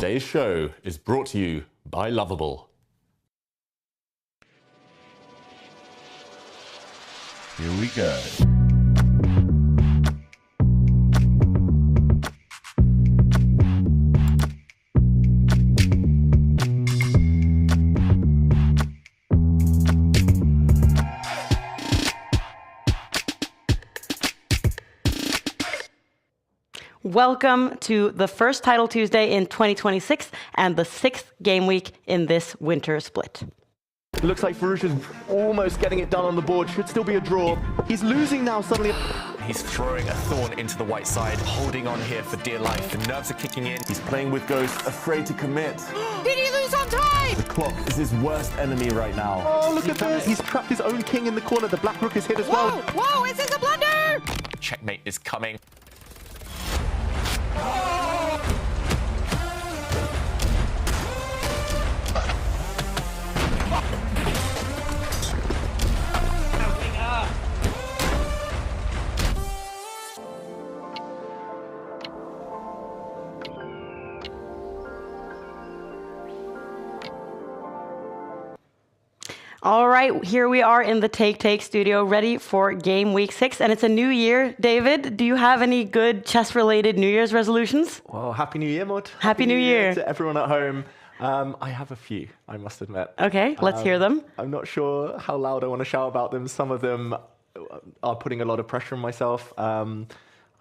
Today's show is brought to you by Lovable. Here we go. Welcome to the first Title Tuesday in 2026 and the 6th game week in this winter split. It looks like Farouche is almost getting it done on the board. Should still be a draw. He's losing now suddenly. He's throwing a thorn into the white side, holding on here for dear life. The nerves are kicking in. He's playing with Ghost, afraid to commit. Did he lose on time? The clock is his worst enemy right now. Oh, look at this. He's trapped his own king in the corner. The black rook is hit as well. Whoa, is this a blunder? Checkmate is coming. All right, here we are in the Take studio, ready for game week 6, and it's a new year. David, do you have any good chess-related New Year's resolutions? Well, Happy New Year, Maud. Happy New Year to everyone at home. I have a few, I must admit. Okay, let's hear them. I'm not sure how loud I want to shout about them. Some of them are putting a lot of pressure on myself. I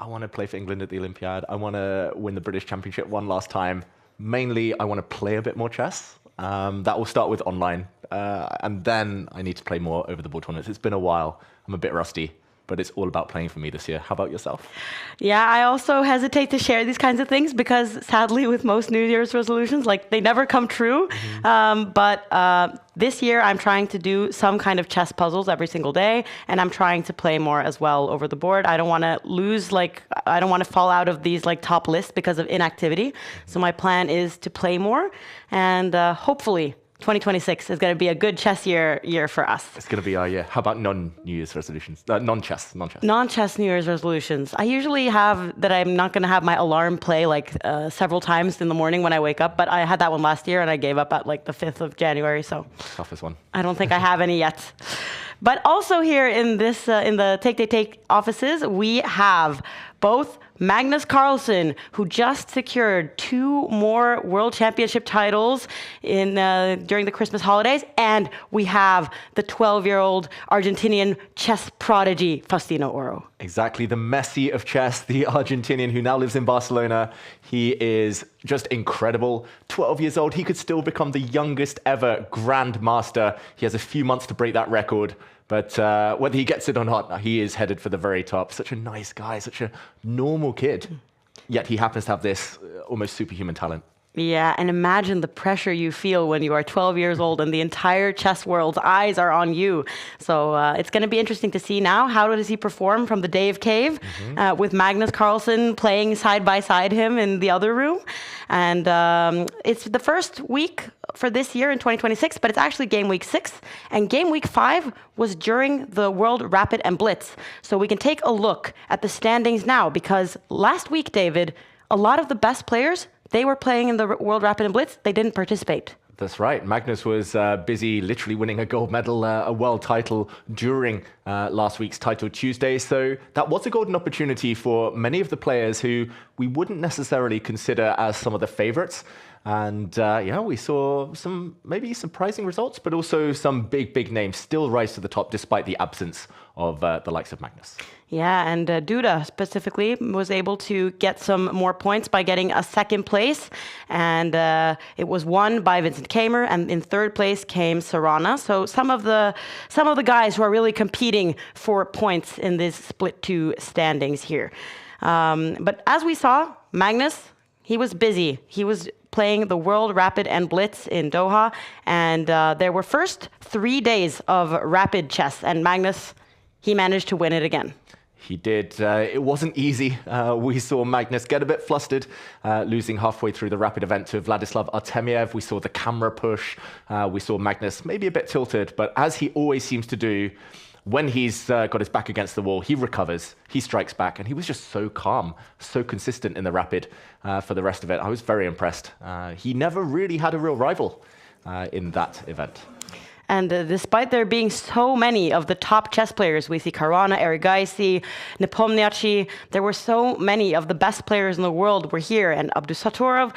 want to play for England at the Olympiad. I want to win the British Championship one last time. Mainly, I want to play a bit more chess. That will start with online. And then I need to play more over the board tournaments. It's been a while. I'm a bit rusty, but it's all about playing for me this year. How about yourself? Yeah, I also hesitate to share these kinds of things because sadly with most New Year's resolutions, like they never come true. But this year I'm trying to do some kind of chess puzzles every single day, and I'm trying to play more as well over the board. I don't want to lose, I don't want to fall out of these top lists because of inactivity. So my plan is to play more, and hopefully 2026 is going to be a good chess year for us. It's going to be our year. How about non-New Year's resolutions? Non-chess. Non-chess New Year's resolutions. I usually have that I'm not going to have my alarm play several times in the morning when I wake up, but I had that one last year and I gave up at the 5th of January, so toughest one. I don't think I have any yet. But also here in this in the Take offices, we have both Magnus Carlsen, who just secured 2 more World Championship titles during the Christmas holidays, and we have the 12-year-old Argentinian chess prodigy, Faustino Oro. Exactly, the Messi of chess, the Argentinian who now lives in Barcelona. He is just incredible. 12 years old, he could still become the youngest ever grandmaster. He has a few months to break that record. But whether he gets it or not, he is headed for the very top. Such a nice guy, such a normal kid. Yet he happens to have this almost superhuman talent. Yeah, and imagine the pressure you feel when you are 12 years old and the entire chess world's eyes are on you. So it's going to be interesting to see now. How does he perform from the Dave Cave with Magnus Carlsen playing side by side him in the other room? And it's the first week for this year in 2026, but it's actually game week 6. And game week 5 was during the World Rapid and Blitz. So we can take a look at the standings now, because last week, David, a lot of the best players, they were playing in the World Rapid and Blitz. They didn't participate. That's right. Magnus was busy literally winning a gold medal, a world title during last week's Title Tuesday. So that was a golden opportunity for many of the players who we wouldn't necessarily consider as some of the favorites. And we saw some maybe surprising results, but also some big names still rise to the top despite the absence of the likes of Magnus. Yeah, and Duda specifically was able to get some more points by getting a 2nd place. And it was won by Vincent Kamer, and in 3rd place came Sarana. So some of the guys who are really competing for points in this split 2 standings here. But as we saw, Magnus, he was busy. He was playing the World Rapid and Blitz in Doha, and there were first 3 days of rapid chess, and Magnus, he managed to win it again. He did. It wasn't easy. We saw Magnus get a bit flustered, losing halfway through the rapid event to Vladislav Artemiev. We saw the camera push. We saw Magnus maybe a bit tilted, but as he always seems to do, when he's got his back against the wall, he recovers, he strikes back, and he was just so calm, so consistent in the rapid for the rest of it. I was very impressed. He never really had a real rival in that event. And despite there being so many of the top chess players, we see Caruana, Erigaisi, Nepomniachtchi, there were so many of the best players in the world were here, and Abdusattorov.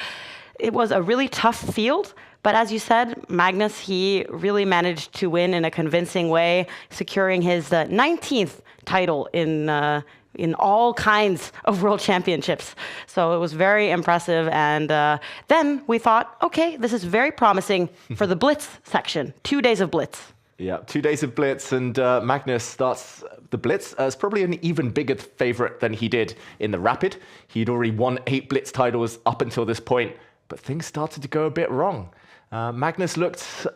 It was a really tough field, but as you said, Magnus, he really managed to win in a convincing way, securing his 19th title in all kinds of world championships. So it was very impressive. And then we thought, okay, this is very promising for the Blitz section. 2 days of Blitz. Yeah, 2 days of Blitz, and Magnus starts the Blitz as probably an even bigger favorite than he did in the Rapid. He'd already won 8 Blitz titles up until this point, but things started to go a bit wrong. Magnus looked,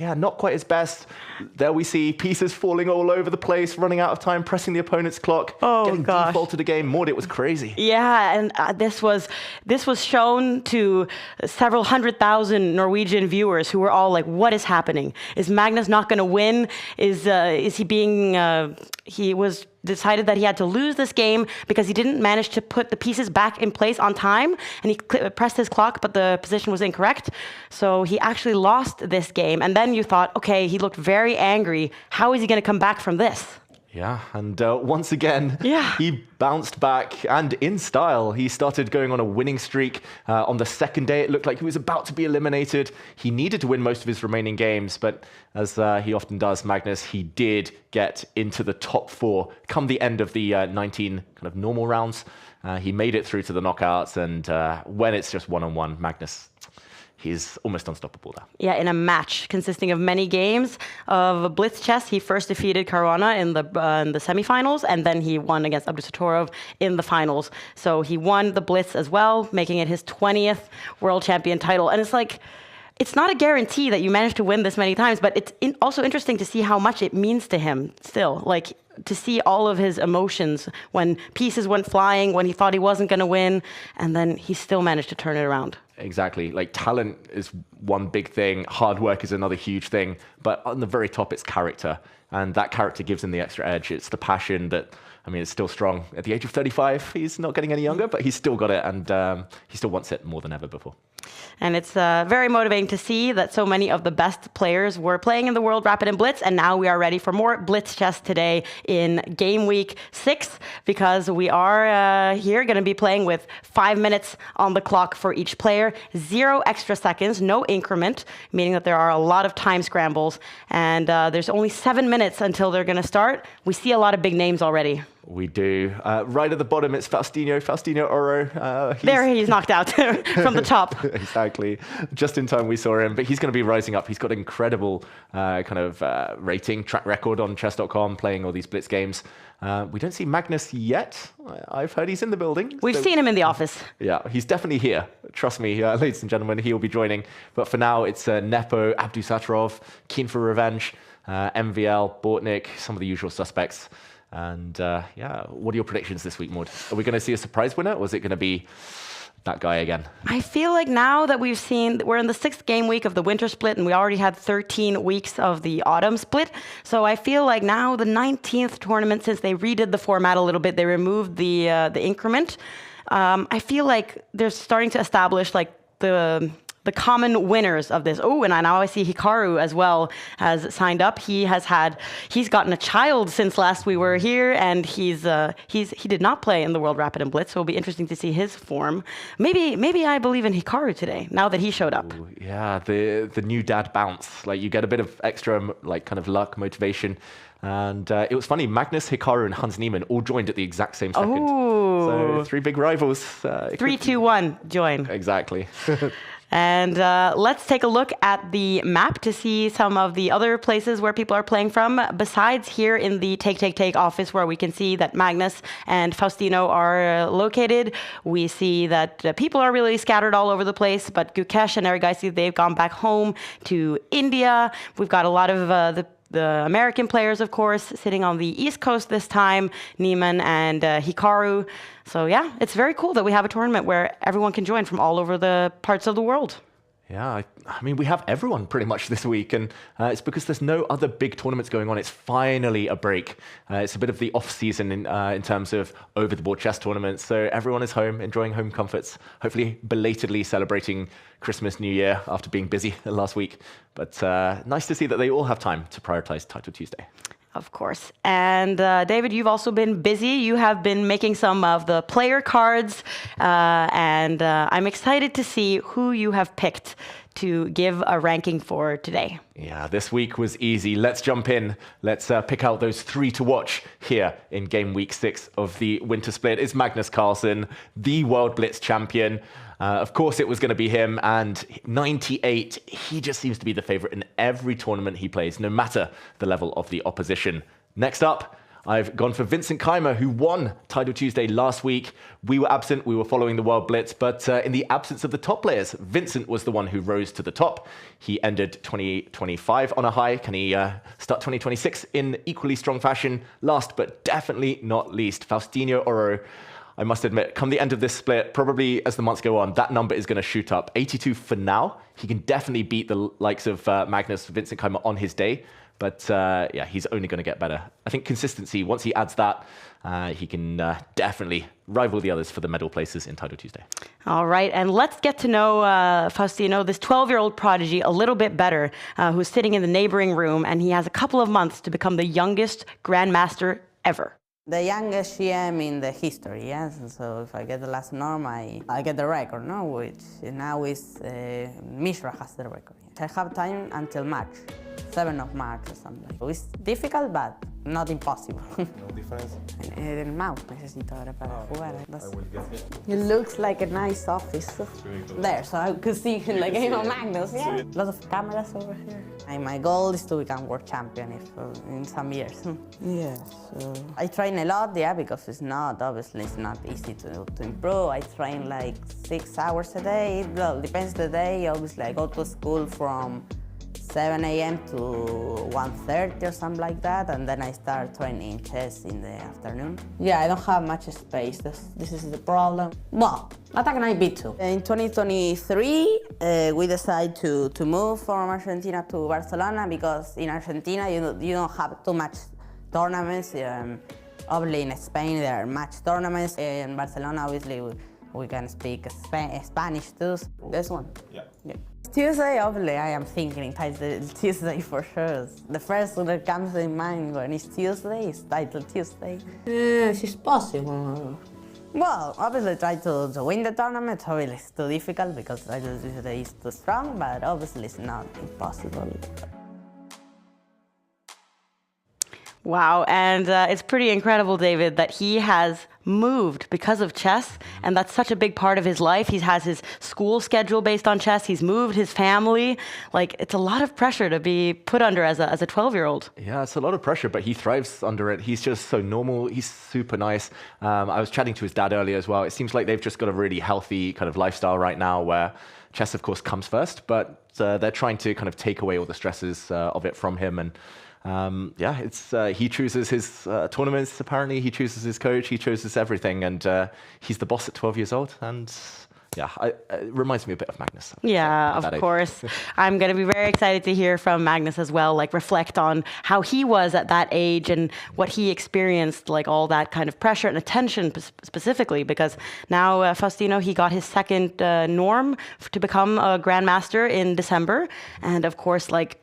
not quite his best. There we see pieces falling all over the place, running out of time, pressing the opponent's clock, getting defaulted a game. Maud, it was crazy. Yeah, and this was shown to several 100,000 Norwegian viewers who were all like, "What is happening? Is Magnus not going to win? Is he being? He was." Decided that he had to lose this game because he didn't manage to put the pieces back in place on time, and he pressed his clock, but the position was incorrect. So he actually lost this game. And then you thought, okay, he looked very angry. How is he going to come back from this? Yeah, and once again, he bounced back, and in style. He started going on a winning streak. On the second day, it looked like he was about to be eliminated. He needed to win most of his remaining games, but as he often does, Magnus, he did get into the top 4 come the end of the 19 kind of normal rounds. He made it through to the knockouts, and when it's just one-on-one, Magnus, he's almost unstoppable there. Yeah, in a match consisting of many games of Blitz chess, he first defeated Caruana in the semifinals, and then he won against Abdusattorov in the finals. So he won the Blitz as well, making it his 20th world champion title. And it's like, it's not a guarantee that you manage to win this many times, but it's also interesting to see how much it means to him still. Like, to see all of his emotions when pieces went flying, when he thought he wasn't going to win, and then he still managed to turn it around. Exactly. Like, talent is one big thing. Hard work is another huge thing. But on the very top, it's character. And that character gives him the extra edge. It's the passion that, I mean, it's still strong. At the age of 35, he's not getting any younger, but he's still got it. And he still wants it more than ever before. And it's very motivating to see that so many of the best players were playing in the World Rapid and Blitz, and now we are ready for more Blitz chess today in Gameweek 6, because we are here going to be playing with 5 minutes on the clock for each player, 0 extra seconds, no increment, meaning that there are a lot of time scrambles, and there's only 7 minutes until they're going to start. We see a lot of big names already. We do. Right at the bottom, it's Faustino Oro. He's knocked out from the top. Exactly. Just in time we saw him, but he's going to be rising up. He's got incredible rating, track record on Chess.com, playing all these Blitz games. We don't see Magnus yet. I've heard he's in the building. We've seen him in the office. Yeah, he's definitely here. Trust me, ladies and gentlemen, he will be joining. But for now, it's Nepo, Abdusattorov, keen for revenge, MVL, Bortnik, some of the usual suspects. And what are your predictions this week, Maud? Are we going to see a surprise winner, or is it going to be that guy again? I feel like now that we're in the 6th game week of the winter split, and we already had 13 weeks of the autumn split. So I feel like now the 19th tournament, since they redid the format a little bit, they removed the increment. I feel like they're starting to establish like the common winners of this. Oh, and now I see Hikaru as well has signed up. He's gotten a child since last we were here, and he did not play in the World Rapid and Blitz, so it'll be interesting to see his form. Maybe I believe in Hikaru today, now that he showed up. Ooh, yeah, the new dad bounce. Like, you get a bit of extra like kind of luck, motivation. And it was funny, Magnus, Hikaru, and Hans Niemann all joined at the exact same second. Oh. So 3 big rivals. 3, 2, 1, join. Exactly. And let's take a look at the map to see some of the other places where people are playing from. Besides here in the Take office, where we can see that Magnus and Faustino are located, we see that people are really scattered all over the place, but Gukesh and Erigaisi, they've gone back home to India. We've got a lot of the American players, of course, sitting on the East Coast this time, Niemann and Hikaru. So yeah, it's very cool that we have a tournament where everyone can join from all over the parts of the world. Yeah, I mean, we have everyone pretty much this week, and it's because there's no other big tournaments going on. It's finally a break. It's a bit of the off-season in terms of over-the-board chess tournaments, so everyone is home, enjoying home comforts, hopefully belatedly celebrating Christmas, New Year after being busy last week. But nice to see that they all have time to prioritize Title Tuesday. Of course. And David, you've also been busy. You have been making some of the player cards, and I'm excited to see who you have picked to give a ranking for today. Yeah, this week was easy. Let's jump in. Let's pick out those 3 to watch here in game week 6 of the Winter Split. It's Magnus Carlsen, the World Blitz champion. Of course, it was going to be him, and 98, he just seems to be the favorite in every tournament he plays, no matter the level of the opposition. Next up, I've gone for Vincent Keimer, who won Title Tuesday last week. We were absent, we were following the World Blitz, but in the absence of the top players, Vincent was the one who rose to the top. He ended 2025 on a high. Can he start 2026 in equally strong fashion? Last but definitely not least, Faustino Oro. I must admit, come the end of this split, probably as the months go on, that number is going to shoot up. 82 for now. He can definitely beat the likes of Magnus, Vincent Keimer on his day. But yeah, he's only going to get better. I think consistency, once he adds that, he can definitely rival the others for the medal places in Title Tuesday. All right, and let's get to know Faustino, this 12-year-old prodigy, a little bit better, who's sitting in the neighboring room, and he has a couple of months to become the youngest Grandmaster ever. The youngest GM in the history, yes. So if I get the last norm, I get the record, no? Which now is Mishra has the record. I have time until March, 7th of March or something. It's difficult, but not impossible. No difference? El mouse necesito ahora para jugar. I will get it. It looks like a nice office. There, so I could see like game of Magnus. Yeah. Lots of cameras over here. And my goal is to become world champion in some years. Yes. I train a lot, yeah, because it's not easy to improve. I train like 6 hours a day. Well, depends the day. Obviously, I go to school from 7 a.m. to 1:30 or something like that, and then I start training chess in the afternoon. Yeah, I don't have much space. This is the problem. Well, attack knight b2. In 2023, we decided to move from Argentina to Barcelona because in Argentina you don't have too much tournaments. Obviously in Spain there are much tournaments. In Barcelona, obviously we can speak Spanish too. This one. Yeah. Tuesday, obviously, I am thinking Title Tuesday for sure. The first one that comes in mind when it's Tuesday is Title Tuesday. It's possible. Well, obviously try to win the tournament. Obviously it's too difficult because Title Tuesday is too strong, but obviously it's not impossible. Wow, and it's pretty incredible, David, that he has moved because of chess, and that's such a big part of his life. He has his school schedule based on chess. He's moved his family. Like, it's a lot of pressure to be put under as a 12-year-old. Yeah, it's a lot of pressure, but he thrives under it. He's just so normal. He's super nice. I was chatting to his dad earlier as well. It seems like they've just got a really healthy kind of lifestyle right now where chess, of course, comes first, but they're trying to kind of take away all the stresses of it from him. And yeah, he chooses his tournaments, apparently. He chooses his coach. He chooses everything. And he's the boss at 12 years old. And yeah, it reminds me a bit of Magnus. Yeah, of course. I'm going to be very excited to hear from Magnus as well, like reflect on how he was at that age and what he experienced, like all that kind of pressure and attention specifically, because now Faustino, he got his second norm to become a Grandmaster in December. And of course, like,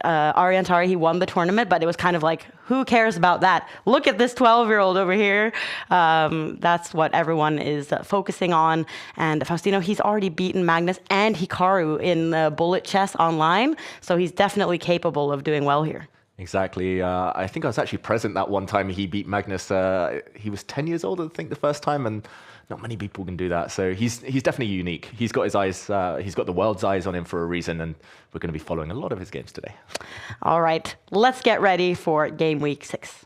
Ariantari, he won the tournament, but it was kind of like, who cares about that? Look at this 12-year-old over here. That's what everyone is focusing on. And Faustino, he's already beaten Magnus and Hikaru in bullet chess online, so he's definitely capable of doing well here. Exactly. I think I was actually present that one time he beat Magnus. He was 10 years old, I think, the first time, and not many people can do that. So he's definitely unique. He's got his eyes, he's got the world's eyes on him for a reason, and we're going to be following a lot of his games today. All right, let's get ready for game week 6.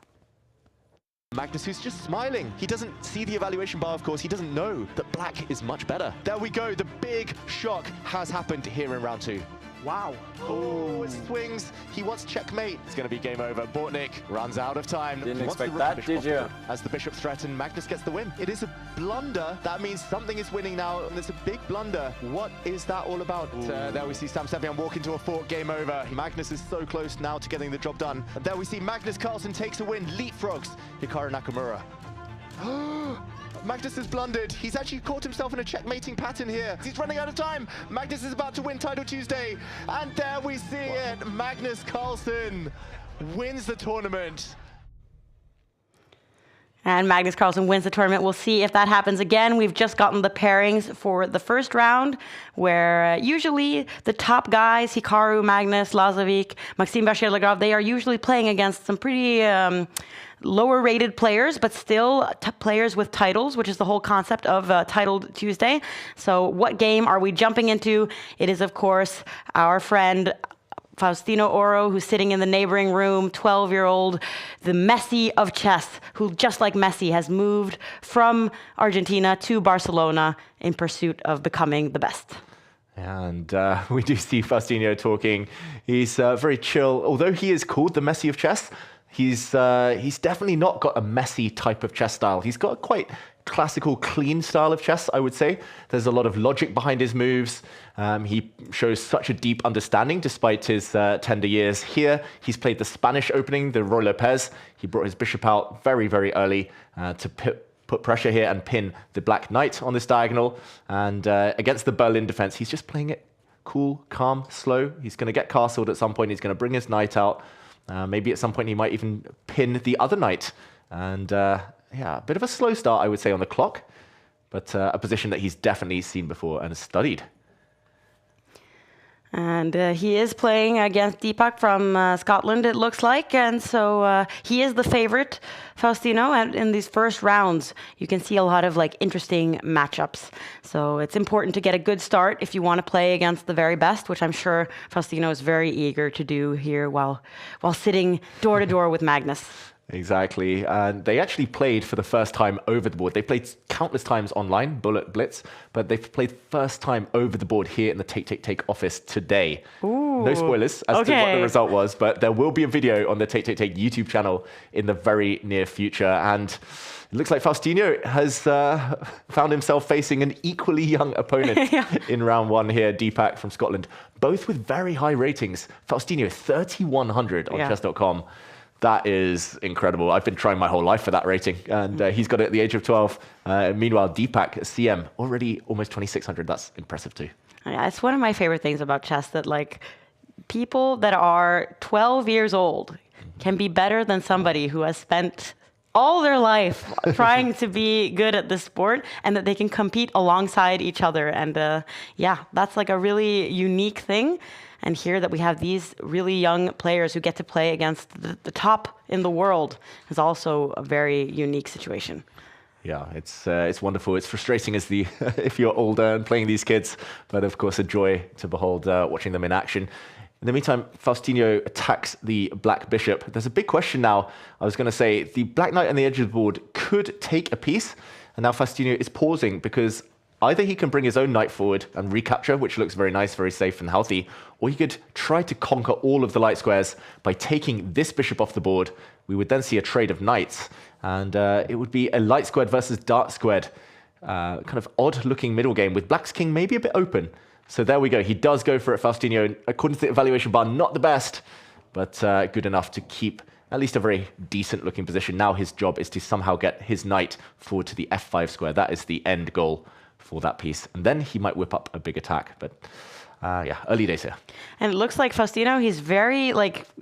Magnus, who's just smiling. He doesn't see the evaluation bar, of course. He doesn't know that black is much better. There we go. The big shock has happened here in round 2. Wow. Oh, it swings. He wants checkmate. It's going to be game over. Bortnik runs out of time. Didn't He wants expect to that, rip did Bishop you? off the board. As the bishops threaten, Magnus gets the win. It is a blunder. That means something is winning now, and it's a big blunder. What is that all about? There we see Sam Sevian walk into a fork. Game over. Magnus is so close now to getting the job done. And there we see Magnus Carlsen takes a win. Leapfrogs Hikaru Nakamura. Magnus has blundered. He's actually caught himself in a checkmating pattern here. He's running out of time. Magnus is about to win Title Tuesday. And there we see it. Magnus Carlsen wins the tournament. And Magnus Carlsen wins the tournament. We'll see if that happens again. We've just gotten the pairings for the first round, where usually the top guys, Hikaru, Magnus, Lazovic, Maxime Bachir-Legrave, they are usually playing against some pretty lower rated players, but still players with titles, which is the whole concept of Title Tuesday. So what game are we jumping into? It is, of course, our friend Faustino Oro, who's sitting in the neighboring room, 12-year-old, the Messi of chess, who, just like Messi, has moved from Argentina to Barcelona in pursuit of becoming the best. And we do see Faustino talking. He's very chill. Although he is called the Messi of chess, he's definitely not got a messy type of chess style. He's got a quite classical, clean style of chess, I would say. There's a lot of logic behind his moves. He shows such a deep understanding despite his tender years. Here, he's played the Spanish opening, the Roy Lopez. He brought his bishop out very, very early to put pressure here and pin the black knight on this diagonal. And against the Berlin defense, he's just playing it cool, calm, slow. He's going to get castled at some point. He's going to bring his knight out. Maybe at some point he might even pin the other knight. And yeah, a bit of a slow start, I would say, on the clock, but a position that he's definitely seen before and studied. And he is playing against Deepak from Scotland, it looks like. And so he is the favorite, Faustino. And in these first rounds, you can see a lot of interesting matchups. So it's important to get a good start if you want to play against the very best, which I'm sure Faustino is very eager to do here while sitting door to door with Magnus. Exactly. And they actually played for the first time over the board. They played countless times online, Bullet Blitz, but they've played first time over the board here in the Take office today. Ooh. No spoilers as to what the result was, but there will be a video on the Take YouTube channel in the very near future. And it looks like Faustino has found himself facing an equally young opponent in round one here, Deepak from Scotland, both with very high ratings. Faustino, 3,100 on Chess.com. That is incredible. I've been trying my whole life for that rating, and he's got it at the age of 12. Meanwhile, Deepak, CM, already almost 2,600. That's impressive too. Yeah, it's one of my favorite things about chess that people that are 12 years old can be better than somebody who has spent all their life trying to be good at this sport, and that they can compete alongside each other. And yeah, that's a really unique thing. And here that we have these really young players who get to play against the top in the world is also a very unique situation. Yeah, it's wonderful. It's frustrating as if you're older and playing these kids, but of course a joy to behold watching them in action. In the meantime, Faustino attacks the black bishop. There's a big question now. I was going to say the black knight on the edge of the board could take a piece, and now Faustino is pausing because either he can bring his own knight forward and recapture, which looks very nice, very safe and healthy, or he could try to conquer all of the light squares by taking this bishop off the board. We would then see a trade of knights, and it would be a light squared versus dark squared, kind of odd-looking middle game with black's king maybe a bit open. So there we go. He does go for it, Faustino. According to the evaluation bar, not the best, but good enough to keep at least a very decent-looking position. Now his job is to somehow get his knight forward to the f5 square. That is the end goal for that piece, and then he might whip up a big attack. But yeah, early days here. And it looks like Faustino, he's very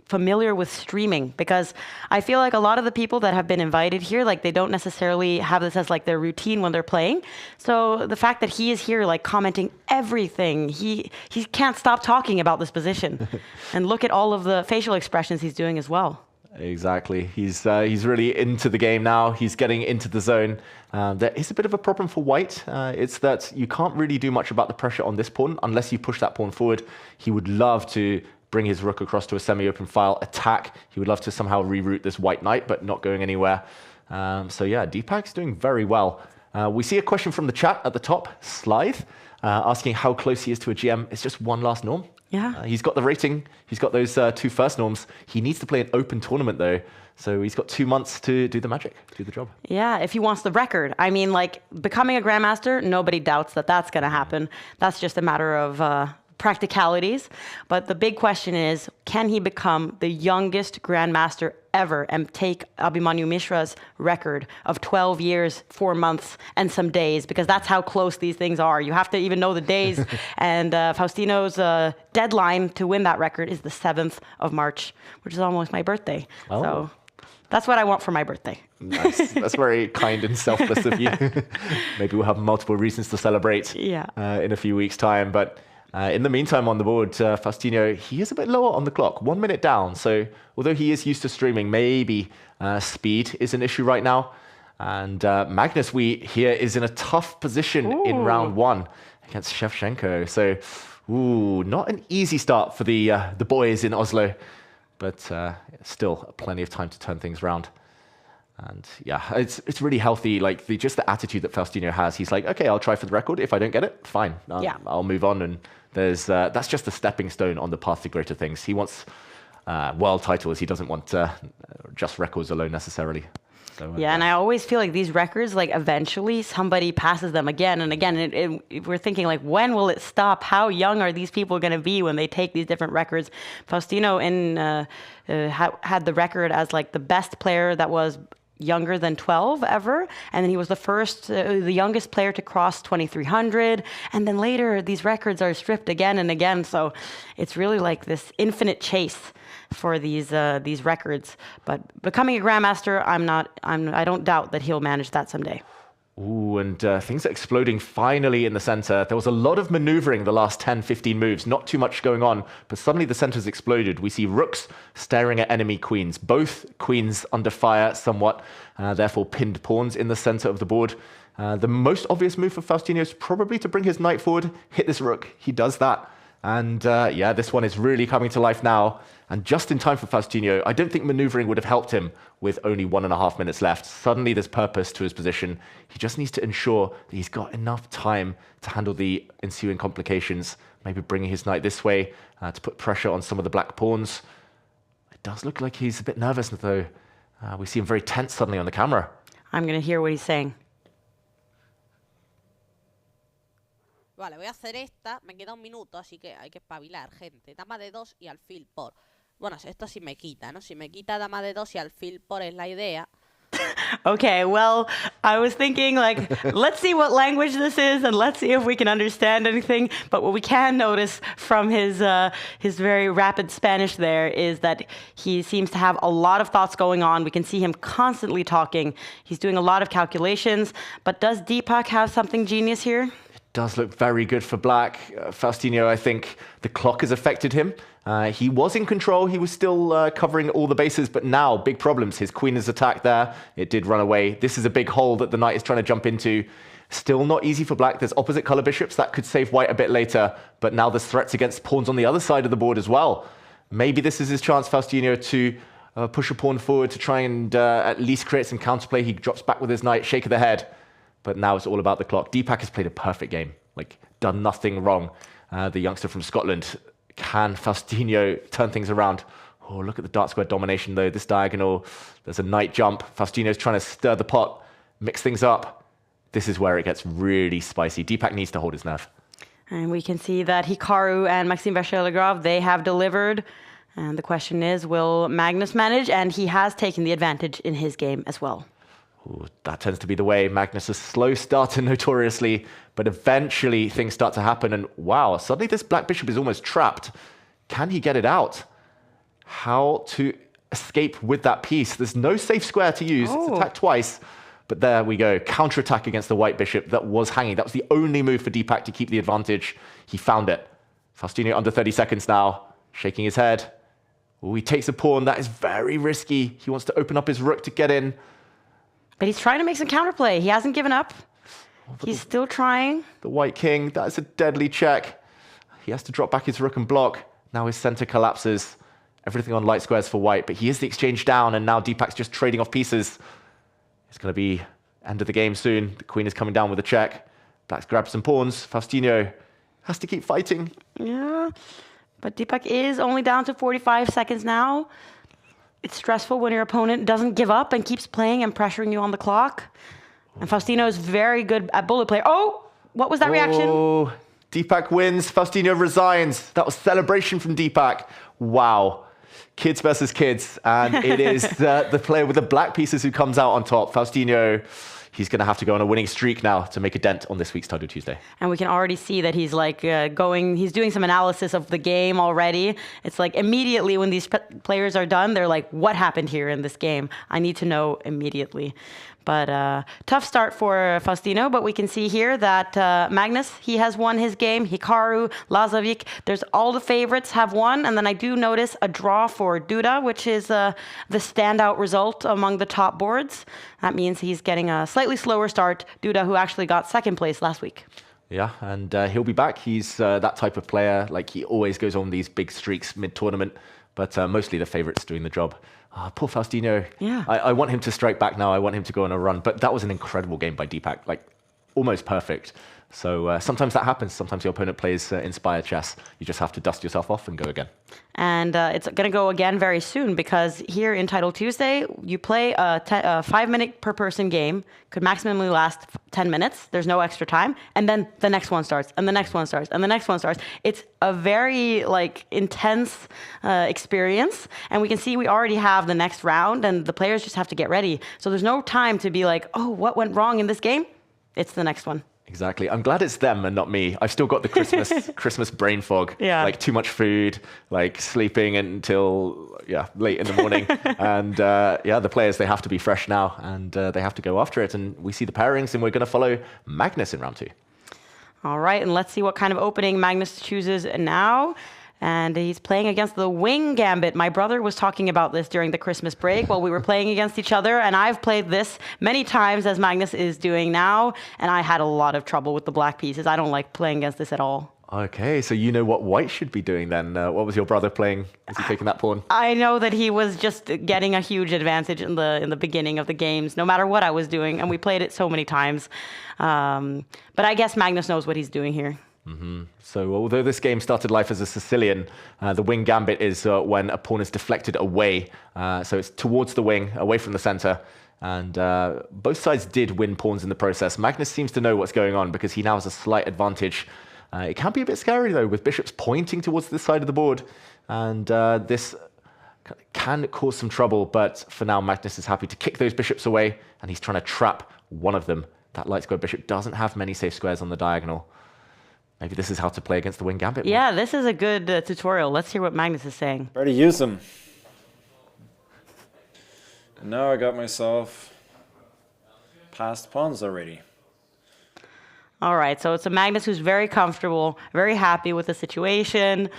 familiar with streaming, because I feel like a lot of the people that have been invited here, they don't necessarily have this as their routine when they're playing. So the fact that he is here commenting everything, he can't stop talking about this position. And look at all of the facial expressions he's doing as well. Exactly. He's really into the game now. He's getting into the zone. There is a bit of a problem for white. It's that you can't really do much about the pressure on this pawn unless you push that pawn forward. He would love to bring his rook across to a semi-open file, attack. He would love to somehow reroute this white knight, but not going anywhere. So yeah, Deepak's doing very well. We see a question from the chat at the top, Slithe, asking how close he is to a GM. It's just one last norm. Yeah. He's got the rating. He's got those 2 first norms. He needs to play an open tournament, though. So he's got 2 months to do the magic, do the job. Yeah, if he wants the record. I mean, like, becoming a grandmaster, nobody doubts that that's going to happen. That's just a matter of practicalities. But the big question is, can he become the youngest grandmaster ever and take Abhimanyu Mishra's record of 12 years, 4 months, and some days? Because that's how close these things are. You have to even know the days. And Faustino's deadline to win that record is the 7th of March, which is almost my birthday. Oh. So that's what I want for my birthday. Nice. That's very kind and selfless of you. Maybe we'll have multiple reasons to celebrate in a few weeks' time. But in the meantime, on the board, Faustino, he is a bit lower on the clock, 1 minute down. So although he is used to streaming, maybe speed is an issue right now. And Magnus, here is in a tough position in round 1 against Shevchenko. So, not an easy start for the boys in Oslo. But still plenty of time to turn things around. And yeah, it's really healthy. Like just the attitude that Faustino has. He's like, okay, I'll try for the record. If I don't get it, fine. I'll move on. And that's just a stepping stone on the path to greater things. He wants world titles. He doesn't want just records alone necessarily. So, and I always feel like these records, like eventually somebody passes them again and again. And we're thinking like, when will it stop? How young are these people going to be when they take these different records? Faustino had the record as like the best player that was younger than 12 ever, and then he was the youngest player to cross 2300, and then later these records are stripped again and again. So it's really like this infinite chase for these records. But becoming a grandmaster, I don't doubt that he'll manage that someday. Ooh, and things are exploding finally in the center. There was a lot of maneuvering the last 10, 15 moves, not too much going on, but suddenly the center's exploded. We see rooks staring at enemy queens, both queens under fire somewhat, therefore pinned pawns in the center of the board. The most obvious move for Faustino is probably to bring his knight forward, hit this rook. He does that. And this one is really coming to life now. And just in time for Faustino, I don't think maneuvering would have helped him with only 1.5 minutes left. Suddenly there's purpose to his position. He just needs to ensure that he's got enough time to handle the ensuing complications, maybe bringing his knight this way to put pressure on some of the black pawns. It does look like he's a bit nervous, though. We see him very tense suddenly on the camera. I'm going to hear what he's saying. Vale, voy a hacer esta. Me queda un minuto, así que hay que espabilar, gente. Dama de 2 y alfil por. Bueno, esto sí me quita, ¿no? Si me quita dama de 2 y alfil por es la idea. Okay, well, I was thinking, like, let's see what language this is and let's see if we can understand anything. But what we can notice from his very rapid Spanish there is that he seems to have a lot of thoughts going on. We can see him constantly talking. He's doing a lot of calculations. But does Deepak have something genius here? Does look very good for black. Faustino, I think the clock has affected him. He was in control. He was still covering all the bases, but now big problems. His queen is attacked there. It did run away. This is a big hole that the knight is trying to jump into. Still not easy for black. There's opposite color bishops. That could save white a bit later, but now there's threats against pawns on the other side of the board as well. Maybe this is his chance, Faustino, to push a pawn forward to try and at least create some counterplay. He drops back with his knight, shake of the head. But now it's all about the clock. Deepak has played a perfect game, like done nothing wrong. The youngster from Scotland. Can Faustino turn things around? Oh, look at the dark square domination, though. This diagonal, there's a knight jump. Faustino's trying to stir the pot, mix things up. This is where it gets really spicy. Deepak needs to hold his nerve. And we can see that Hikaru and Maxime Vachier-Lagrave, they have delivered. And the question is, will Magnus manage? And he has taken the advantage in his game as well. Ooh, that tends to be the way. Magnus is a slow starter notoriously, but eventually things start to happen. And wow, suddenly this black bishop is almost trapped. Can he get it out? How to escape with that piece? There's no safe square to use. It's attacked twice. But there we go. Counterattack against the white bishop that was hanging. That was the only move for Deepak to keep the advantage. He found it. Faustino under 30 seconds now, shaking his head. Ooh, he takes a pawn. That is very risky. He wants to open up his rook to get in. But he's trying to make some counterplay. He hasn't given up. He's still trying. The white king, that is a deadly check. He has to drop back his rook and block. Now his center collapses. Everything on light squares for white, but he is the exchange down, and now Deepak's just trading off pieces. It's going to be end of the game soon. The queen is coming down with a check. Black's grabbed some pawns. Faustino has to keep fighting. Yeah. But Deepak is only down to 45 seconds now. It's stressful when your opponent doesn't give up and keeps playing and pressuring you on the clock. And Faustino is very good at bullet play. Oh, what was that reaction? Oh, Deepak wins. Faustino resigns. That was celebration from Deepak. Wow. Kids versus kids. And it is the player with the black pieces who comes out on top. Faustino, he's going to have to go on a winning streak now to make a dent on this week's Title Tuesday. And we can already see that he's like he's doing some analysis of the game already. It's like immediately when these players are done, they're like, what happened here in this game? I need to know immediately. But tough start for Faustino, but we can see here that Magnus, he has won his game. Hikaru, Lazovic, there's all the favorites have won. And then I do notice a draw for Duda, which is the standout result among the top boards. That means he's getting a slightly slower start. Duda, who actually got second place last week. Yeah, and he'll be back. He's that type of player. Like, he always goes on these big streaks mid-tournament, but mostly the favorites doing the job. Oh, poor Faustino. Yeah. I want him to strike back now. I want him to go on a run. But that was an incredible game by Deepak, like almost perfect. So sometimes that happens. Sometimes your opponent plays inspired chess. You just have to dust yourself off and go again. And it's going to go again very soon, because here in Title Tuesday, you play a 5-minute per person game, could maximally last 10 minutes. There's no extra time. And then the next one starts, and the next one starts, and the next one starts. It's a very intense experience. And we can see we already have the next round, and the players just have to get ready. So there's no time to be like, oh, what went wrong in this game? It's the next one. Exactly. I'm glad it's them and not me. I've still got the Christmas brain fog. Yeah. Like too much food, like sleeping until late in the morning. And the players, they have to be fresh now, and they have to go after it. And we see the pairings, and we're going to follow Magnus in round 2. All right, and let's see what kind of opening Magnus chooses now. And he's playing against the wing gambit. My brother was talking about this during the Christmas break while we were playing against each other. And I've played this many times, as Magnus is doing now. And I had a lot of trouble with the black pieces. I don't like playing against this at all. Okay, so you know what white should be doing then. What was your brother playing? Was he taking that pawn? I know that he was just getting a huge advantage in the beginning of the games, no matter what I was doing. And we played it so many times. But I guess Magnus knows what he's doing here. Mm-hmm. So although this game started life as a Sicilian, the wing gambit is when a pawn is deflected away. So it's towards the wing, away from the center. And both sides did win pawns in the process. Magnus seems to know what's going on, because he now has a slight advantage. It can be a bit scary, though, with bishops pointing towards this side of the board. And this can cause some trouble. But for now, Magnus is happy to kick those bishops away, and he's trying to trap one of them. That light square bishop doesn't have many safe squares on the diagonal. Maybe this is how to play against the wing gambit. Yeah, this is a good tutorial. Let's hear what Magnus is saying. Try to use them. And now I got myself passed pawns already. All right, so it's a Magnus who's very comfortable, very happy with the situation.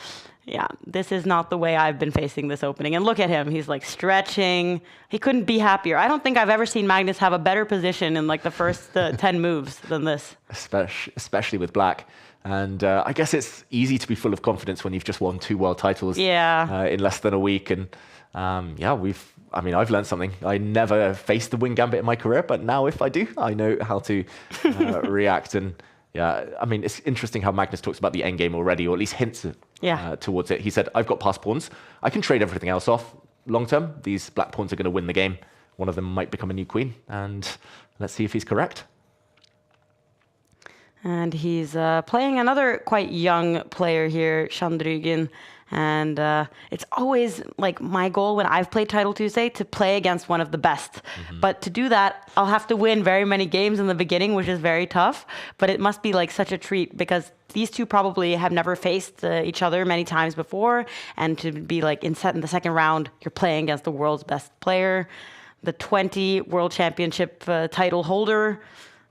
Yeah, this is not the way I've been facing this opening. And look at him. He's like stretching. He couldn't be happier. I don't think I've ever seen Magnus have a better position in like the first 10 moves than this. Especially with black. And I guess it's easy to be full of confidence when you've just won 2 world titles in less than a week. And I've learned something. I never faced the wing gambit in my career, but now if I do, I know how to react. And it's interesting how Magnus talks about the endgame already, or at least hints towards it. He said, I've got passed pawns. I can trade everything else off long term. These black pawns are going to win the game. One of them might become a new queen. And let's see if he's correct. And he's playing another quite young player here, Shandrygin. And it's always like my goal when I've played Title Tuesday to play against one of the best. Mm-hmm. But to do that, I'll have to win very many games in the beginning, which is very tough. But it must be like such a treat, because these two probably have never faced each other many times before. And to be like in the second round, you're playing against the world's best player, the 20 World Championship title holder.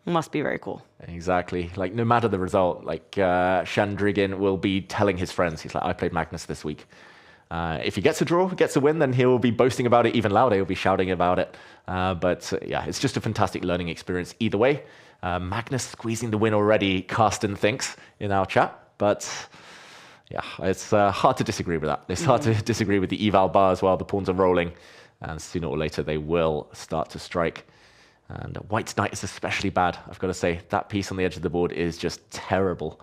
Must be very cool. Exactly. Like, no matter the result, like Shandrygin will be telling his friends, he's like, I played Magnus this week. If he gets a draw, gets a win, then he'll be boasting about it even louder. He'll be shouting about it. But it's just a fantastic learning experience either way. Magnus squeezing the win already, Carsten thinks, in our chat. But it's hard to disagree with that. It's hard to disagree with the eval bar as well. The pawns are rolling, and sooner or later they will start to strike. And White's knight is especially bad, I've got to say. That piece on the edge of the board is just terrible.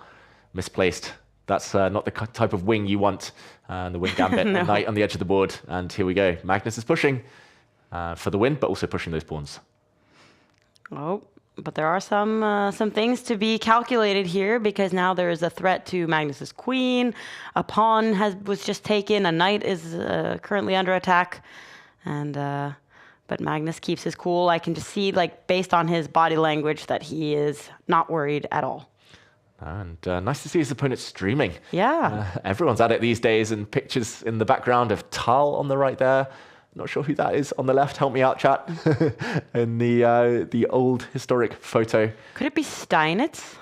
Misplaced. That's not the type of wing you want. The wing gambit, No. a knight on the edge of the board. And here we go. Magnus is pushing for the win, but also pushing those pawns. Oh, but there are some things to be calculated here, because now there is a threat to Magnus's queen. A pawn was just taken. A knight is currently under attack, and but Magnus keeps his cool. I can just see, like, based on his body language, that he is not worried at all. And nice to see his opponent streaming. Yeah. Everyone's at it these days, and pictures in the background of Tal on the right there. Not sure who that is on the left. Help me out, chat. In the old historic photo. Could it be Steinitz?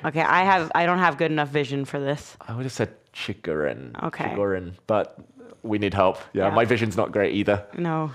Okay, I don't have good enough vision for this. I would have said Chigorin. Okay. Chigorin, but we need help. Yeah, Yeah. my vision's not great either. No.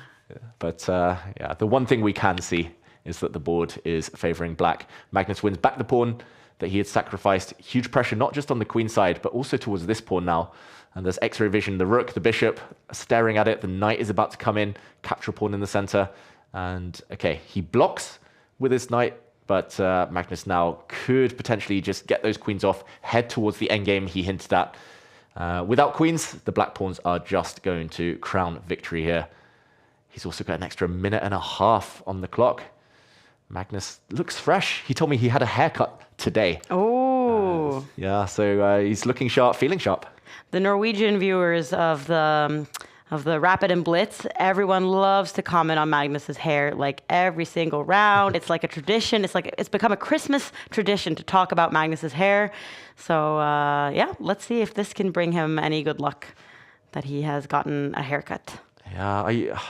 But yeah, the one thing we can see is that the board is favoring black. Magnus wins back the pawn that he had sacrificed. Huge pressure, not just on the queen side, but also towards this pawn now. And there's X-ray vision, the rook, the bishop, staring at it. The knight is about to come in, capture a pawn in the center. And okay, he blocks with his knight, but Magnus now could potentially just get those queens off, head towards the endgame he hinted at. Without queens, the black pawns are just going to crown victory here. He's also got an extra minute and a half on the clock. Magnus looks fresh. He told me he had a haircut today. Oh. Yeah, so he's looking sharp, feeling sharp. The Norwegian viewers of the Rapid and Blitz, everyone loves to comment on Magnus's hair, like every single round. It's like a tradition. It's become a Christmas tradition to talk about Magnus's hair. So yeah, let's see if this can bring him any good luck that he has gotten a haircut. Yeah,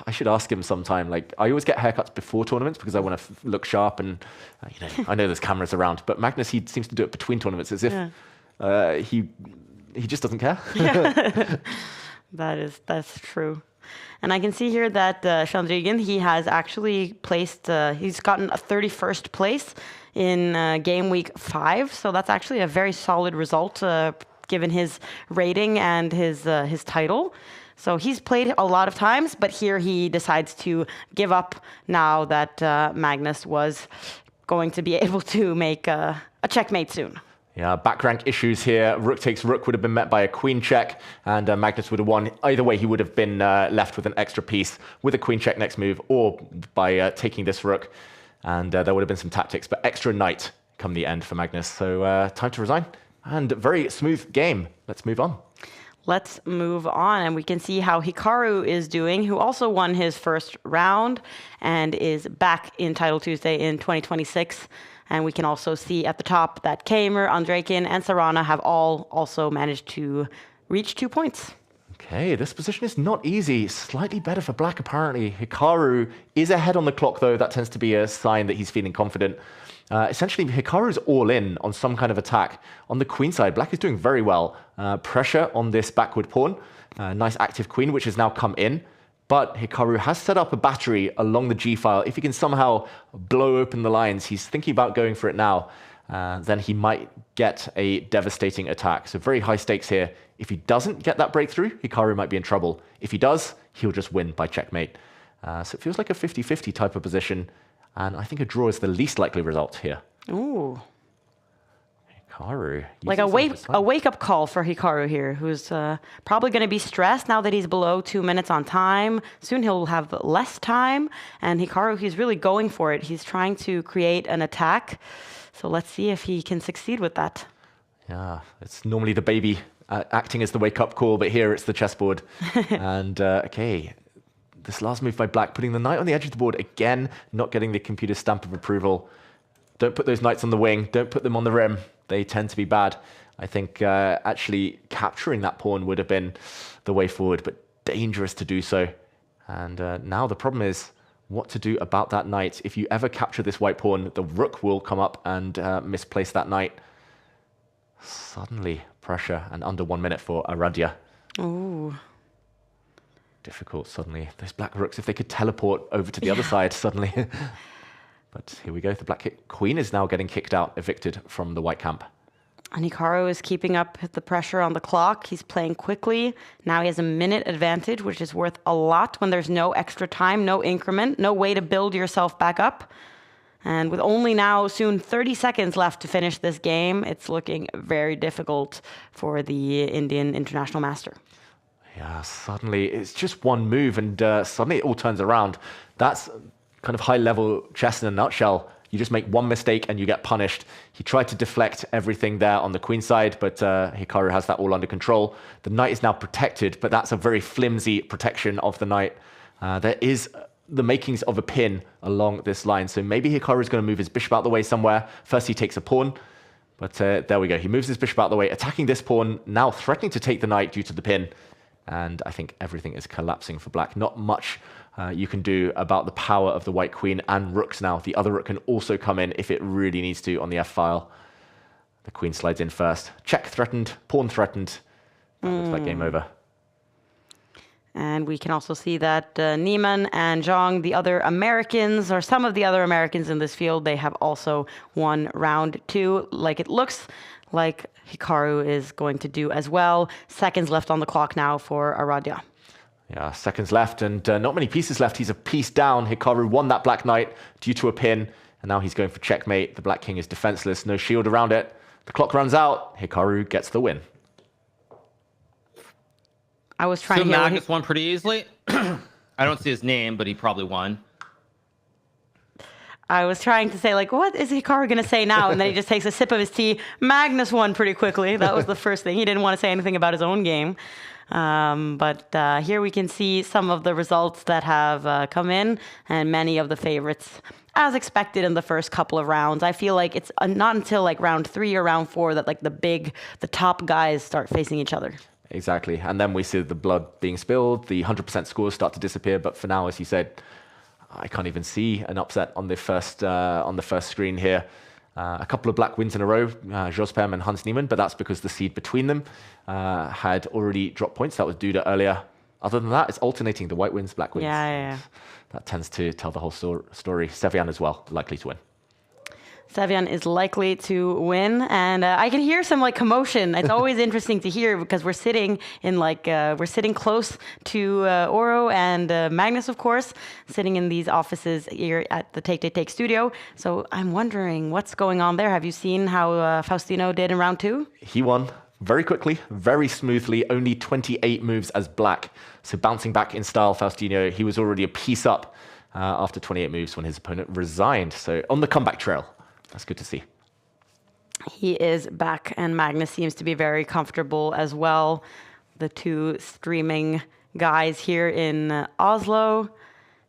I should ask him sometime. Like, I always get haircuts before tournaments because I want to look sharp, and you know, I know there's cameras around. But Magnus, he seems to do it between tournaments, as if he just doesn't care. Yeah. That's true. And I can see here that Chandrigan, he has actually placed, he's gotten a 31st place in game week 5. So that's actually a very solid result given his rating and his title. So he's played a lot of times, but here he decides to give up now that Magnus was going to be able to make a checkmate soon. Yeah, back rank issues here. Rook takes rook would have been met by a queen check, and Magnus would have won. Either way, he would have been left with an extra piece with a queen check next move, or by taking this rook. And there would have been some tactics, but extra knight come the end for Magnus. So time to resign. And very smooth game. Let's move on. Let's move on, and we can see how Hikaru is doing, who also won his first round and is back in Title Tuesday in 2026. And we can also see at the top that Kamer, Andrekin, and Sarana have all also managed to reach 2 points. Okay, this position is not easy. Slightly better for black, apparently. Hikaru is ahead on the clock, though. That tends to be a sign that he's feeling confident. Essentially, Hikaru's all in on some kind of attack. On the queen side, black is doing very well. Pressure on this backward pawn. Nice active queen, which has now come in. But Hikaru has set up a battery along the g-file. If he can somehow blow open the lines, he's thinking about going for it now. Then he might get a devastating attack. So very high stakes here. If he doesn't get that breakthrough, Hikaru might be in trouble. If he does, he'll just win by checkmate. So it feels like a 50-50 type of position. And I think a draw is the least likely result here. Ooh. Hikaru. Like a wake-up call for Hikaru here, who's probably going to be stressed now that he's below 2 minutes on time. Soon he'll have less time. And Hikaru, he's really going for it. He's trying to create an attack. So let's see if he can succeed with that. Yeah, it's normally the baby acting as the wake-up call, but here it's the chessboard. And okay, this last move by black, putting the knight on the edge of the board again, not getting the computer stamp of approval. Don't put those knights on the wing. Don't put them on the rim. They tend to be bad. I think actually capturing that pawn would have been the way forward, but dangerous to do so. And now the problem is what to do about that knight. If you ever capture this white pawn, the rook will come up and misplace that knight. Suddenly pressure, and under 1 minute for Aradia. Ooh. Difficult suddenly. Those black rooks, if they could teleport over to the other side suddenly. But here we go. The black queen is now getting kicked out, evicted from the white camp. And Hikaru is keeping up the pressure on the clock. He's playing quickly. Now he has a minute advantage, which is worth a lot when there's no extra time, no increment, no way to build yourself back up. And with only now soon 30 seconds left to finish this game, it's looking very difficult for the Indian international master. Yeah, suddenly it's just one move and suddenly it all turns around. That's kind of high-level chess in a nutshell. You just make one mistake and you get punished. He tried to deflect everything there on the queen side, but Hikaru has that all under control. The knight is now protected, but that's a very flimsy protection of the knight. There is the makings of a pin along this line, so maybe Hikaru is going to move his bishop out the way somewhere. First he takes a pawn, but there we go. He moves his bishop out the way, attacking this pawn, now threatening to take the knight due to the pin. And I think everything is collapsing for black. Not much you can do about the power of the white queen and rooks now. The other rook can also come in if it really needs to on the f-file. The queen slides in first. Check threatened, pawn threatened. That looks like game over. And we can also see that Niemann and Zhang, the other Americans, or some of the other Americans in this field, they have also won round 2, like it looks like Hikaru is going to do as well. Seconds left on the clock now for Aradhya. Yeah, seconds left and not many pieces left. He's a piece down. Hikaru won that black knight due to a pin, and now he's going for checkmate. The black king is defenseless, no shield around it. The clock runs out. Hikaru gets the win. I was trying so to hear Magnus won pretty easily. I don't see his name, but he probably won. I was trying to say, like, what is Hikaru going to say now? And then he just takes a sip of his tea. Magnus won pretty quickly. That was the first thing. He didn't want to say anything about his own game. But here we can see some of the results that have come in, and many of the favorites, as expected in the first couple of rounds. I feel like it's not until like round 3 or round 4 that like the top guys start facing each other. Exactly. And then we see the blood being spilled, the 100% scores start to disappear. But for now, as you said, I can't even see an upset on the first screen here. A couple of black wins in a row, Jospem and Hans Niemann, but that's because the seed between them had already dropped points. That was Duda earlier. Other than that, it's alternating the white wins, black wins. Yeah. That tends to tell the whole story. Sevian as well, likely to win. Sevian is likely to win, and I can hear some like commotion. It's always interesting to hear because we're sitting close to Oro and Magnus, of course, sitting in these offices here at the Take studio. So I'm wondering what's going on there. Have you seen how Faustino did in round 2? He won very quickly, very smoothly, only 28 moves as black. So bouncing back in style, Faustino, he was already a piece up after 28 moves when his opponent resigned. So on the comeback trail. That's good to see. He is back, and Magnus seems to be very comfortable as well. The two streaming guys here in Oslo.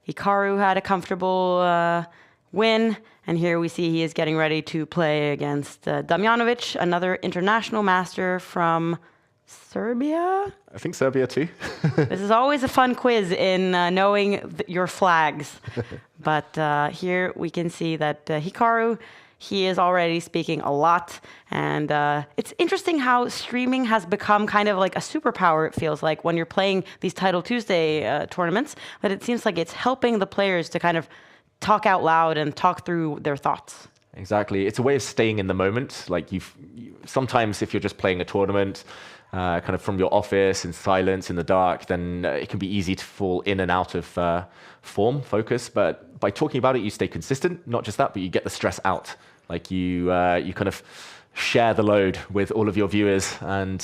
Hikaru had a comfortable win, and here we see he is getting ready to play against Damjanovic, another international master from Serbia? I think Serbia too. This is always a fun quiz in knowing your flags. But here we can see that Hikaru, he is already speaking a lot. And it's interesting how streaming has become kind of like a superpower, it feels like, when you're playing these Title Tuesday tournaments. But it seems like it's helping the players to kind of talk out loud and talk through their thoughts. Exactly. It's a way of staying in the moment. Like sometimes if you're just playing a tournament, kind of from your office in silence, in the dark, then it can be easy to fall in and out of form, focus. But by talking about it, you stay consistent. Not just that, but you get the stress out. Like you kind of share the load with all of your viewers. And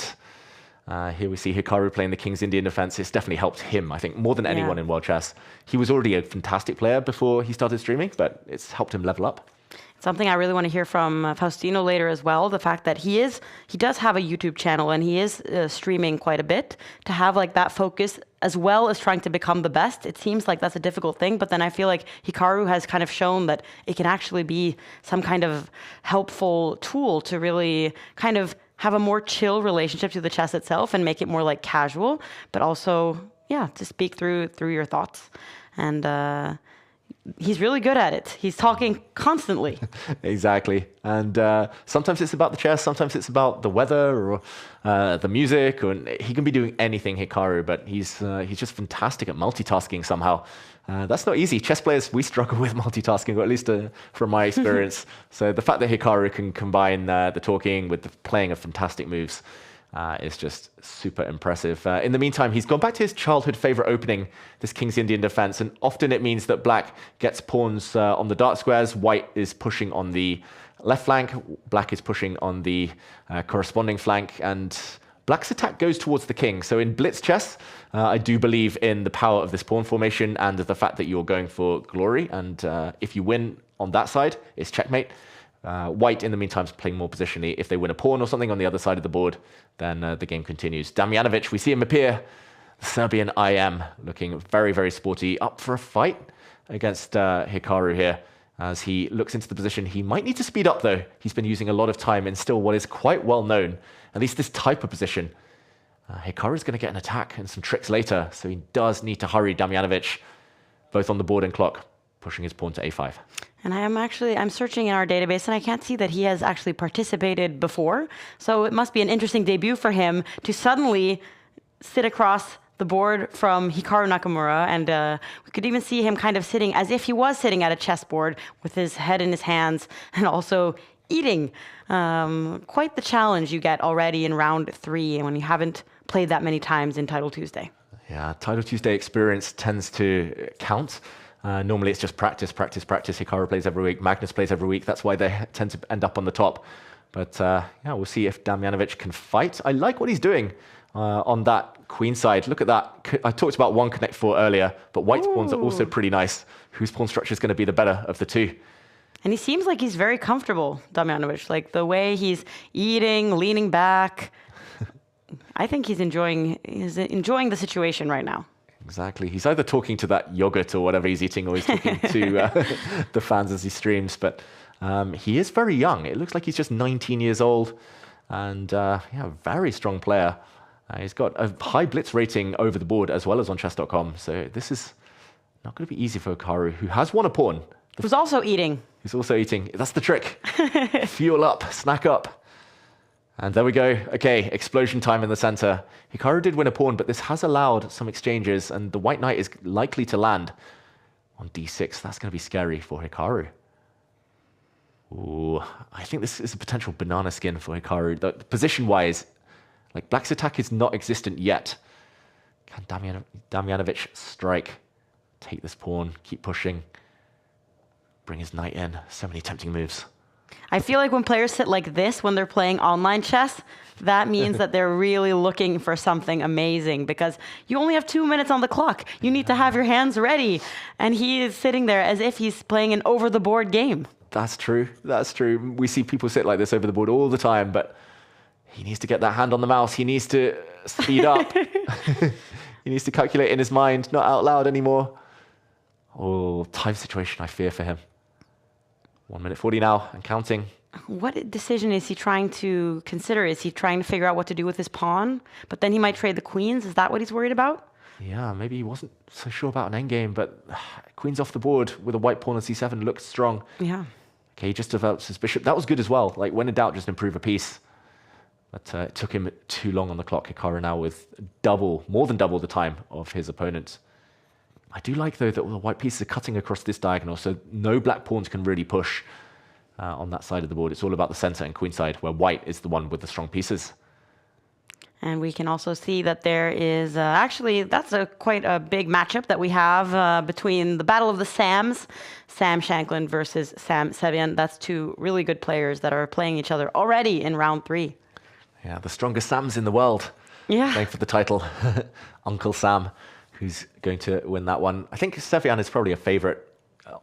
here we see Hikaru playing the King's Indian defense. It's definitely helped him, I think, more than anyone in World Chess. He was already a fantastic player before he started streaming, but it's helped him level up. Something I really want to hear from Faustino later as well, the fact that he does have a YouTube channel and he is streaming quite a bit. To have like that focus as well as trying to become the best, it seems like that's a difficult thing. But then I feel like Hikaru has kind of shown that it can actually be some kind of helpful tool to really kind of have a more chill relationship to the chess itself and make it more like casual, but also, to speak through your thoughts. And he's really good at it. He's talking constantly. Exactly. And sometimes it's about the chess, sometimes it's about the weather or the music. Or he can be doing anything, Hikaru, but he's just fantastic at multitasking somehow. That's not easy. Chess players, we struggle with multitasking, or at least from my experience. So the fact that Hikaru can combine the talking with the playing of fantastic moves, is just super impressive. In the meantime, he's gone back to his childhood favorite opening, this King's Indian defense, and often it means that black gets pawns on the dark squares, white is pushing on the left flank, black is pushing on the corresponding flank, and black's attack goes towards the king. So in blitz chess, I do believe in the power of this pawn formation and the fact that you're going for glory, and if you win on that side, it's checkmate. White, in the meantime, is playing more positionally. If they win a pawn or something on the other side of the board, then the game continues. Damjanovic, we see him appear. Serbian IM, looking very, very sporty, up for a fight against Hikaru here. As he looks into the position, he might need to speed up, though. He's been using a lot of time in still what is quite well known, at least this type of position. Hikaru's going to get an attack and some tricks later, so he does need to hurry Damjanovic, both on the board and clock, pushing his pawn to a5. And I'm searching in our database, and I can't see that he has actually participated before. So it must be an interesting debut for him to suddenly sit across the board from Hikaru Nakamura. And we could even see him kind of sitting as if he was sitting at a chessboard with his head in his hands and also eating. Quite the challenge you get already in round 3 when you haven't played that many times in Title Tuesday. Yeah, Title Tuesday experience tends to count. Normally it's just practice, practice, practice. Hikaru plays every week, Magnus plays every week. That's why they tend to end up on the top. But yeah, we'll see if Damjanovic can fight. I like what he's doing on that queen side. Look at that. I talked about one connect 4 earlier, but white's pawns are also pretty nice. Whose pawn structure is going to be the better of the two? And he seems like he's very comfortable, Damjanovic. Like the way he's eating, leaning back. I think he's enjoying the situation right now. Exactly. He's either talking to that yogurt or whatever he's eating, or he's talking to the fans as he streams. But he is very young. It looks like he's just 19 years old, and yeah, very strong player. He's got a high blitz rating over the board as well as on Chess.com. So this is not going to be easy for Hikaru, who has won a pawn. Who's also eating. Who's also eating. That's the trick. Fuel up, snack up. And there we go. Okay, explosion time in the center. Hikaru did win a pawn, but this has allowed some exchanges, and the white knight is likely to land on d6. That's going to be scary for Hikaru. Ooh, I think this is a potential banana skin for Hikaru. The position-wise, like black's attack is not existent yet. Can Damjanovic strike? Take this pawn, keep pushing, bring his knight in. So many tempting moves. I feel like when players sit like this when they're playing online chess, that means that they're really looking for something amazing, because you only have 2 minutes on the clock. You need to have your hands ready. And he is sitting there as if he's playing an over-the-board game. That's true. That's true. We see people sit like this over the board all the time, but he needs to get that hand on the mouse. He needs to speed up. He needs to calculate in his mind, not out loud anymore. Oh, time situation, I fear for him. 1 minute 40 now and counting. What decision is he trying to consider? Is he trying to figure out what to do with his pawn? But then he might trade the queens. Is that what he's worried about? Yeah, maybe he wasn't so sure about an endgame, but queen's off the board with a white pawn on c7 looks strong. Yeah. Okay, he just develops his bishop. That was good as well. Like, when in doubt, just improve a piece. But it took him too long on the clock. Hikaru now with more than double the time of his opponent. I do like, though, that the white pieces are cutting across this diagonal, so no black pawns can really push on that side of the board. It's all about the center and queen side, where white is the one with the strong pieces. And we can also see that there is actually, that's quite a big matchup that we have between the Battle of the Sams, Sam Shanklin versus Sam Sevian. That's two really good players that are playing each other already in round 3. Yeah, the strongest Sams in the world. Yeah. Playing for the title. Uncle Sam, who's going to win that one. I think Sevian is probably a favorite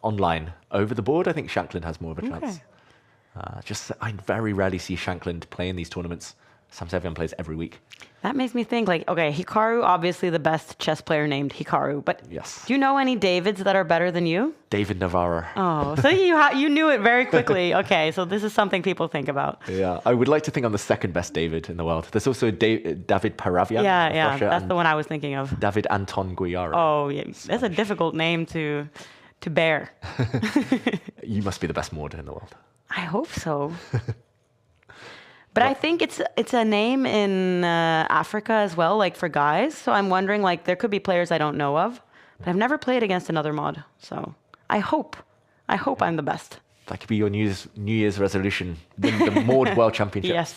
online. Over the board, I think Shanklin has more of a chance. I very rarely see Shanklin play in these tournaments. Sam Sevian plays every week. That makes me think, like, okay, Hikaru, obviously the best chess player named Hikaru, but yes. Do you know any Davids that are better than you? David Navarro. Oh, so you knew it very quickly. Okay, so this is something people think about. Yeah, I would like to think I'm the second best David in the world. There's also David Paravian. Yeah, Russia, that's the one I was thinking of. David Anton Guiaro. Oh, yeah, that's a difficult name to bear. You must be the best Mord in the world. I hope so. But I think it's a name in Africa as well, like for guys. So I'm wondering, like, there could be players I don't know of, but I've never played against another mod. So I hope I'm the best. That could be your New Year's resolution: win the Mord World Championship. Yes.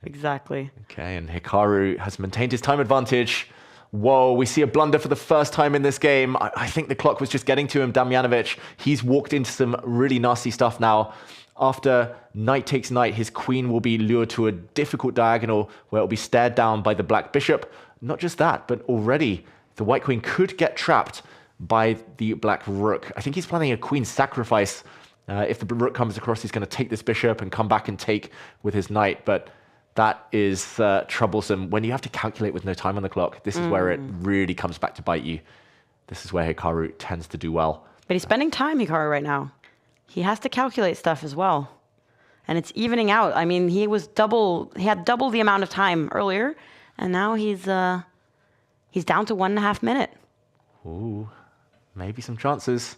Exactly. Okay, and Hikaru has maintained his time advantage. Whoa, we see a blunder for the first time in this game. I think the clock was just getting to him, Damjanovic. He's walked into some really nasty stuff now. After knight takes knight, his queen will be lured to a difficult diagonal where it'll be stared down by the black bishop. Not just that, but already the white queen could get trapped by the black rook. I think he's planning a queen sacrifice. If the rook comes across, he's going to take this bishop and come back and take with his knight. But that is troublesome. When you have to calculate with no time on the clock, this is where it really comes back to bite you. This is where Hikaru tends to do well. But he's spending time, Hikaru, right now. He has to calculate stuff as well. And it's evening out. I mean, he had double the amount of time earlier, and now he's down to 1.5 minutes. Ooh, maybe some chances.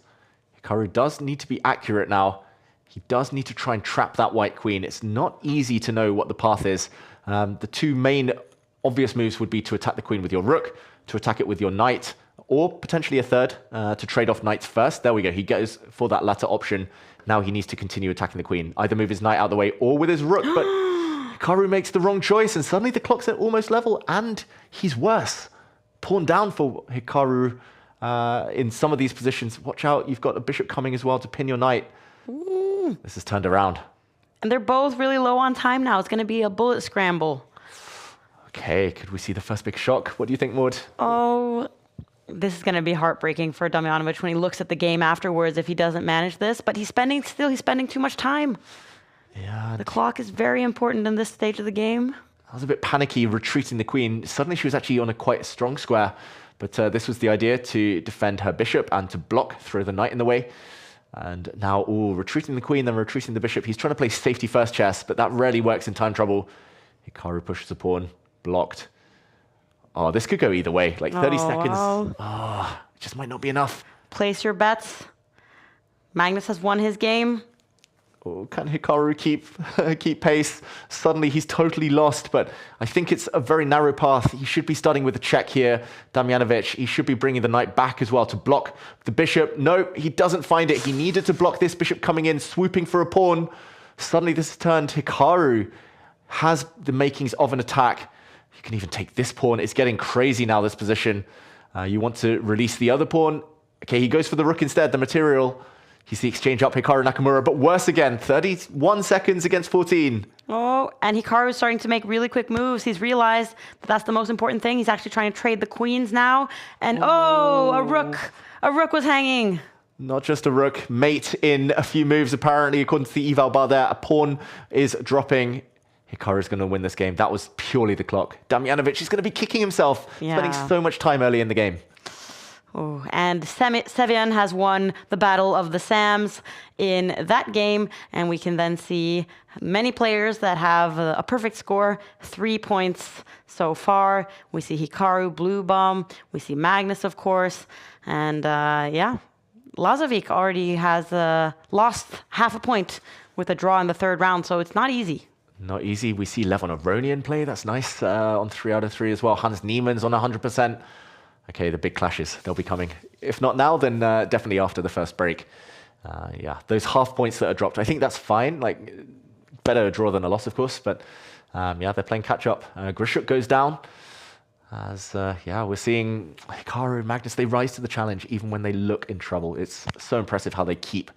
Hikaru does need to be accurate now. He does need to try and trap that white queen. It's not easy to know what the path is. The two main obvious moves would be to attack the queen with your rook, to attack it with your knight, or potentially a third, to trade off knights first. There we go. He goes for that latter option. Now he needs to continue attacking the queen. Either move his knight out of the way or with his rook, but Hikaru makes the wrong choice, and suddenly the clock's at almost level, and he's worse. Pawn down for Hikaru in some of these positions. Watch out, you've got a bishop coming as well to pin your knight. This is turned around. And they're both really low on time now. It's going to be a bullet scramble. Okay, could we see the first big shock? What do you think, Maud? Oh, this is going to be heartbreaking for Damjanovic when he looks at the game afterwards if he doesn't manage this. But he's spending too much time. Yeah. The clock is very important in this stage of the game. I was a bit panicky retreating the queen. Suddenly she was actually on a quite strong square. But this was the idea, to defend her bishop and to block, throw the knight in the way. And now, retreating the queen, then retreating the bishop. He's trying to play safety first chess, but that rarely works in time trouble. Hikaru pushes a pawn, blocked. Oh, this could go either way. Like 30 seconds. Wow. Oh, it just might not be enough. Place your bets. Magnus has won his game. Oh, can Hikaru keep pace? Suddenly he's totally lost, but I think it's a very narrow path. He should be starting with a check here. Damjanovic, he should be bringing the knight back as well to block the bishop. No, he doesn't find it. He needed to block this bishop coming in, swooping for a pawn. Suddenly this has turned. Hikaru has the makings of an attack. You can even take this pawn. It's getting crazy now, this position. You want to release the other pawn. Okay, he goes for the rook instead, the material. He's the exchange up, Hikaru Nakamura, but worse again, 31 seconds against 14. Oh, and Hikaru is starting to make really quick moves. He's realized that that's the most important thing. He's actually trying to trade the queens now. And a rook. A rook was hanging. Not just a rook, mate in a few moves, apparently, according to the eval bar there. A pawn is dropping. Hikaru's going to win this game. That was purely the clock. Damjanovic is going to be kicking himself, spending so much time early in the game. Oh, and Sevian has won the Battle of the Sams in that game, and we can then see many players that have a perfect score, 3 points so far. We see Hikaru, Blue Bomb, we see Magnus, of course, and Lazovic already has lost half a point with a draw in the third round, so it's not easy. Not easy. We see Levon Aronian play. That's nice on 3 out of 3 as well. Hans Niemann's on 100%. Okay, the big clashes, they'll be coming. If not now, then definitely after the first break. Those half points that are dropped, I think that's fine. Like, better a draw than a loss, of course. But they're playing catch up. Grishuk goes down. As we're seeing Hikaru and Magnus, they rise to the challenge even when they look in trouble. It's so impressive how they keep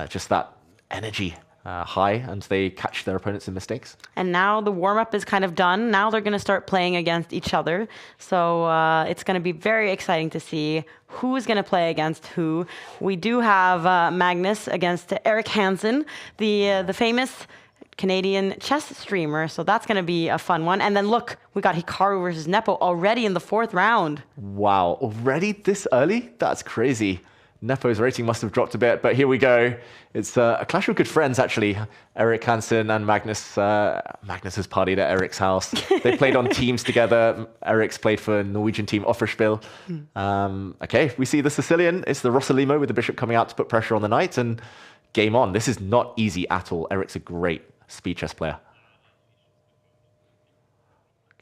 just that energy high, and they catch their opponents in mistakes. And now the warm-up is kind of done. Now they're going to start playing against each other. So it's going to be very exciting to see who is going to play against who. We do have Magnus against Erik Hansen, the famous Canadian chess streamer. So that's going to be a fun one. And then look, we got Hikaru versus Nepo already in the 4th round. Wow, already this early? That's crazy. Nepo's rating must have dropped a bit, but here we go. It's a clash of good friends, actually. Erik Hansen and Magnus. Magnus has partied at Erik's house. They played on teams together. Erik's played for Norwegian team Offerspiel. Okay, we see the Sicilian. It's the Rosalimo with the bishop coming out to put pressure on the knight, and game on. This is not easy at all. Erik's a great speed chess player.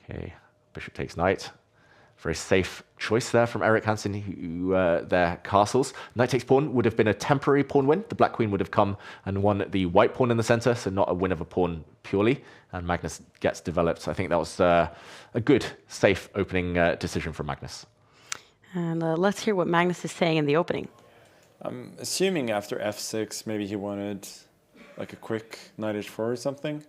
Okay, bishop takes knight. Very safe choice there from Erik Hansen, who their castles. Knight takes pawn would have been a temporary pawn win. The black queen would have come and won the white pawn in the center, so not a win of a pawn purely. And Magnus gets developed. So I think that was a good, safe opening decision from Magnus. And let's hear what Magnus is saying in the opening. I'm assuming after f6, maybe he wanted like a quick knight h4 or something.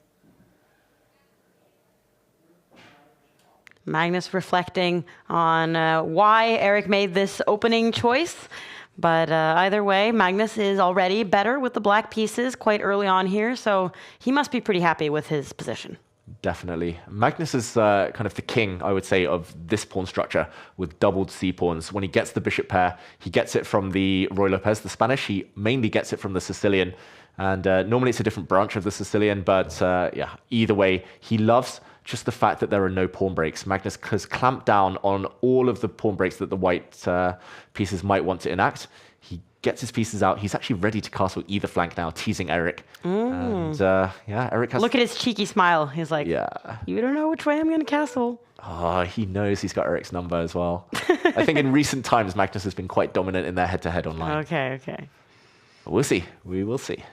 Magnus reflecting on why Erik made this opening choice. But either way, Magnus is already better with the black pieces quite early on here, so he must be pretty happy with his position. Definitely. Magnus is kind of the king, I would say, of this pawn structure with doubled c-pawns. When he gets the bishop pair, he gets it from the Roy Lopez, the Spanish. He mainly gets it from the Sicilian. And normally it's a different branch of the Sicilian, but yeah, either way, he loves just the fact that there are no pawn breaks. Magnus has clamped down on all of the pawn breaks that the white pieces might want to enact. He gets his pieces out. He's actually ready to castle either flank now, teasing Erik. And yeah, Erik has... Look at his cheeky smile. He's like, yeah, you don't know which way I'm going to castle. Oh, he knows he's got Erik's number as well. I think in recent times, Magnus has been quite dominant in their head-to-head online. Okay, okay. But we'll see. We will see.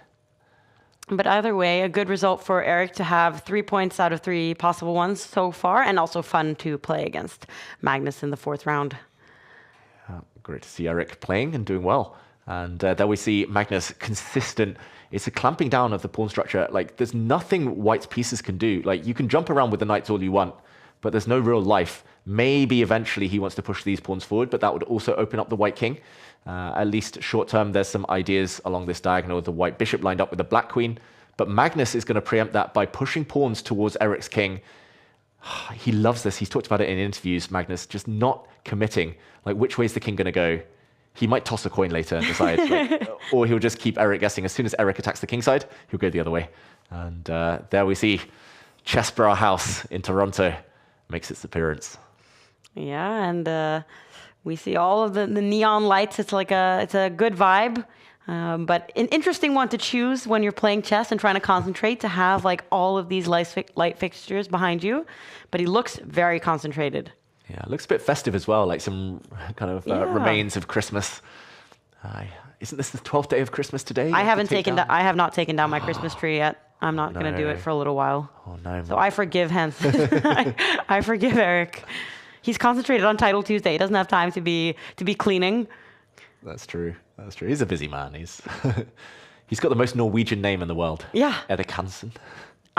But either way, a good result for Erik to have 3 points out of 3 possible ones so far, and also fun to play against Magnus in the 4th round. Great to see Erik playing and doing well. And there we see Magnus consistent. It's a clamping down of the pawn structure. Like, there's nothing white's pieces can do. Like, you can jump around with the knights all you want, but there's no real life. Maybe eventually he wants to push these pawns forward, but that would also open up the white king. At least short term, there's some ideas along this diagonal. The white bishop lined up with the black queen, but Magnus is going to preempt that by pushing pawns towards Erik's king. He loves this. He's talked about it in interviews, Magnus, just not committing. Like, which way is the king going to go? He might toss a coin later and decide, like, or he'll just keep Erik guessing. As soon as Erik attacks the king side, he'll go the other way. And there we see Chessbra House in Toronto makes its appearance. Yeah, and we see all of the neon lights. It's like it's a good vibe, but an interesting one to choose when you're playing chess and trying to concentrate, to have like all of these light fixtures behind you. But he looks very concentrated. Yeah, it looks a bit festive as well, like some kind of remains of Christmas. Isn't this the 12th day of Christmas today? I have not taken down my Christmas tree yet. I'm not going to do it for a little while. Oh no! So I forgive Hansen. I forgive Erik. He's concentrated on Title Tuesday. He doesn't have time to be cleaning. That's true. That's true. He's a busy man. He's got the most Norwegian name in the world. Yeah. Erik Hansen.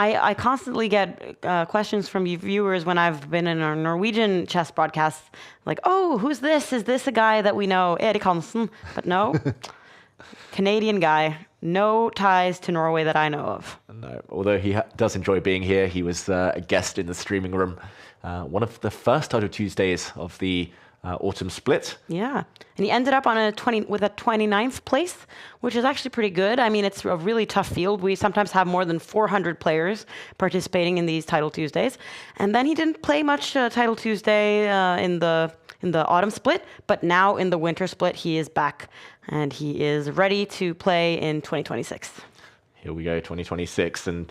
I constantly get questions from you viewers when I've been in our Norwegian chess broadcasts, like, oh, who's this? Is this a guy that we know, Erik Hansen? But no, Canadian guy, no ties to Norway that I know of. No, although he does enjoy being here. He was a guest in the streaming room, one of the first Title Tuesdays of the autumn split. Yeah, and he ended up on with a 29th place, which is actually pretty good. I mean, it's a really tough field. We sometimes have more than 400 players participating in these Title Tuesdays, and then he didn't play much Title Tuesday in the autumn split, but now in the winter split he is back, and he is ready to play in 2026. Here we go, 2026, and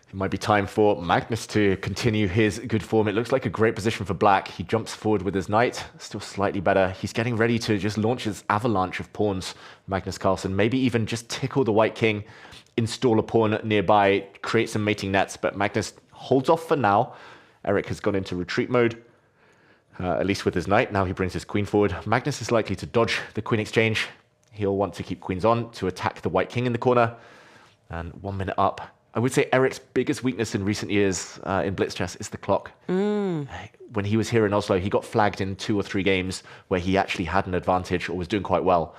it might be time for Magnus to continue his good form. It looks like a great position for black. He jumps forward with his knight, still slightly better. He's getting ready to just launch his avalanche of pawns, Magnus Carlsen. Maybe even just tickle the white king, install a pawn nearby, create some mating nets, but Magnus holds off for now. Erik has gone into retreat mode, at least with his knight. Now he brings his queen forward. Magnus is likely to dodge the queen exchange. He'll want to keep queens on to attack the white king in the corner. And 1 minute up. I would say Erik's biggest weakness in recent years in blitz chess is the clock. When he was here in Oslo, he got flagged in 2 or 3 games where he actually had an advantage or was doing quite well.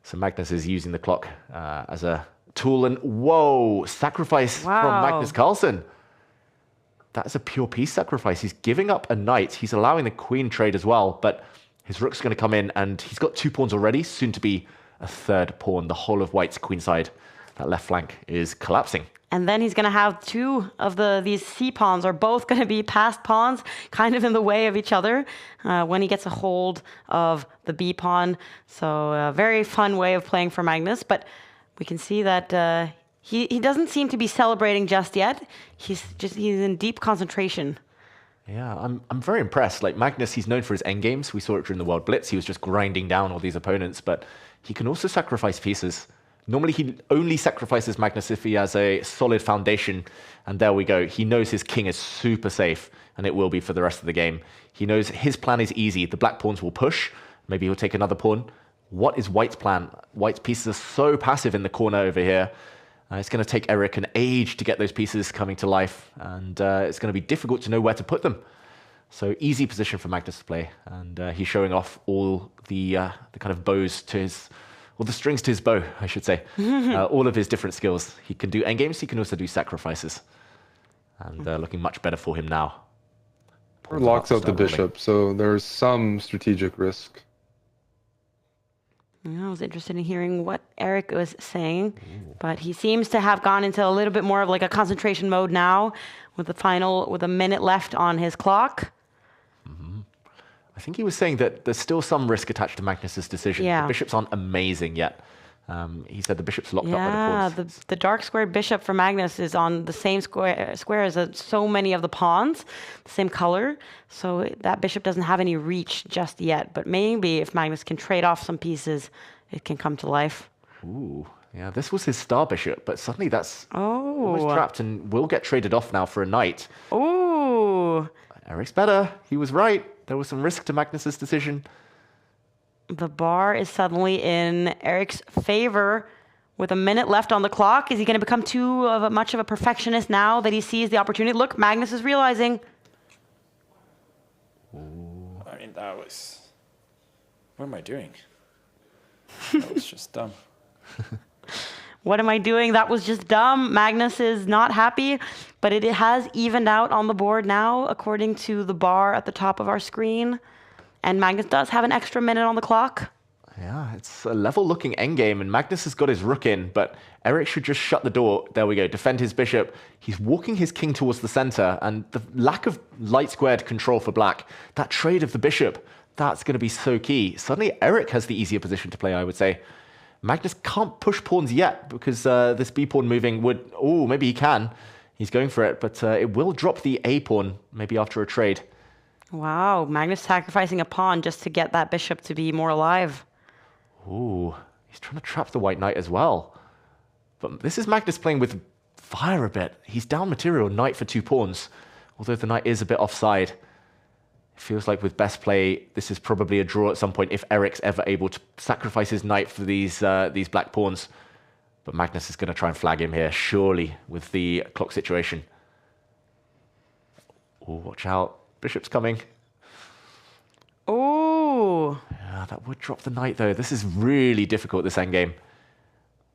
So Magnus is using the clock as a tool. And whoa, sacrifice from Magnus Carlsen. That's a pure piece sacrifice. He's giving up a knight. He's allowing the queen trade as well, but his rook's going to come in, and he's got 2 pawns already, soon to be a 3rd pawn. The whole of white's queenside, that left flank, is collapsing. And then he's going to have 2 of these C pawns are both going to be passed pawns, kind of in the way of each other when he gets a hold of the B pawn. So a very fun way of playing for Magnus. But we can see that he doesn't seem to be celebrating just yet. He's in deep concentration. Yeah, I'm very impressed. Like Magnus, he's known for his endgames. We saw it during the World Blitz. He was just grinding down all these opponents, but he can also sacrifice pieces. Normally, he only sacrifices Magnus if he has a solid foundation. And there we go. He knows his king is super safe, and it will be for the rest of the game. He knows his plan is easy. The black pawns will push. Maybe he'll take another pawn. What is White's plan? White's pieces are so passive in the corner over here. It's going to take Eric an age to get those pieces coming to life, and it's going to be difficult to know where to put them. So easy position for Magnus to play, and he's showing off all the kind of bows to his, or the strings to his bow, I should say. All of his different skills. He can do endgames, he can also do sacrifices. And looking much better for him now. Locks out the bishop, so there's some strategic risk. I was interested in hearing what Eric was saying, but he seems to have gone into a little bit more of like a concentration mode now with a minute left on his clock. I think he was saying that there's still some risk attached to Magnus's decision. Yeah. The bishops aren't amazing yet. He said the bishop's locked up by the pawns. Yeah, the dark squared bishop for Magnus is on the same square as so many of the pawns, the same color. So that bishop doesn't have any reach just yet. But maybe if Magnus can trade off some pieces, it can come to life. Ooh, yeah, this was his star bishop, but suddenly that's almost Oh. trapped and will get traded off now for a knight. Ooh. Eric's better. He was right. There was some risk to Magnus's decision. The bar is suddenly in Eric's favor with a minute left on the clock. Is he going to become much of a perfectionist now that he sees the opportunity? Look, Magnus is realizing. I mean, that was... What am I doing? That was just dumb. What am I doing? That was just dumb. Magnus is not happy, but it has evened out on the board now, according to the bar at the top of our screen. And Magnus does have an extra minute on the clock. Yeah, it's a level-looking endgame, and Magnus has got his rook in, but Eric should just shut the door. There we go, defend his bishop. He's walking his king towards the center, and the lack of light-squared control for black, that trade of the bishop, that's going to be so key. Suddenly, Eric has the easier position to play, I would say. Magnus can't push pawns yet, because this b-pawn moving would... Oh, maybe he can. He's going for it, but it will drop the a-pawn, maybe after a trade. Wow, Magnus sacrificing a pawn just to get that bishop to be more alive. Ooh, he's trying to trap the white knight as well. But this is Magnus playing with fire a bit. He's down material knight for 2 pawns, although the knight is a bit offside. It feels like with best play, this is probably a draw at some point if Eric's ever able to sacrifice his knight for these black pawns. But Magnus is going to try and flag him here, surely, with the clock situation. Oh, watch out. Bishop's coming. Oh. Yeah, that would drop the knight, though. This is really difficult, this endgame.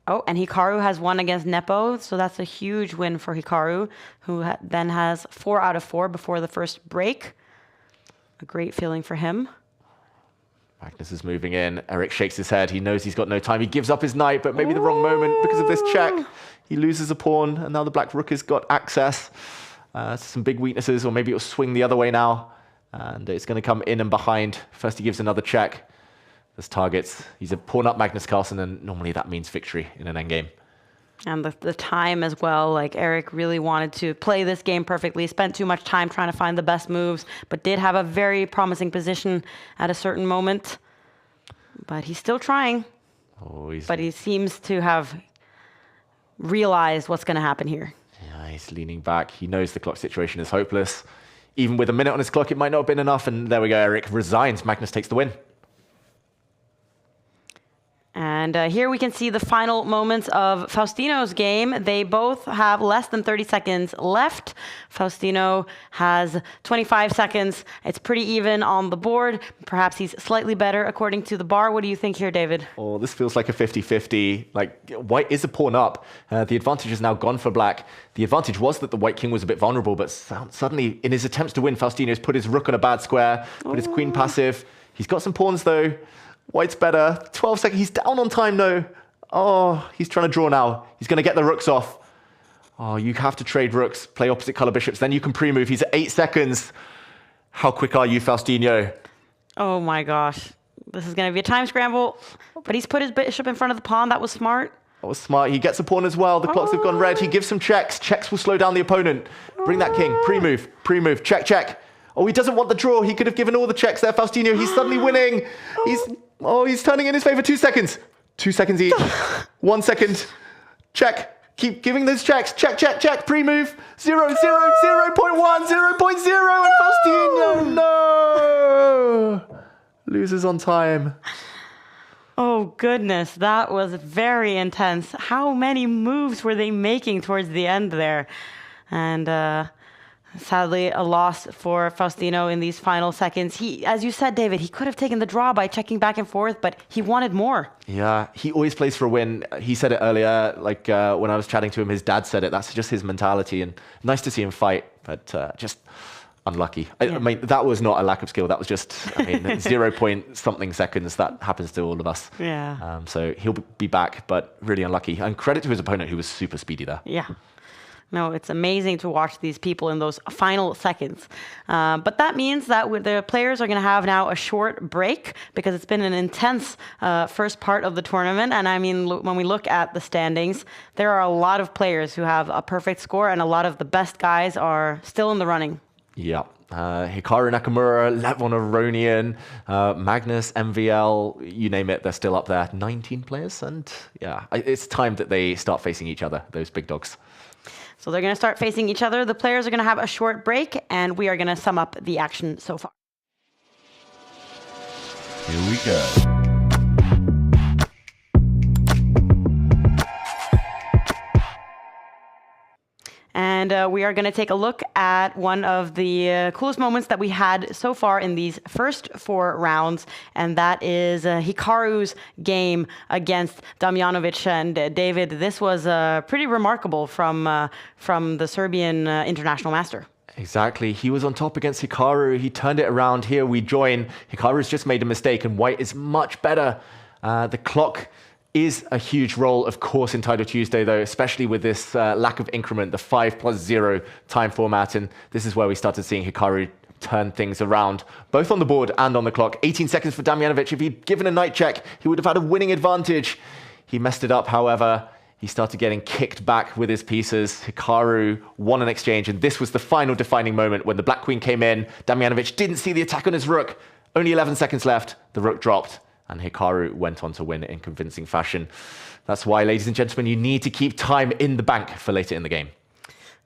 Oh, and Hikaru has won against Nepo, so that's a huge win for Hikaru, who then has 4 out of 4 before the first break. A great feeling for him. Magnus is moving in. Eric shakes his head. He knows he's got no time. He gives up his knight, but maybe the wrong moment because of this check. He loses a pawn, and now the black rook has got access. Some big weaknesses, or maybe it'll swing the other way now. And it's going to come in and behind. First, he gives another check. There's targets. He's a pawn up Magnus Carlsen, and normally that means victory in an endgame. And the time as well, like Eric really wanted to play this game perfectly, spent too much time trying to find the best moves, but did have a very promising position at a certain moment. But he's still trying. But he seems to have realized what's going to happen here. Yeah, he's leaning back. He knows the clock situation is hopeless. Even with a minute on his clock, it might not have been enough. And there we go, Eric resigns. Magnus takes the win. And here we can see the final moments of Faustino's game. They both have less than 30 seconds left. Faustino has 25 seconds. It's pretty even on the board. Perhaps he's slightly better according to the bar. What do you think here, David? Oh, this feels like a 50-50. Like, white is a pawn up. The advantage is now gone for black. The advantage was that the white king was a bit vulnerable, but suddenly, in his attempts to win, Faustino's put his rook on a bad square, put his queen passive. He's got some pawns, though. White's better. 12 seconds. He's down on time, though. Oh, he's trying to draw now. He's going to get the rooks off. Oh, you have to trade rooks, play opposite color bishops, then you can pre-move. He's at 8 seconds. How quick are you, Faustino? Oh, my gosh. This is going to be a time scramble. But he's put his bishop in front of the pawn. That was smart. That was smart. He gets a pawn as well. The clocks have gone red. He gives some checks. Checks will slow down the opponent. Bring that king. Pre-move. Pre-move. Check, check. Oh, he doesn't want the draw. He could have given all the checks there, Faustino. He's suddenly winning. He's turning in his favor. 2 seconds. 2 seconds each. 1 second. Check. Keep giving those checks. Check, check, check. Pre-move. 0, 0, 0.1, 0.0. And Faustino, no. Loses on time. Oh, goodness. That was very intense. How many moves were they making towards the end there? And sadly, a loss for Faustino in these final seconds. He, as you said, David, he could have taken the draw by checking back and forth, but he wanted more. Yeah, he always plays for a win. He said it earlier, like when I was chatting to him, his dad said it. That's just his mentality, and nice to see him fight, but just unlucky. I mean, that was not a lack of skill. That was just, 0 point something seconds. That happens to all of us. Yeah. So he'll be back, but really unlucky. And credit to his opponent, who was super speedy there. Yeah. No, it's amazing to watch these people in those final seconds. But that means that the players are going to have now a short break because it's been an intense first part of the tournament. And I mean, when we look at the standings, there are a lot of players who have a perfect score and a lot of the best guys are still in the running. Yeah. Hikaru Nakamura, Levon Aronian, Magnus, MVL, you name it, they're still up there. 19 players. And yeah, it's time that they start facing each other, those big dogs. So they're going to start facing each other. The players are going to have a short break, and we are going to sum up the action so far. Here we go. And we are going to take a look at one of the coolest moments that we had so far in these first 4 rounds, and that is Hikaru's game against Damjanovic. And David, this was pretty remarkable from the Serbian international master. Exactly. He was on top against Hikaru. He turned it around. Here we join. Hikaru's just made a mistake, and white is much better. The clock is a huge role, of course, in Title Tuesday, though, especially with this lack of increment, the 5+0 time format. And this is where we started seeing Hikaru turn things around, both on the board and on the clock. 18 seconds for Damjanovic. If he'd given a knight check, he would have had a winning advantage. He messed it up, however. He started getting kicked back with his pieces. Hikaru won an exchange, and this was the final defining moment when the black queen came in. Damjanovic didn't see the attack on his rook. Only 11 seconds left. The rook dropped, and Hikaru went on to win in convincing fashion. That's why, ladies and gentlemen, you need to keep time in the bank for later in the game.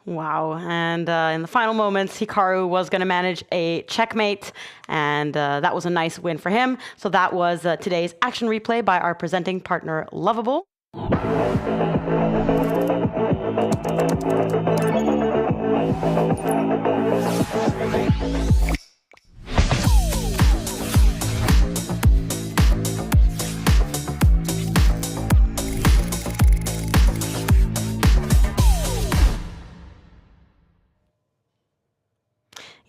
Wow. And in the final moments, Hikaru was going to manage a checkmate, and that was a nice win for him. So that was today's action replay by our presenting partner, Lovable.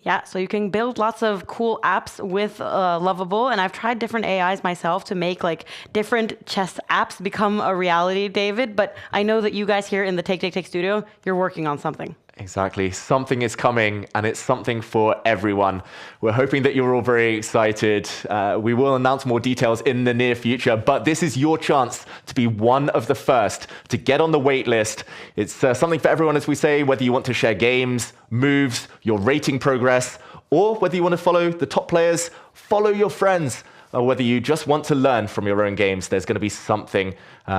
Yeah, so you can build lots of cool apps with Lovable, and I've tried different AIs myself to make like different chess apps become a reality, David, but I know that you guys here in the Take studio, you're working on something. Exactly. Something is coming, and it's something for everyone. We're hoping that you're all very excited. We will announce more details in the near future, but this is your chance to be one of the first to get on the wait list. It's something for everyone, as we say, whether you want to share games, moves, your rating progress, or whether you want to follow the top players, follow your friends, or whether you just want to learn from your own games. There's going to be something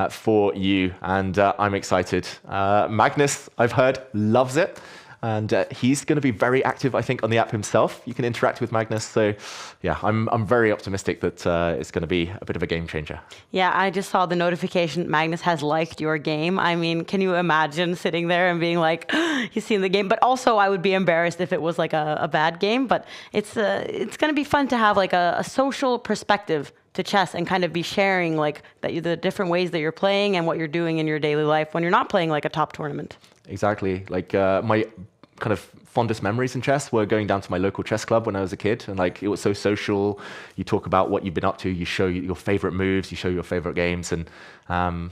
for you, and I'm excited. Magnus, I've heard, loves it, and he's going to be very active, I think, on the app himself. You can interact with Magnus, so yeah, I'm very optimistic that it's going to be a bit of a game changer. Yeah, I just saw the notification, Magnus has liked your game. I mean, can you imagine sitting there and being like, he's seen the game? But also, I would be embarrassed if it was like a bad game, but it's going to be fun to have like a social perspective to chess and kind of be sharing like the different ways that you're playing and what you're doing in your daily life when you're not playing like a top tournament. Exactly. Like my kind of fondest memories in chess were going down to my local chess club when I was a kid, and like it was so social. You talk about what you've been up to, you show your favorite moves, you show your favorite games, and I'm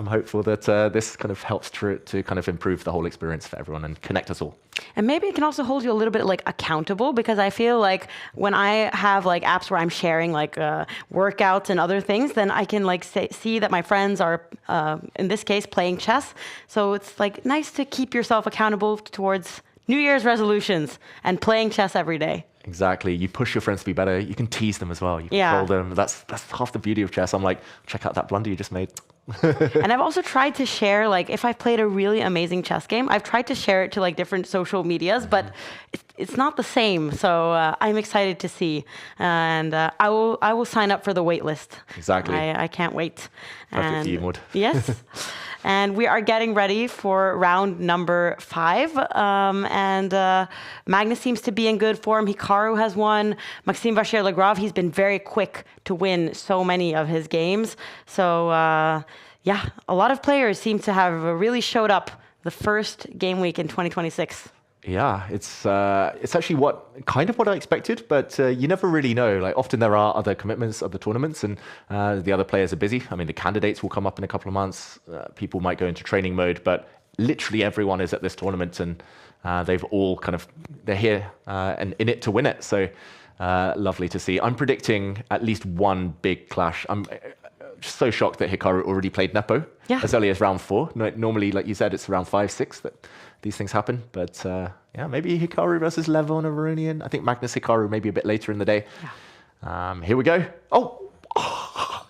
hopeful that this kind of helps to kind of improve the whole experience for everyone and connect us all. And maybe it can also hold you a little bit like accountable, because I feel like when I have like apps where I'm sharing like workouts and other things, then I can like see that my friends are in this case playing chess. So it's like nice to keep yourself accountable towards New Year's resolutions and playing chess every day. Exactly. You push your friends to be better. You can tease them as well. You can troll them. That's half the beauty of chess. I'm like, check out that blunder you just made. And I've also tried to share, like, if I've played a really amazing chess game, I've tried to share it to like different social medias, but it's not the same. So I'm excited to see, and I will sign up for the wait list. Exactly. I can't wait. Perfect for you, Maud. Yes. And we are getting ready for round number 5. Magnus seems to be in good form. Hikaru has won. Maxime Vachier-Lagrave, he's been very quick to win so many of his games. So, yeah, a lot of players seem to have really showed up the first game week in 2026. Yeah, it's actually kind of what I expected, but you never really know. Like, often there are other commitments, other tournaments, and the other players are busy. I mean, the candidates will come up in a couple of months. People might go into training mode, but literally everyone is at this tournament, and they're here and in it to win it. So lovely to see. I'm predicting at least one big clash. I'm just so shocked that Hikaru already played Nepo as early as round 4. Normally, like you said, it's around 5, 6 that these things happen. But yeah, maybe Hikaru versus Levon or Aronian. I think Magnus Hikaru maybe a bit later in the day. Yeah. Here we go.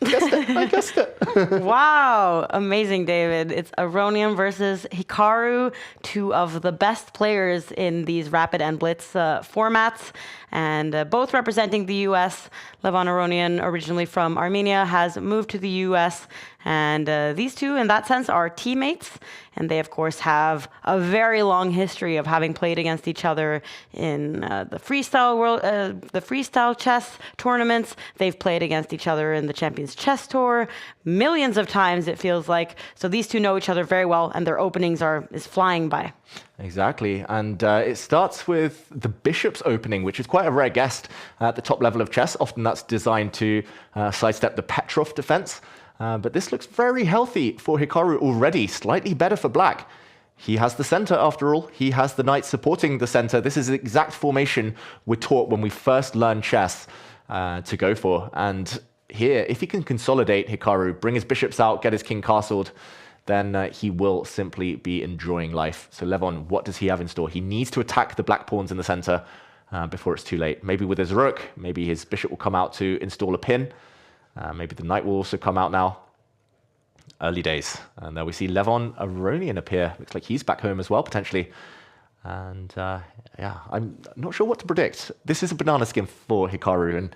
I guessed it. Wow, amazing, David. It's Aronian versus Hikaru, 2 of the best players in these Rapid and Blitz formats, and both representing the US. Levon Aronian, originally from Armenia, has moved to the US, and these two, in that sense, are teammates. And they, of course, have a very long history of having played against each other in the freestyle chess tournaments. They've played against each other in the Champions Chess Tour millions of times, it feels like. So these two know each other very well, and their openings is flying by. Exactly. And it starts with the Bishop's opening, which is quite a rare guest at the top level of chess. Often that's designed to sidestep the Petrov defense. But this looks very healthy for Hikaru already, slightly better for black. He has the center after all. He has the knight supporting the center. This is the exact formation we're taught when we first learn chess to go for. And here, if he can consolidate Hikaru, bring his bishops out, get his king castled, then he will simply be enjoying life. So Levon, what does he have in store? He needs to attack the black pawns in the center before it's too late. Maybe with his rook, maybe his bishop will come out to install a pin. Maybe the knight will also come out now. Early days. And there we see Levon Aronian appear. Looks like he's back home as well, potentially. And yeah, I'm not sure what to predict. This is a banana skin for Hikaru, and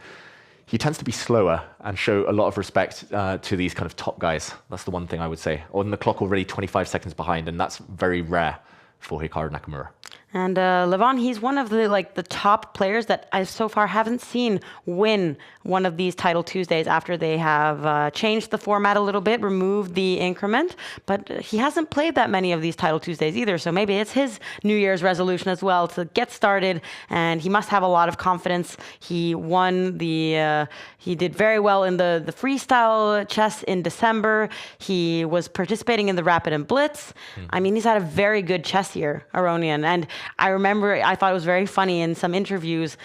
he tends to be slower and show a lot of respect to these kind of top guys. That's the one thing I would say. On the clock already 25 seconds behind, and that's very rare for Hikaru Nakamura. And Levon, he's one of the top players that I so far haven't seen win one of these Title Tuesdays after they have changed the format a little bit, removed the increment. But he hasn't played that many of these Title Tuesdays either, so maybe it's his New Year's resolution as well to get started. And he must have a lot of confidence. He won he did very well in the freestyle chess in December. He was participating in the Rapid and Blitz. I mean, he's had a very good chess year, Aronian. And I remember I thought it was very funny in some interviews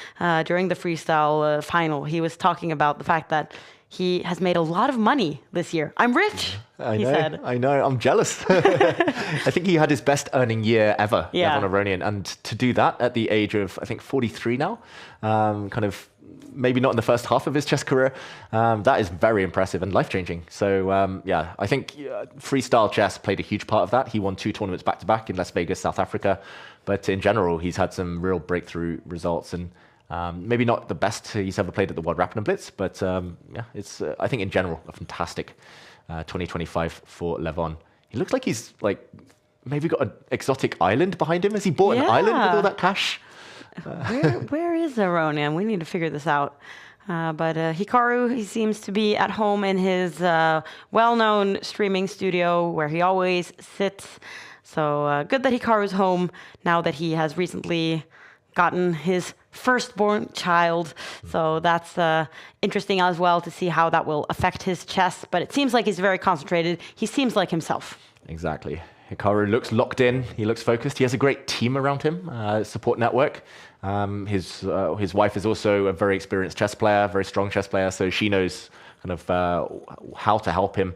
during the freestyle final. He was talking about the fact that he has made a lot of money this year. I'm rich, he said. I know. I'm jealous. I think he had his best earning year ever, Levon Aronian. And to do that at the age of, I think, 43 now, kind of maybe not in the first half of his chess career, that is very impressive and life-changing. So, yeah, I think freestyle chess played a huge part of that. He won 2 tournaments back-to-back in Las Vegas, South Africa. But in general, he's had some real breakthrough results, and maybe not the best he's ever played at the World Rapid and Blitz, but yeah, it's I think in general a fantastic 2025 for Levon. He looks like he's maybe got an exotic island behind him. Has he bought an island with all that cash? Where is Aronian? We need to figure this out. But Hikaru, he seems to be at home in his well-known streaming studio where he always sits. So good that Hikaru's home now that he has recently gotten his firstborn child. So that's interesting as well to see how that will affect his chess. But it seems like he's very concentrated. He seems like himself. Exactly. Hikaru looks locked in. He looks focused. He has a great team around him, support network. His wife is also a very experienced chess player, very strong chess player. So she knows kind of how to help him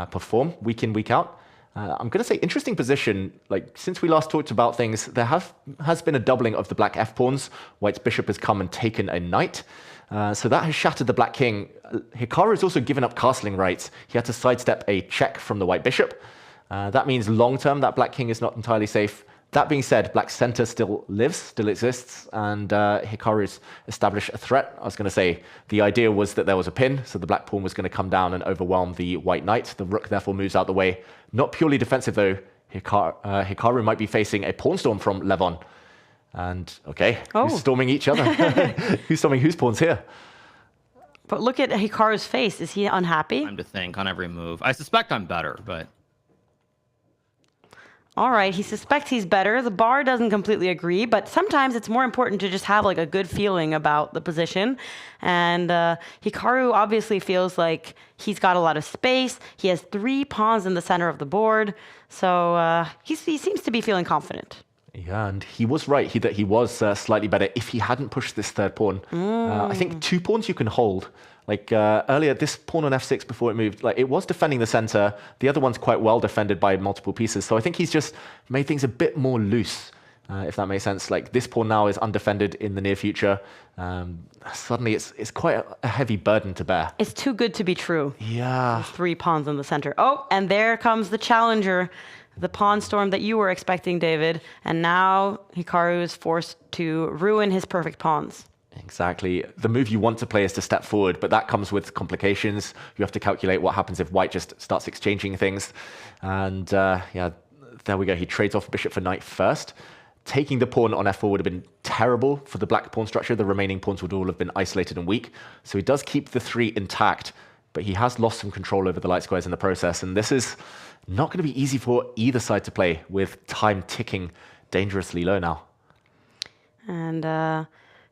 perform week in, week out. I'm going to say interesting position. Like, since we last talked about things, there has been a doubling of the black f-pawns. White's bishop has come and taken a knight. So that has shattered the black king. Hikaru has also given up castling rights. He had to sidestep a check from the white bishop. That means long-term, that black king is not entirely safe. That being said, black center still lives, still exists, and Hikaru's established a threat. I was going to say the idea was that there was a pin, so the black pawn was going to come down and overwhelm the white knight. The rook therefore moves out the way. Not purely defensive though. Hikaru might be facing a pawn storm from Levon. And okay, who's storming each other? Who's storming whose pawns here? But look at Hikaru's face. Is he unhappy? Time to think on every move. I suspect I'm better, but... All right, he suspects he's better. The bar doesn't completely agree, but sometimes it's more important to just have like a good feeling about the position. And Hikaru obviously feels like he's got a lot of space. He has 3 pawns in the center of the board, so he seems to be feeling confident. Yeah, and he was right that he was slightly better if he hadn't pushed this third pawn. I think 2 pawns you can hold. Like earlier, this pawn on f6 before it moved, like it was defending the center. The other one's quite well defended by multiple pieces. So I think he's just made things a bit more loose, if that makes sense. Like this pawn now is undefended in the near future. Suddenly it's quite a heavy burden to bear. It's too good to be true. Yeah. There's 3 pawns in the center. Oh, and there comes the challenger, the pawn storm that you were expecting, David. And now Hikaru is forced to ruin his perfect pawns. Exactly. The move you want to play is to step forward, but that comes with complications. You have to calculate what happens if white just starts exchanging things. And yeah, there we go. He trades off bishop for knight first. Taking the pawn on f4 would have been terrible for the black pawn structure. The remaining pawns would all have been isolated and weak. So he does keep the 3 intact, but he has lost some control over the light squares in the process. And this is not going to be easy for either side to play, with time ticking dangerously low now. And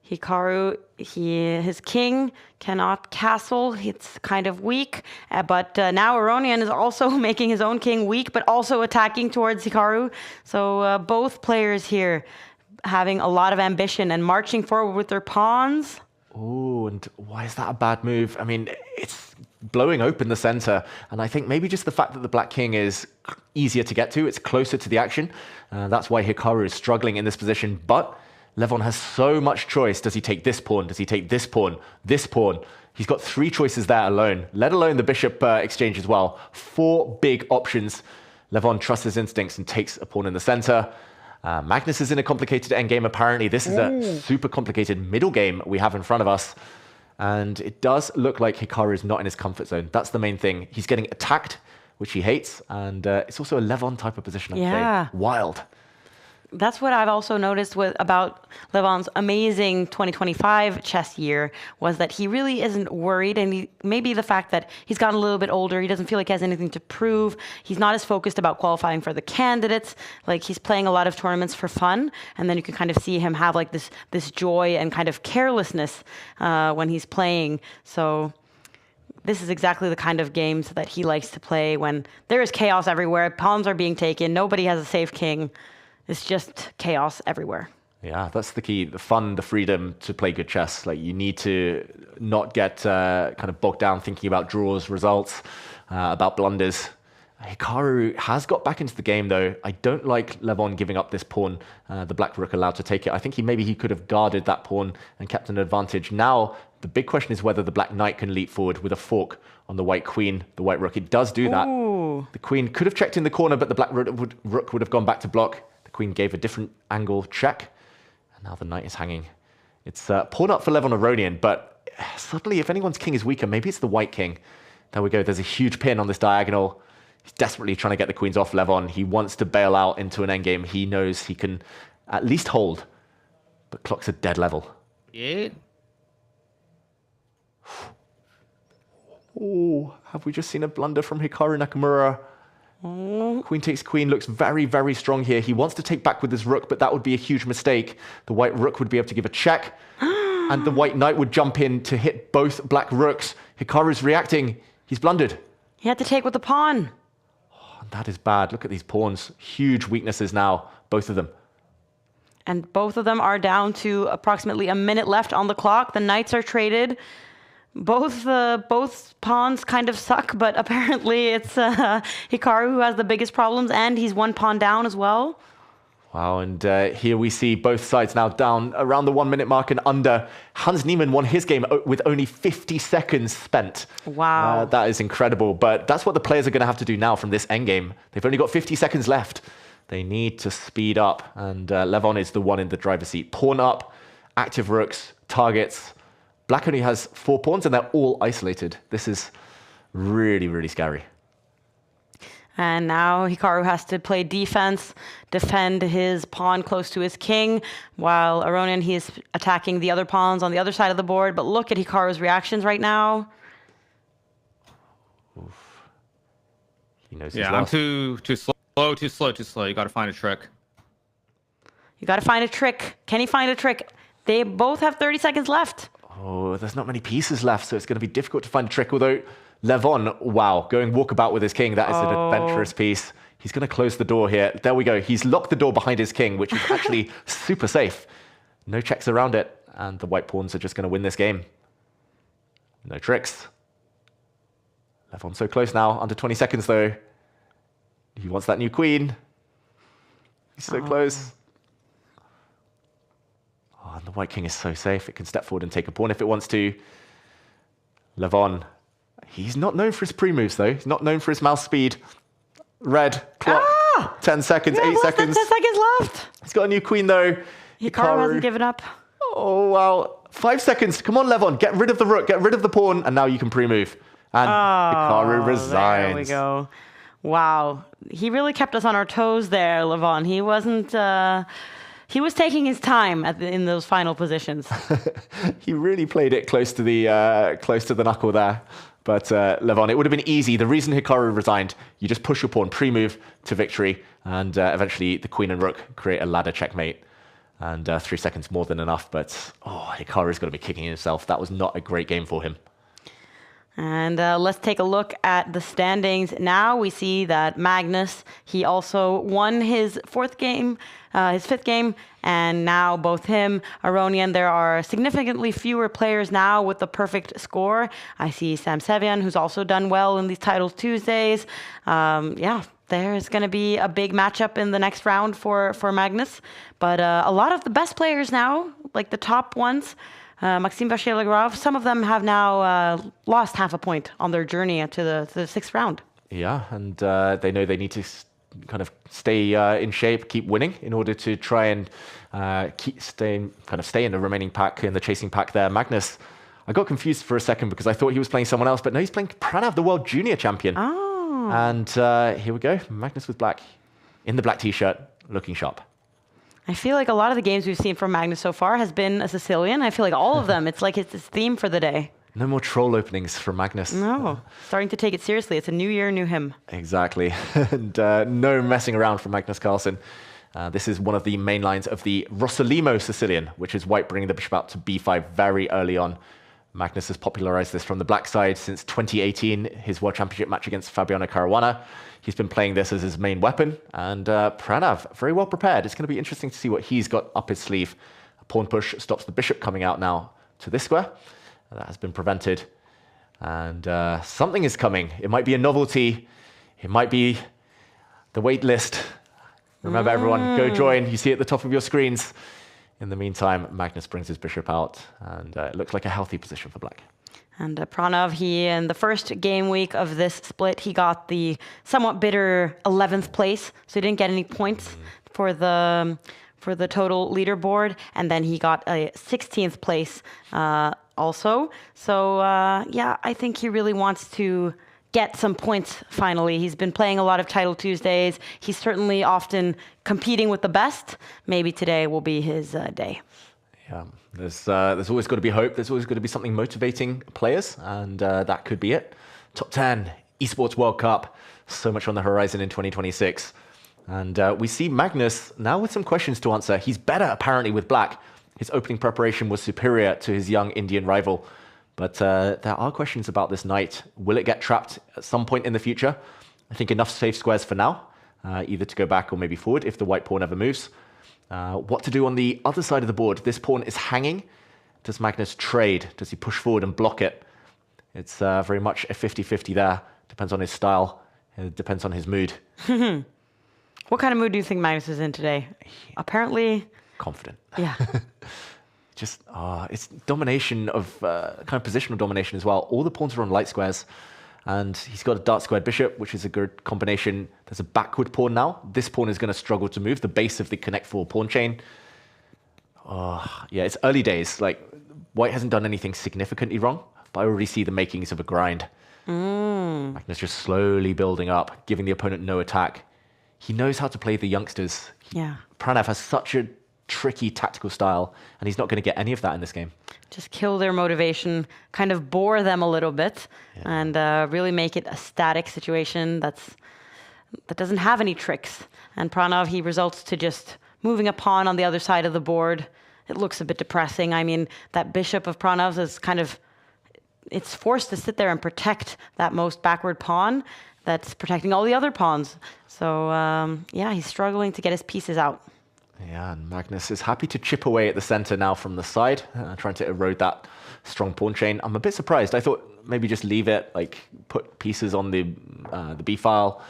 Hikaru, his king cannot castle. It's kind of weak. But now Aronian is also making his own king weak, but also attacking towards Hikaru. So both players here having a lot of ambition and marching forward with their pawns. Oh, and why is that a bad move? I mean, it's blowing open the center. And I think maybe just the fact that the black king is easier to get to, it's closer to the action. That's why Hikaru is struggling in this position. But Levon has so much choice. Does he take this pawn? Does he take this pawn? This pawn? He's got 3 choices there alone, let alone the bishop exchange as well. 4 big options. Levon trusts his instincts and takes a pawn in the center. Magnus is in a complicated endgame, apparently. This is a super complicated middle game we have in front of us. And it does look like Hikaru is not in his comfort zone. That's the main thing. He's getting attacked, which he hates. And it's also a Levon type of position, I'd say. Wild. That's what I've also noticed about Levon's amazing 2025 chess year, was that he really isn't worried, and maybe the fact that he's gotten a little bit older, he doesn't feel like he has anything to prove. He's not as focused about qualifying for the candidates. Like, he's playing a lot of tournaments for fun, and then you can kind of see him have like this joy and kind of carelessness when he's playing. So this is exactly the kind of games that he likes to play, when there is chaos everywhere, pawns are being taken, nobody has a safe king. It's just chaos everywhere. Yeah, that's the key. The fun, the freedom to play good chess. Like, you need to not get kind of bogged down thinking about draws, results, about blunders. Hikaru has got back into the game, though. I don't like Levon giving up this pawn, the black rook allowed to take it. I think maybe he could have guarded that pawn and kept an advantage. Now, the big question is whether the black knight can leap forward with a fork on the white queen, the white rook. It does do that. Ooh. The queen could have checked in the corner, but the black rook would have gone back to block. The queen gave a different angle check, and now the knight is hanging. It's pawn up for Levon Aronian, but suddenly, if anyone's king is weaker, maybe it's the white king. There we go. There's a huge pin on this diagonal. He's desperately trying to get the queens off Levon. He wants to bail out into an endgame. He knows he can at least hold, but clock's a dead level. Yeah. Oh, have we just seen a blunder from Hikaru Nakamura? Queen takes queen, looks very, very strong here. He wants to take back with his rook, but that would be a huge mistake. The white rook would be able to give a check, and the white knight would jump in to hit both black rooks. Hikaru's reacting. He's blundered. He had to take with the pawn. Oh, that is bad. Look at these pawns. Huge weaknesses now, both of them. And both of them are down to approximately a minute left on the clock. The knights are traded. both pawns kind of suck, but apparently it's Hikaru who has the biggest problems, and he's 1 pawn down as well. Wow, and here we see both sides now down around the 1 minute mark and under. Hans Niemann won his game with only 50 seconds spent. Wow. That is incredible, but that's what the players are going to have to do now from this endgame. They've only got 50 seconds left. They need to speed up, and Levon is the one in the driver's seat. Pawn up, active rooks, targets. Black only has 4 pawns, and they're all isolated. This is really, really scary. And now Hikaru has to play defense, defend his pawn close to his king, while Aronian, he is attacking the other pawns on the other side of the board. But look at Hikaru's reactions right now. Oof. He knows Yeah, he's I'm lost. too slow. You got to find a trick. You got to find a trick. Can he find a trick? They both have 30 seconds left. Oh, there's not many pieces left, so it's going to be difficult to find a trick. Although Levon, wow, going walkabout with his king. That is an adventurous piece. He's going to close the door here. There we go. He's locked the door behind his king, which is actually super safe. No checks around it, and the white pawns are just going to win this game. No tricks. Levon so close now, under 20 seconds though. He wants that new queen. He's so close. Oh, and the white king is so safe. It can step forward and take a pawn if it wants to. Levon, he's not known for his pre-moves though. He's not known for his mouse speed. Red, clock, 10 seconds, 8 seconds. 10 seconds left. He's got a new queen though. Hikaru hasn't given up. Oh, wow. 5 seconds. Come on, Levon. Get rid of the rook. Get rid of the pawn. And now you can pre-move. And Hikaru resigns. There we go. Wow. He really kept us on our toes there, Levon. He wasn't... he was taking his time in those final positions. He really played it close to the knuckle there. But Levon, it would have been easy. The reason Hikaru resigned, you just push your pawn, pre-move to victory, and eventually the queen and rook create a ladder checkmate. And 3 seconds more than enough. But Hikaru's going to be kicking himself. That was not a great game for him. And let's take a look at the standings. Now we see that Magnus, he also won his 5th game, and now both him, Aronian, there are significantly fewer players now with the perfect score. I see Sam Sevian, who's also done well in these Titles Tuesdays. There's going to be a big matchup in the next round for Magnus. But a lot of the best players now, like the top ones, Maxime Vachier-Lagrave, some of them have now lost half a point on their journey to the 6th round. Yeah, and they know they need to kind of stay in shape, keep winning in order to try and stay in the remaining pack, in the chasing pack there. Magnus, I got confused for a second because I thought he was playing someone else, but no, he's playing Pranav, the world junior champion. Oh. And here we go, Magnus with black, in the black t-shirt, looking sharp. I feel like a lot of the games we've seen from Magnus so far has been a Sicilian. I feel like all of them, it's like it's his theme for the day. No more troll openings from Magnus. No, starting to take it seriously. It's a new year, new him. Exactly. And no messing around from Magnus Carlsen. This is one of the main lines of the Rossolimo Sicilian, which is white bringing the bishop out to b5 very early on. Magnus has popularized this from the black side since 2018, his World Championship match against Fabiano Caruana. He's been playing this as his main weapon, and Pranav, very well prepared. It's going to be interesting to see what he's got up his sleeve. A pawn push stops the bishop coming out now to this square. That has been prevented. And something is coming. It might be a novelty. It might be the wait list. Remember, everyone, go join. You see at the top of your screens. In the meantime, Magnus brings his bishop out, and it looks like a healthy position for black. And Pranav, he, in the first game week of this split, he got the somewhat bitter 11th place, so he didn't get any points for the total leaderboard, and then he got a 16th place also. So I think he really wants to get some points finally. He's been playing a lot of Title Tuesdays. He's certainly often competing with the best. Maybe today will be his day. Yeah, there's always got to be hope. There's always got to be something motivating players, and that could be it. Top 10, Esports World Cup, so much on the horizon in 2026. And we see Magnus now with some questions to answer. He's better, apparently, with black. His opening preparation was superior to his young Indian rival. But there are questions about this knight. Will it get trapped at some point in the future? I think enough safe squares for now, either to go back or maybe forward if the white pawn ever moves. What to do on the other side of the board? This pawn is hanging. Does Magnus trade? Does he push forward and block it? It's very much a 50-50 there. Depends on his style. It depends on his mood. What kind of mood do you think Magnus is in today? Apparently... Confident. Yeah. Just, it's domination of, kind of positional domination as well. All the pawns are on light squares. And he's got a dark squared bishop, which is a good combination. There's a backward pawn now. This pawn is going to struggle to move, the base of the connect 4 pawn chain. Yeah, it's early days. Like, white hasn't done anything significantly wrong, but I already see the makings of a grind. Magnus just slowly building up, giving the opponent no attack. He knows how to play the youngsters. Pranav has such a tricky tactical style, and he's not going to get any of that in this game. Just kill their motivation, kind of bore them a little bit, and really make it a static situation that doesn't have any tricks. And Pranav, he results to just moving a pawn on the other side of the board. It looks a bit depressing. I mean, that bishop of Pranav's is kind of, it's forced to sit there and protect that most backward pawn that's protecting all the other pawns. So, yeah, he's struggling to get his pieces out. Yeah, and Magnus is happy to chip away at the center now from the side, trying to erode that strong pawn chain. I'm a bit surprised. I thought maybe just leave it, like put pieces on the B file,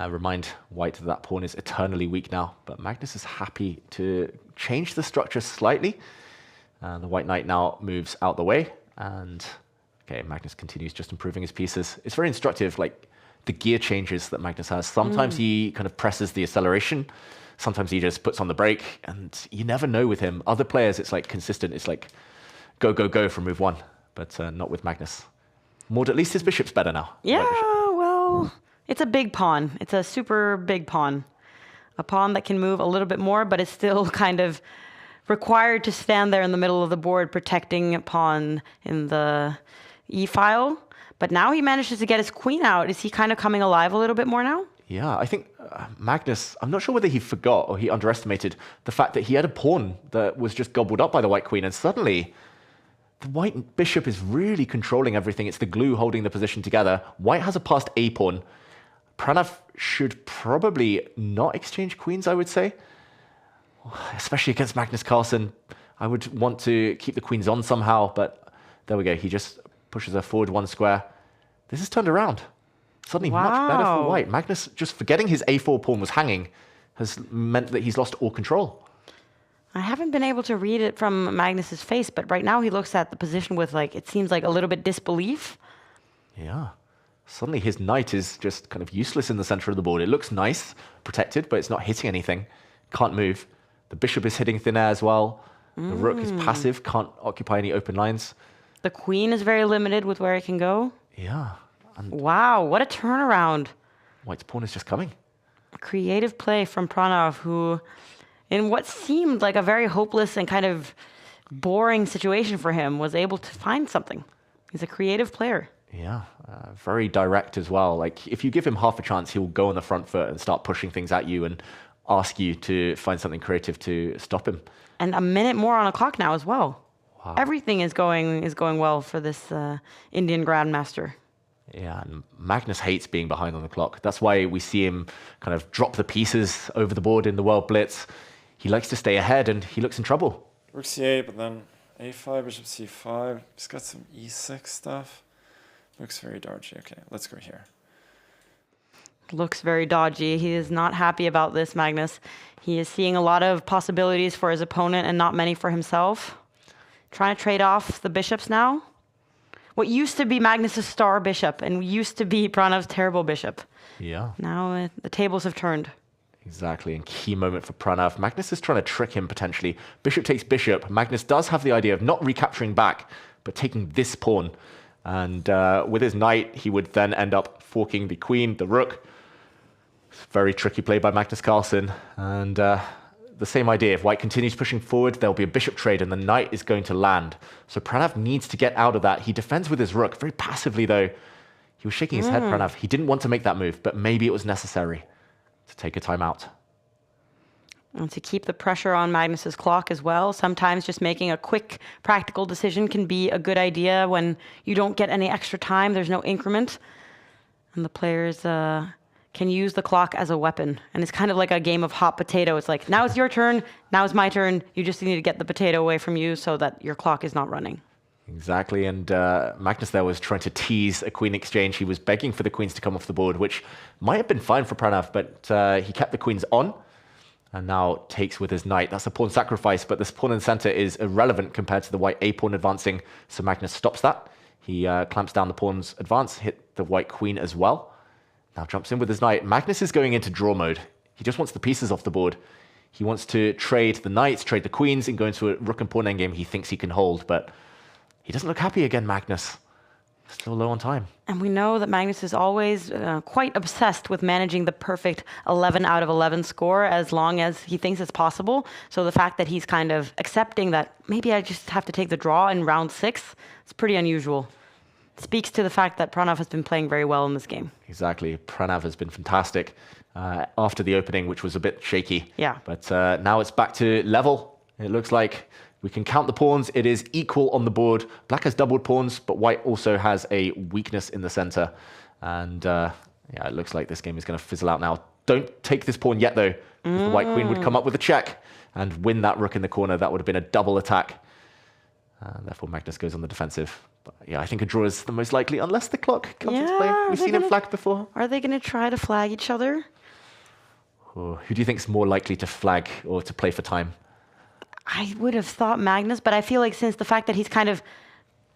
remind white that that pawn is eternally weak now. But Magnus is happy to change the structure slightly. The white knight now moves out the way, and okay, Magnus continues just improving his pieces. It's very instructive, like the gear changes that Magnus has. Sometimes he kind of presses the acceleration. Sometimes he just puts on the brake, and you never know with him. Other players, it's like consistent. It's like go, go, go from move 1, but not with Magnus. Maud, at least his bishop's better now. Yeah, well, it's a big pawn. It's a super big pawn. A pawn that can move a little bit more, but it's still kind of required to stand there in the middle of the board protecting a pawn in the e-file. But now he manages to get his queen out. Is he kind of coming alive a little bit more now? Yeah, I think Magnus, I'm not sure whether he forgot or he underestimated the fact that he had a pawn that was just gobbled up by the white queen, and suddenly the white bishop is really controlling everything. It's the glue holding the position together. White has a passed A pawn. Pranav should probably not exchange queens, I would say, especially against Magnus Carlsen. I would want to keep the queens on somehow, but there we go. He just pushes her forward 1 square. This is turned around. Suddenly much better for white. Magnus just forgetting his A4 pawn was hanging has meant that he's lost all control. I haven't been able to read it from Magnus's face, but right now he looks at the position with, like, it seems like a little bit disbelief. Yeah. Suddenly his knight is just kind of useless in the center of the board. It looks nice, protected, but it's not hitting anything. Can't move. The bishop is hitting thin air as well. The rook is passive, can't occupy any open lines. The queen is very limited with where it can go. Yeah. And wow, what a turnaround. white's pawn is just coming. A creative play from Pranav, who, in what seemed like a very hopeless and kind of boring situation for him, was able to find something. He's a creative player. Yeah, very direct as well. Like, if you give him half a chance, he'll go on the front foot and start pushing things at you and ask you to find something creative to stop him. And a minute more on the clock now as well. Wow. Everything is going well for this Indian grandmaster. Yeah, and Magnus hates being behind on the clock. That's why we see him kind of drop the pieces over the board in the World Blitz. He likes to stay ahead, and he looks in trouble. Rook c8, but then a5, bishop c5. He's got some e6 stuff. Looks very dodgy. Okay, let's go here. Looks very dodgy. He is not happy about this, Magnus. He is seeing a lot of possibilities for his opponent and not many for himself. Trying to trade off the bishops now. What used to be Magnus's star bishop and used to be Pranav's terrible bishop. Yeah. Now the tables have turned. Exactly, and key moment for Pranav. Magnus is trying to trick him potentially. Bishop takes bishop. Magnus does have the idea of not recapturing back, but taking this pawn. And with his knight, he would then end up forking the queen, the rook. Very tricky play by Magnus Carlsen. And the same idea, if white continues pushing forward, there'll be a bishop trade and the knight is going to land. So Pranav needs to get out of that. He defends with his rook, very passively though. He was shaking his head, Pranav. He didn't want to make that move, but maybe it was necessary to take a timeout. And to keep the pressure on Magnus's clock as well. Sometimes just making a quick, practical decision can be a good idea when you don't get any extra time. There's no increment. And the players can use the clock as a weapon. And it's kind of like a game of hot potato. It's like, now it's your turn, now it's my turn. You just need to get the potato away from you so that your clock is not running. Exactly, and Magnus there was trying to tease a queen exchange. He was begging for the queens to come off the board, which might have been fine for Pranav, but he kept the queens on, and now takes with his knight. That's a pawn sacrifice, but this pawn in the center is irrelevant compared to the white a pawn advancing, so Magnus stops that. He clamps down the pawn's advance, hit the white queen as well. Now jumps in with his knight. Magnus is going into draw mode. He just wants the pieces off the board. He wants to trade the knights, trade the queens, and go into a rook and pawn endgame he thinks he can hold, but he doesn't look happy again, Magnus. Still low on time. And we know that Magnus is always quite obsessed with managing the perfect 11 out of 11 score as long as he thinks it's possible. So the fact that he's kind of accepting that maybe I just have to take the draw in round 6, it's pretty unusual. It speaks to the fact that Pranav has been playing very well in this game. Exactly. Pranav has been fantastic after the opening, which was a bit shaky. Yeah. But now it's back to level. It looks like we can count the pawns. It is equal on the board. Black has doubled pawns, but white also has a weakness in the center. And yeah, it looks like this game is going to fizzle out now. Don't take this pawn yet, though. If the white queen would come up with a check and win that rook in the corner, that would have been a double attack. And therefore, Magnus goes on the defensive. But yeah, I think a draw is the most likely, unless the clock comes into play. We've seen him flag before. Are they going to try to flag each other? Who do you think is more likely to flag or to play for time? I would have thought Magnus, but I feel like since the fact that he's kind of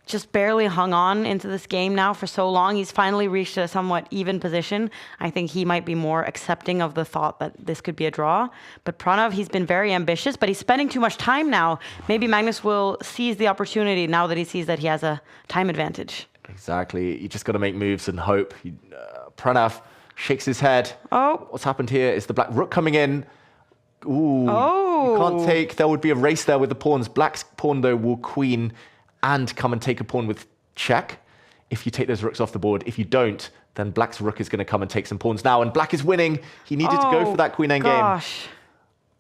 just barely hung on into this game now for so long, he's finally reached a somewhat even position. I think he might be more accepting of the thought that this could be a draw. But Pranav, he's been very ambitious, but he's spending too much time now. Maybe Magnus will seize the opportunity now that he sees that he has a time advantage. Exactly. You just got to make moves and hope. Pranav shakes his head. Oh. What's happened here is the black rook coming in. Ooh. Oh. You can't take. There would be a race there with the pawns. Black's pawn, though, will queen and come and take a pawn with check if you take those rooks off the board. If you don't, then Black's rook is going to come and take some pawns now, and Black is winning. He needed to go for that queen endgame.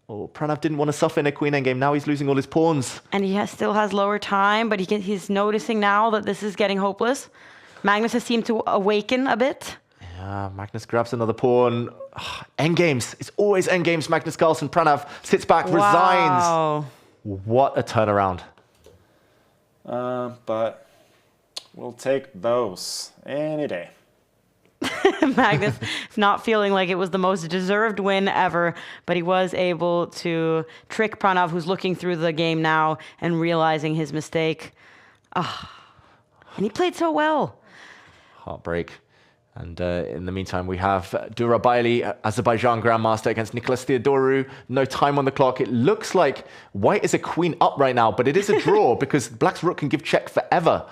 Oh, Pranav didn't want to soften a queen endgame. Now he's losing all his pawns. And he still has lower time, but he's noticing now that this is getting hopeless. Magnus has seemed to awaken a bit. Yeah, Magnus grabs another pawn. Endgames. It's always endgames. Magnus Carlsen. Pranav sits back, resigns. What a turnaround. But we'll take those any day. Magnus not feeling like it was the most deserved win ever, but he was able to trick Pranav, who's looking through the game now and realizing his mistake. And he played so well. Heartbreak. And in the meantime, we have Durabayli, Azerbaijan Grandmaster against Nicolas Theodorou. No time on the clock. It looks like white is a queen up right now, but it is a draw because Black's rook can give check forever.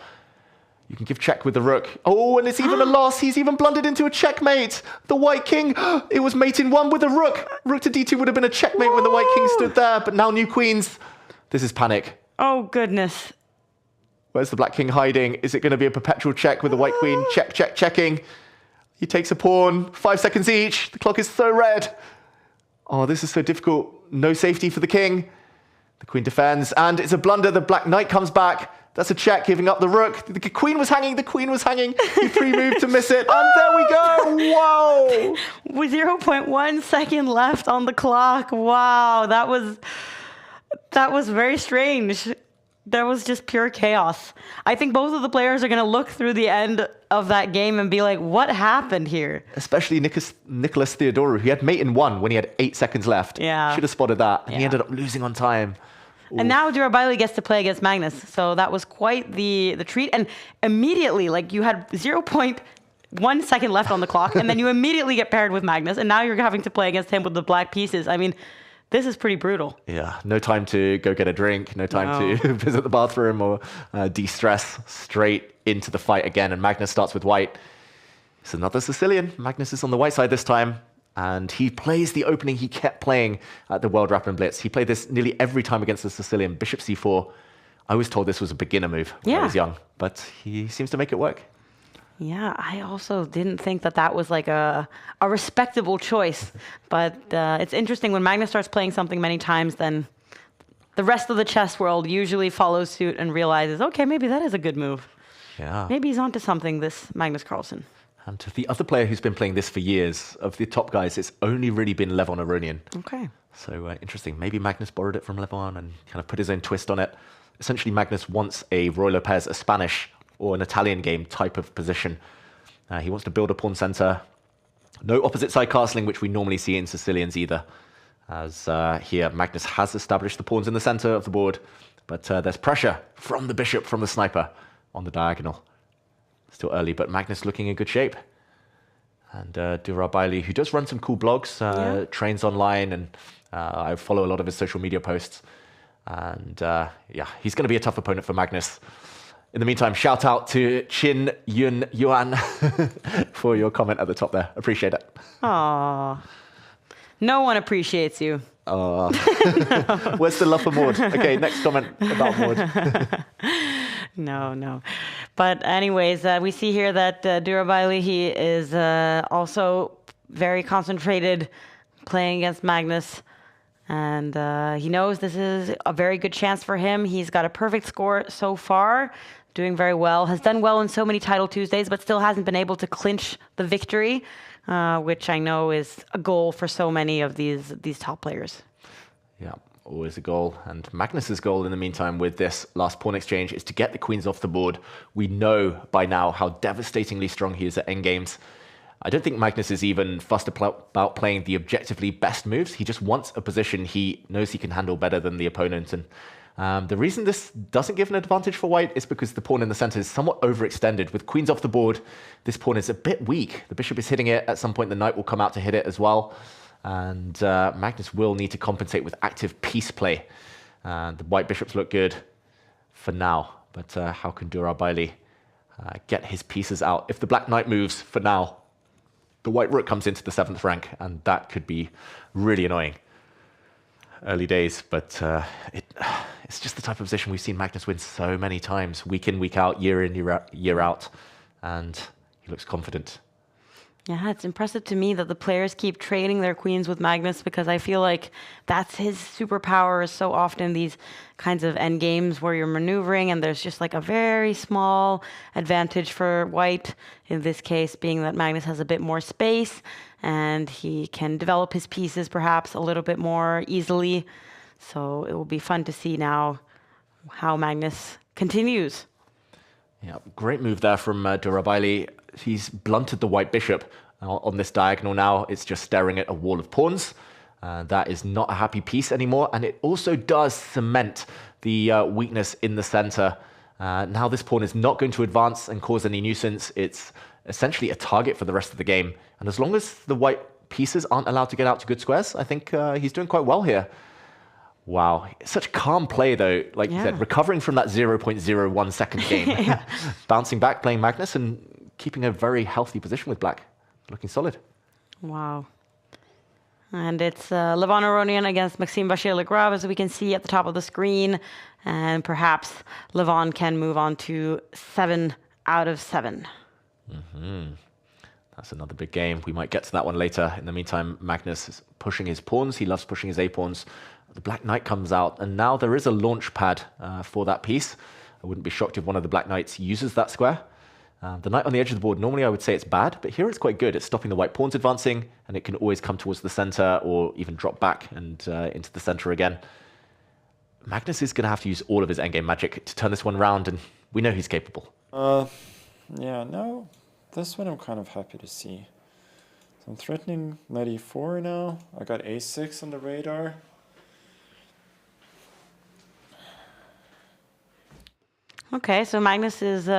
You can give check with the rook. Oh, and it's even a loss. He's even blundered into a checkmate. The white king, it was mate in one with a rook. Rook to d2 would have been a checkmate when the white king stood there, but now new queens. This is panic. Oh, goodness. Where's the black king hiding? Is it going to be a perpetual check with the white queen? Check, check, checking. He takes a pawn, 5 seconds each. The clock is so red. Oh, this is so difficult. No safety for the king. The queen defends, and it's a blunder. The black knight comes back. That's a check, giving up the rook. The queen was hanging. The queen was hanging. He pre-moved to miss it, and there we go. Wow. With 0.1 second left on the clock. Wow, that was very strange. That was just pure chaos. I think both of the players are going to look through the end of that game and be like, what happened here? Especially Nicolas Theodorou. He had mate in one when he had 8 seconds left. Yeah. Should have spotted that. And he ended up losing on time. Ooh. And now Durabayli gets to play against Magnus. So that was quite the treat. And immediately, like, you had 0.1 second left on the clock, and then you immediately get paired with Magnus, and now you're having to play against him with the black pieces. I mean, this is pretty brutal. Yeah, no time to go get a drink, no time to visit the bathroom or de-stress. Straight into the fight again, and Magnus starts with white. It's another Sicilian. Magnus is on the white side this time, and he plays the opening he kept playing at the World Rapid Blitz. He played this nearly every time against the Sicilian. Bishop c4. I was told this was a beginner move when I was young, but he seems to make it work. Yeah, I also didn't think that was like a respectable choice. But it's interesting when Magnus starts playing something many times, then the rest of the chess world usually follows suit and realizes, okay, maybe that is a good move. Yeah. Maybe he's onto something, this Magnus Carlsen. And to the other player who's been playing this for years, of the top guys, it's only really been Levon Aronian. Okay. So interesting. Maybe Magnus borrowed it from Levon and kind of put his own twist on it. essentially Magnus wants a Roy Lopez, a Spanish or an Italian game type of position. He wants to build a pawn center. No opposite side castling, which we normally see in Sicilians either. As here, Magnus has established the pawns in the center of the board, but there's pressure from the bishop, from the sniper on the diagonal. Still early, but Magnus looking in good shape. And Durabaili, who does run some cool blogs, trains online, and I follow a lot of his social media posts. And yeah, he's going to be a tough opponent for Magnus. In the meantime, shout out to Chin Yun Yuan for your comment at the top there. Appreciate it. Aww. No one appreciates you. Where's the love for Maud? Okay, next comment about Maud. No. But anyways, we see here that Durabaili, he is also very concentrated playing against Magnus. And he knows this is a very good chance for him. He's got a perfect score so far, doing very well. Has done well in so many Title Tuesdays, but still hasn't been able to clinch the victory, which I know is a goal for so many of these top players. Yeah, always a goal. And Magnus's goal in the meantime with this last pawn exchange is to get the queens off the board. We know by now how devastatingly strong he is at endgames. I don't think Magnus is even fussed about playing the objectively best moves. He just wants a position he knows he can handle better than the opponent. And the reason this doesn't give an advantage for white is because the pawn in the center is somewhat overextended. With queens off the board, this pawn is a bit weak. The bishop is hitting it. At some point, the knight will come out to hit it as well. And Magnus will need to compensate with active piece play. The white bishops look good for now. But how can Durabaili get his pieces out? If the black knight moves for now, the white rook comes into the 7th rank, and that could be really annoying. Early days, but it's just the type of position we've seen Magnus win so many times, week in, week out, year in, year out, and he looks confident. Yeah, it's impressive to me that the players keep trading their queens with Magnus, because I feel like that's his superpower. Is so often these kinds of end games where you're maneuvering and there's just like a very small advantage for white, in this case being that Magnus has a bit more space and he can develop his pieces perhaps a little bit more easily. So it will be fun to see now how Magnus continues. Yeah, great move there from Durabaili. He's blunted the white bishop on this diagonal now. It's just staring at a wall of pawns. That is not a happy piece anymore. And it also does cement the weakness in the center. Now this pawn is not going to advance and cause any nuisance. It's essentially a target for the rest of the game. And as long as the white pieces aren't allowed to get out to good squares, I think he's doing quite well here. Wow, such calm play though, like you said, recovering from that 0.01 second game. Bouncing back, playing Magnus, and keeping a very healthy position with black. Looking solid. Wow. And it's Levon Aronian against Maxime Vachier-Lagrave, as we can see at the top of the screen. And perhaps Levon can move on to 7 out of 7. That's another big game. We might get to that one later. In the meantime, Magnus is pushing his pawns. He loves pushing his A-pawns. The black knight comes out, and now there is a launch pad for that piece. I wouldn't be shocked if one of the black knights uses that square. The knight on the edge of the board, normally I would say it's bad, but here it's quite good. It's stopping the white pawns advancing, and it can always come towards the center or even drop back and into the center again. Magnus is going to have to use all of his endgame magic to turn this one round, and we know he's capable. Yeah, no, this one I'm kind of happy to see. So I'm threatening knight e4 now. I got a6 on the radar. Okay, so Magnus is,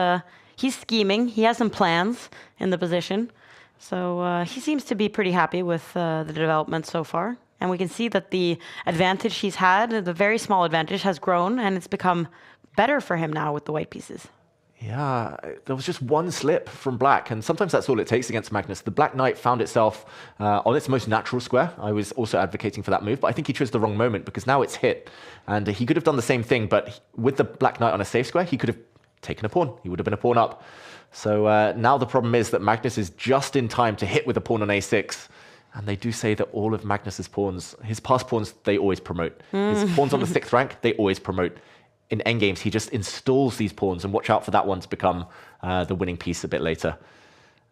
he's scheming. He has some plans in the position. So he seems to be pretty happy with the development so far. And we can see that the advantage he's had, the very small advantage, has grown, and it's become better for him now with the white pieces. Yeah, there was just one slip from black, and sometimes that's all it takes against Magnus. The black knight found itself on its most natural square. I was also advocating for that move, but I think he chose the wrong moment, because now it's hit. And he could have done the same thing, but with the black knight on a safe square, he could have taken a pawn. He would have been a pawn up. So now the problem is that Magnus is just in time to hit with a pawn on a6. And they do say that all of Magnus's pawns, his past pawns, they always promote. His pawns on the 6th rank, they always promote. In endgames, he just installs these pawns, and watch out for that one to become the winning piece a bit later.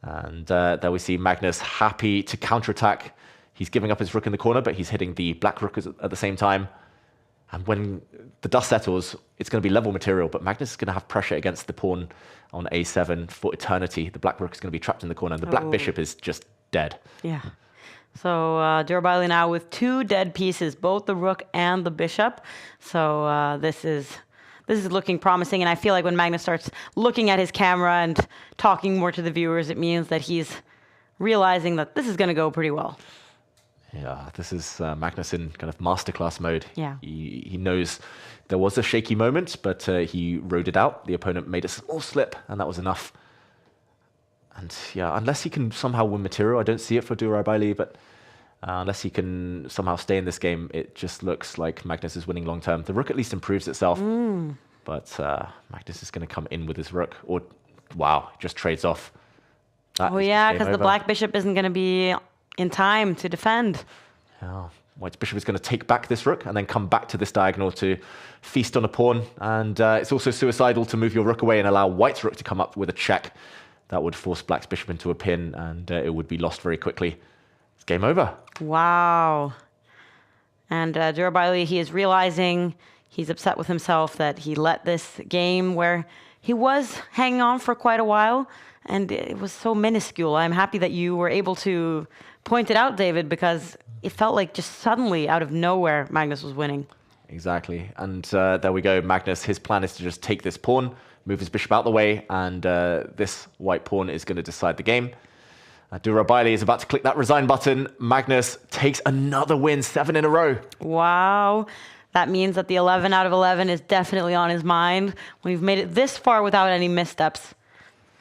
And there we see Magnus happy to counterattack. He's giving up his rook in the corner, but he's hitting the black rook at the same time. And when the dust settles, it's going to be level material, but Magnus is going to have pressure against the pawn on a7 for eternity. The black rook is going to be trapped in the corner, and the black bishop is just dead. Yeah. So Durabaili now with 2 dead pieces, both the rook and the bishop. So this is looking promising, and I feel like when Magnus starts looking at his camera and talking more to the viewers, it means that he's realizing that this is going to go pretty well. Yeah, this is Magnus in kind of masterclass mode. Yeah. He knows there was a shaky moment, but he rode it out. The opponent made a small slip, and that was enough. And yeah, unless he can somehow win material, I don't see it for Durabaili, but unless he can somehow stay in this game, it just looks like Magnus is winning long term. The rook at least improves itself, but Magnus is going to come in with his rook, or wow, just trades off. That is Yeah, game because the over. black bishop isn't going to be in time to defend. Yeah. White's bishop is going to take back this rook and then come back to this diagonal to feast on a pawn. And it's also suicidal to move your rook away and allow White's rook to come up with a check. That would force Black's bishop into a pin, and it would be lost very quickly. It's game over. Wow. And Durabaili, he is realizing he's upset with himself that he let this game where he was hanging on for quite a while, and it was so minuscule. I'm happy that you were able to point it out, David, because it felt like just suddenly, out of nowhere, Magnus was winning. Exactly. And there we go. Magnus, his plan is to just take this pawn, move his bishop out the way, and this white pawn is going to decide the game. Durabaili is about to click that resign button. Magnus takes another win, 7 in a row. Wow. That means that the 11 out of 11 is definitely on his mind. When you've made it this far without any missteps,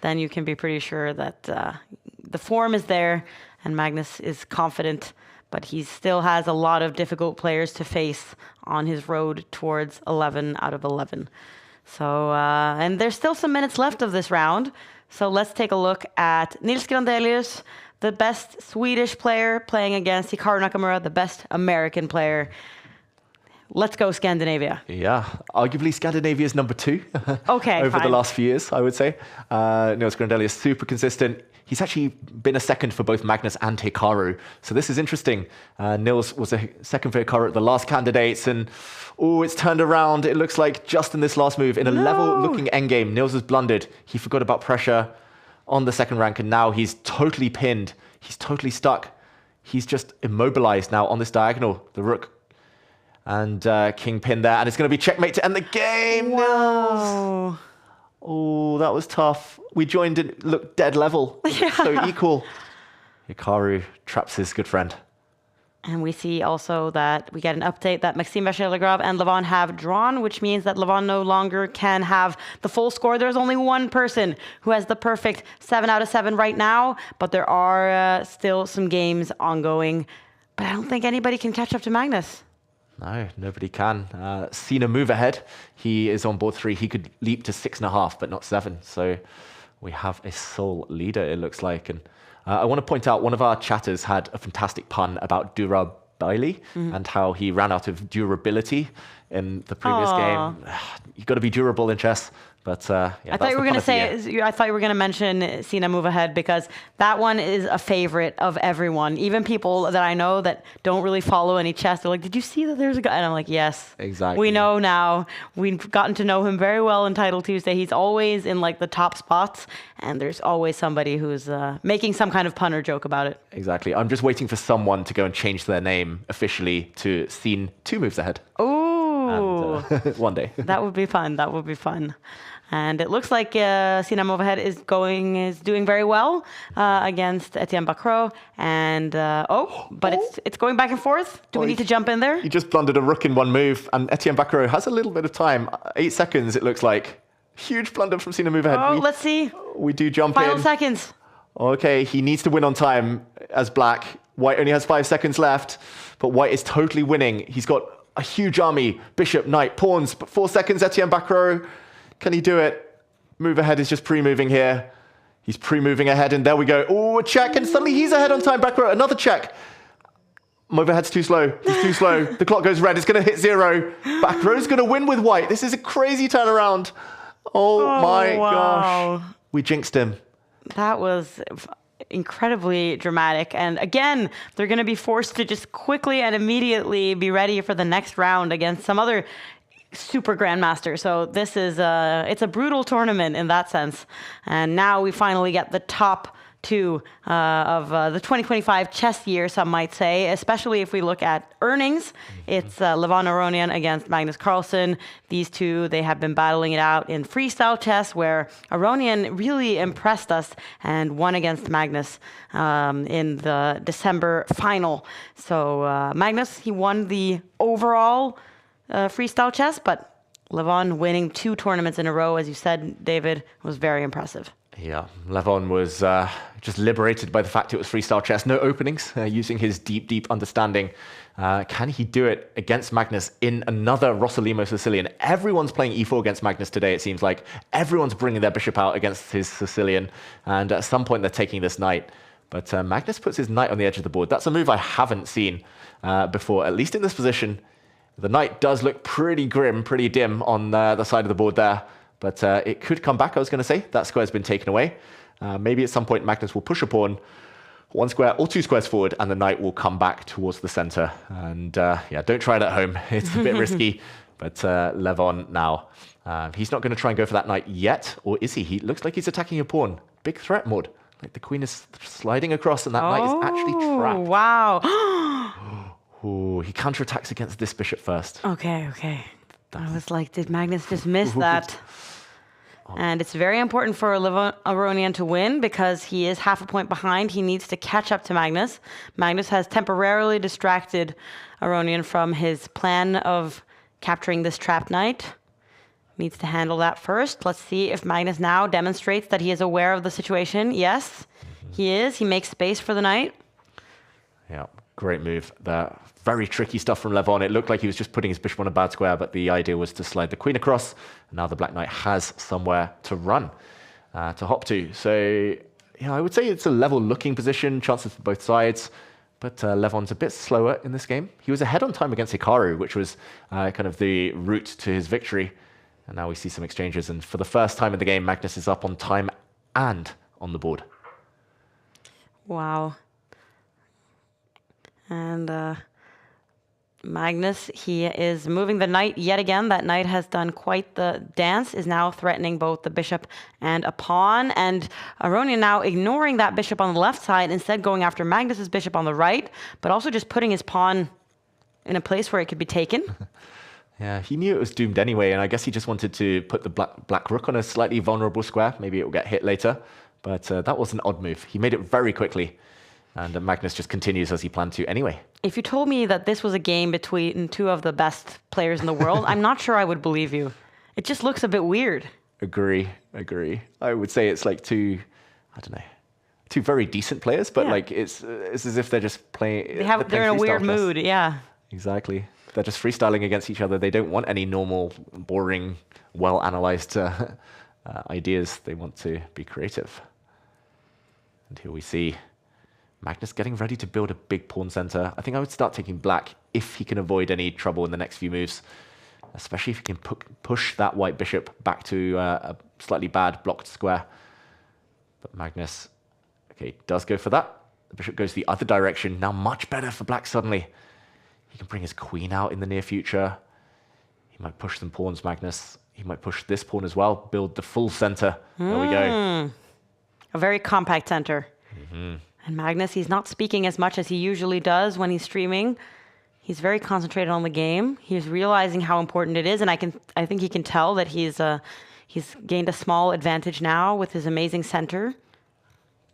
then you can be pretty sure that the form is there and Magnus is confident, but he still has a lot of difficult players to face on his road towards 11 out of 11. So, and there's still some minutes left of this round. So let's take a look at Nils Grandelius, the best Swedish player, playing against Hikaru Nakamura, the best American player. Let's go Scandinavia. Yeah, arguably Scandinavia's number 2 Okay, over fine. the last few years, I would say. Nils Grandelius, super consistent. He's actually been a second for both Magnus and Hikaru. So this is interesting. Nils was a second for Hikaru at the last candidates, and it's turned around. It looks like just in this last move, in a level-looking endgame, Nils has blundered. He forgot about pressure on the second rank, and now he's totally pinned. He's totally stuck. He's just immobilized now on this diagonal. The rook and king pin there, and it's going to be checkmate to end the game. Wow. Oh, that was tough. We joined it, looked dead level. So equal. Hikaru traps his good friend. And we see also that we get an update that Maxime Vachier-Lagrave and Levon have drawn, which means that Levon no longer can have the full score. There's only one person who has the perfect 7 out of 7 right now, but there are still some games ongoing. But I don't think anybody can catch up to Magnus. No, nobody can. Cena move ahead. He is on board 3. He could leap to 6.5, but not 7. So we have a sole leader, it looks like. And I want to point out, one of our chatters had a fantastic pun about Durabaili and how he ran out of durability in the previous game. You've got to be durable in chess. But yeah, I thought you were going to say. I thought you were going to mention Cena move ahead, because that one is a favorite of everyone. Even people that I know that don't really follow any chess, they're like, "Did you see that there's a guy?" And I'm like, "Yes, exactly. We know now. We've gotten to know him very well in Title Tuesday. He's always in like the top spots, and there's always somebody who's making some kind of pun or joke about it." Exactly. I'm just waiting for someone to go and change their name officially to Scene 2 moves ahead. Ooh, and, one day. That would be fun. That would be fun. And it looks like Sina Movahead is doing very well against Etienne Bacro. And but it's going back and forth. Do we need to jump in there? He just blundered a rook in one move, and Etienne Bacro has a little bit of time. 8 seconds, it looks like. Huge blunder from Sina Movahead. Oh, let's see. We do jump in. Final seconds. Okay, he needs to win on time as Black. White only has 5 seconds left, but White is totally winning. He's got a huge army. Bishop, knight, pawns, but 4 seconds, Etienne Bacro. Can he do it? Move ahead is just pre-moving here. He's pre-moving ahead, and there we go. Oh, a check, and suddenly he's ahead on time. Bacro, another check. Movahead's too slow. He's too slow. The clock goes red. It's going to hit 0. Bacro's going to win with White. This is a crazy turnaround. Oh my gosh. We jinxed him. That was incredibly dramatic. And again, they're going to be forced to just quickly and immediately be ready for the next round against some other super grandmaster. So this is it's a brutal tournament in that sense. And now we finally get the top two of the 2025 chess year, some might say, especially if we look at earnings. It's Levon Aronian against Magnus Carlsen. These two, they have been battling it out in freestyle chess, where Aronian really impressed us and won against Magnus in the December final. So Magnus, he won the overall freestyle chess, but Levon winning 2 tournaments in a row, as you said, David, was very impressive. Yeah, Levon was just liberated by the fact it was freestyle chess. No openings, using his deep understanding. Can he do it against Magnus in another Rossolimo Sicilian? Everyone's playing e4 against Magnus today, it seems like. Everyone's bringing their bishop out against his Sicilian. And at some point, they're taking this knight. But Magnus puts his knight on the edge of the board. That's a move I haven't seen before, at least in this position. The knight does look pretty grim, pretty dim on the side of the board there. But it could come back, I was going to say. That square's been taken away. Maybe at some point Magnus will push a pawn 1 square or 2 squares forward, and the knight will come back towards the center. And yeah, don't try it at home. It's a bit risky. But Levon now, he's not going to try and go for that knight yet. Or is he? He looks like he's attacking a pawn. Big threat, Maud. Like the queen is sliding across, and that knight is actually trapped. Wow. Ooh, he counterattacks against this bishop first. Okay. I was like, did Magnus just miss that? And it's very important for Levon Aronian to win because he is half a point behind. He needs to catch up to Magnus. Magnus has temporarily distracted Aronian from his plan of capturing this trapped knight. Needs to handle that first. Let's see if Magnus now demonstrates that he is aware of the situation. Yes, he is. He makes space for the knight. Yeah, great move there. Very tricky stuff from Levon. It looked like he was just putting his bishop on a bad square, but the idea was to slide the queen across. And now the black knight has somewhere to run, to hop to. So, yeah, I would say it's a level-looking position, chances for both sides. But Levon's a bit slower in this game. He was ahead on time against Hikaru, which was kind of the route to his victory. And now we see some exchanges. And for the first time in the game, Magnus is up on time and on the board. Wow. And Magnus, he is moving the knight yet again. That knight has done quite the dance, is now threatening both the bishop and a pawn. And Aronian now ignoring that bishop on the left side, instead going after Magnus's bishop on the right, but also just putting his pawn in a place where it could be taken. Yeah, he knew it was doomed anyway, and I guess he just wanted to put the black rook on a slightly vulnerable square. Maybe it will get hit later, but that was an odd move. He made it very quickly. And Magnus just continues as he planned to anyway. If you told me that this was a game between 2 of the best players in the world, I'm not sure I would believe you. It just looks a bit weird. Agree. I would say it's like 2 very decent players, but like it's as if they're just playing. They're in a weird mood, yeah. Exactly. They're just freestyling against each other. They don't want any normal, boring, well-analyzed ideas. They want to be creative. And here we see Magnus getting ready to build a big pawn center. I think I would start taking black if he can avoid any trouble in the next few moves, especially if he can push that white bishop back to a slightly bad blocked square. But Magnus, okay, does go for that. The bishop goes the other direction. Now much better for black suddenly. He can bring his queen out in the near future. He might push some pawns, Magnus. He might push this pawn as well, build the full center. There we go. A very compact center. And Magnus, he's not speaking as much as he usually does when he's streaming. He's very concentrated on the game. He's realizing how important it is, and I think he can tell that he's gained a small advantage now with his amazing center.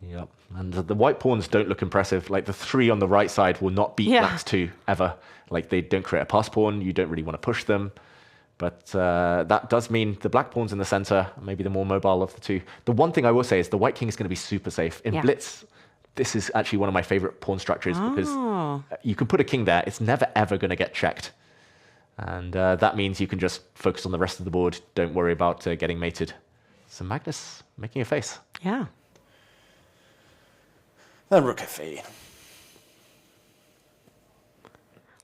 Yep, and the white pawns don't look impressive. Like the 3 on the right side will not beat black's 2 ever. Like they don't create a pass pawn. You don't really want to push them. But that does mean the black pawn's in the center, maybe the more mobile of the 2. The one thing I will say is the white king is going to be super safe. In Blitz, this is actually one of my favorite pawn structures because you can put a king there. It's never, ever going to get checked. And that means you can just focus on the rest of the board. Don't worry about getting mated. So Magnus making a face. Yeah. Then rook f8.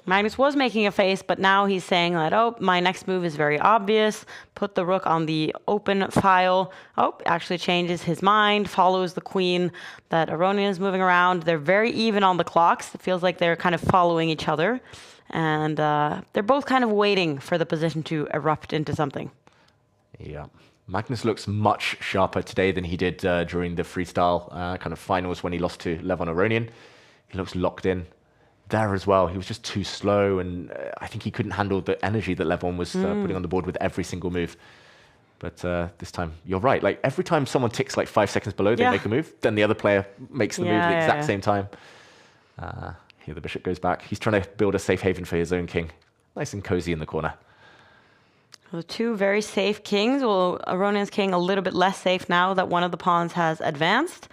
Magnus was making a face, but now he's saying that, oh, my next move is very obvious. Put the rook on the open file. Oh, actually changes his mind, follows the queen that Aronian is moving around. They're very even on the clocks. It feels like they're kind of following each other. And they're both kind of waiting for the position to erupt into something. Yeah. Magnus looks much sharper today than he did during the freestyle kind of finals when he lost to Levon Aronian. He looks locked in. There as well, he was just too slow, and I think he couldn't handle the energy that Levon was putting on the board with every single move. But this time, you're right. Like every time someone ticks like 5 seconds below, they make a move, then the other player makes the move at the exact same time. Here the bishop goes back. He's trying to build a safe haven for his own king. Nice and cozy in the corner. Well, two very safe kings. Well, Aronian's king a little bit less safe now that one of the pawns has advanced,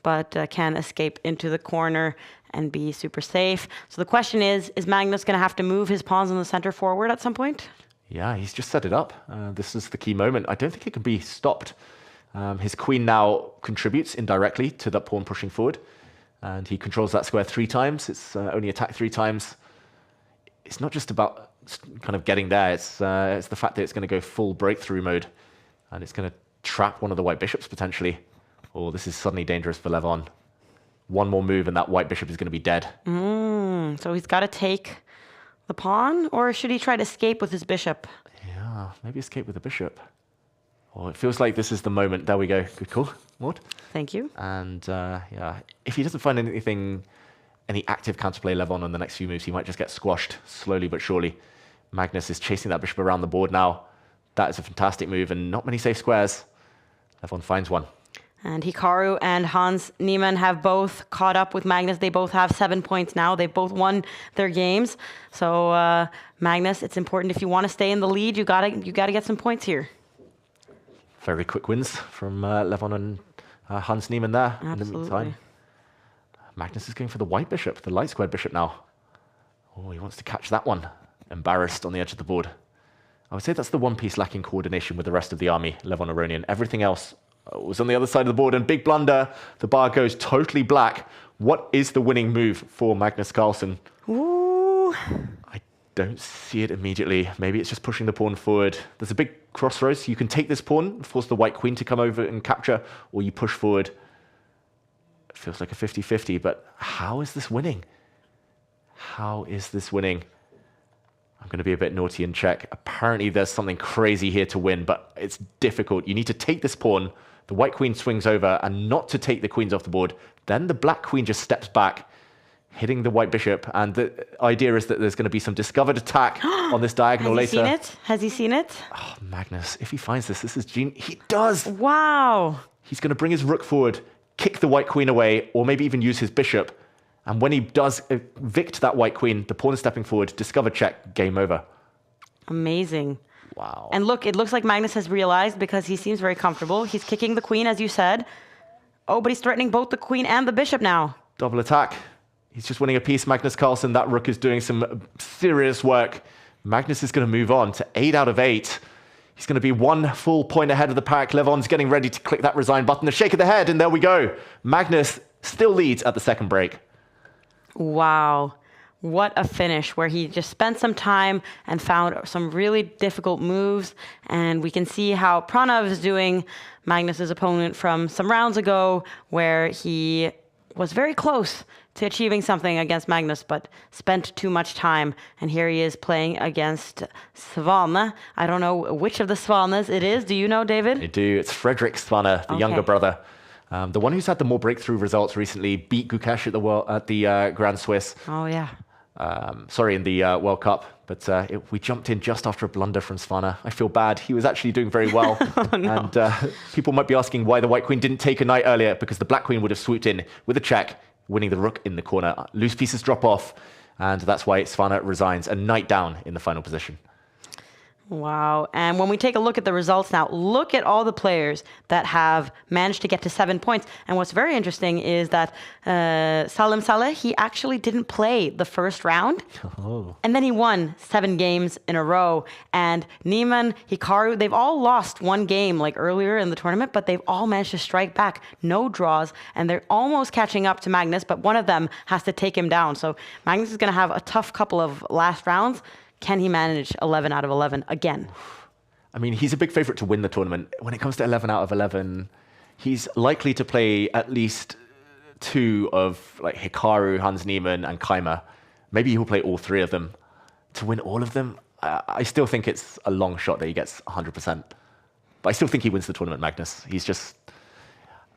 but can escape into the corner and be super safe. So the question is Magnus going to have to move his pawns in the center forward at some point? Yeah, he's just set it up. This is the key moment. I don't think it can be stopped. His queen now contributes indirectly to that pawn pushing forward, and he controls that square 3 times. It's only attacked 3 times. It's not just about kind of getting there. It's the fact that it's going to go full breakthrough mode, and it's going to trap one of the white bishops potentially. Oh, this is suddenly dangerous for Levon. One more move and that white bishop is going to be dead. So he's got to take the pawn, or should he try to escape with his bishop? Yeah, maybe escape with the bishop. Oh, it feels like this is the moment. There we go. Good call, Maud. Thank you. And yeah, if he doesn't find any active counterplay Levon on the next few moves, he might just get squashed slowly but surely. Magnus is chasing that bishop around the board now. That is a fantastic move and not many safe squares. Levon finds one. And Hikaru and Hans Niemann have both caught up with Magnus. They both have 7 points now. They've both won their games. So Magnus, it's important if you want to stay in the lead, you gotta get some points here. Very quick wins from Levon and Hans Niemann there. Absolutely. In the meantime. Magnus is going for the white bishop, the light squared bishop now. Oh, he wants to catch that one. Embarrassed on the edge of the board. I would say that's the one piece lacking coordination with the rest of the army, Levon Aronian. Everything else was on the other side of the board, and big blunder. The bar goes totally black. What is the winning move for Magnus Carlsen? Ooh. I don't see it immediately. Maybe it's just pushing the pawn forward. There's a big crossroads. You can take this pawn, force the white queen to come over and capture, or you push forward. It feels like a 50-50, but how is this winning? How is this winning? I'm going to be a bit naughty and check. Apparently there's something crazy here to win, but it's difficult. You need to take this pawn. The white queen swings over, and not to take the queens off the board. Then the black queen just steps back, hitting the white bishop. And the idea is that there's going to be some discovered attack on this diagonal later. Has he seen it? Oh, Magnus, if he finds this is genius. He does! Wow! He's going to bring his rook forward, kick the white queen away, or maybe even use his bishop. And when he does evict that white queen, the pawn is stepping forward, discover check, game over. Amazing. Wow. And look, it looks like Magnus has realized, because he seems very comfortable. He's kicking the queen, as you said. Oh, but he's threatening both the queen and the bishop now. Double attack. He's just winning a piece, Magnus Carlsen. That rook is doing some serious work. Magnus is going to move on to 8 out of 8. He's going to be 1 full point ahead of the pack. Levon's getting ready to click that resign button. A shake of the head, and there we go. Magnus still leads at the second break. Wow. What a finish, where he just spent some time and found some really difficult moves. And we can see how Pranav is doing, Magnus's opponent from some rounds ago, where he was very close to achieving something against Magnus, but spent too much time. And here he is playing against Svane. I don't know which of the Svanes it is. Do you know, David? I do. It's Fredrik Svane, the younger brother. The one who's had the more breakthrough results recently, beat Gukesh at the Grand Swiss. Oh, yeah. In the World Cup. But we jumped in just after a blunder from Svane. I feel bad. He was actually doing very well. Oh, no. And people might be asking why the white queen didn't take a knight earlier, because the black queen would have swooped in with a check, winning the rook in the corner. Loose pieces drop off, and that's why Svane resigns. A knight down in the final position. Wow. And when we take a look at the results now, look at all the players that have managed to get to 7 points. And what's very interesting is that Salim Saleh, he actually didn't play the first round. Oh. And then he won 7 games in a row. And Neiman, Hikaru, they've all lost one game like earlier in the tournament, but they've all managed to strike back. No draws. And they're almost catching up to Magnus, but one of them has to take him down. So Magnus is going to have a tough couple of last rounds. Can he manage 11 out of 11 again? I mean, he's a big favorite to win the tournament. When it comes to 11 out of 11, he's likely to play at least 2 of like Hikaru, Hans Niemann, and Keimer. Maybe he'll play all 3 of them. To win all of them, I still think it's a long shot that he gets 100%. But I still think he wins the tournament, Magnus. He's just...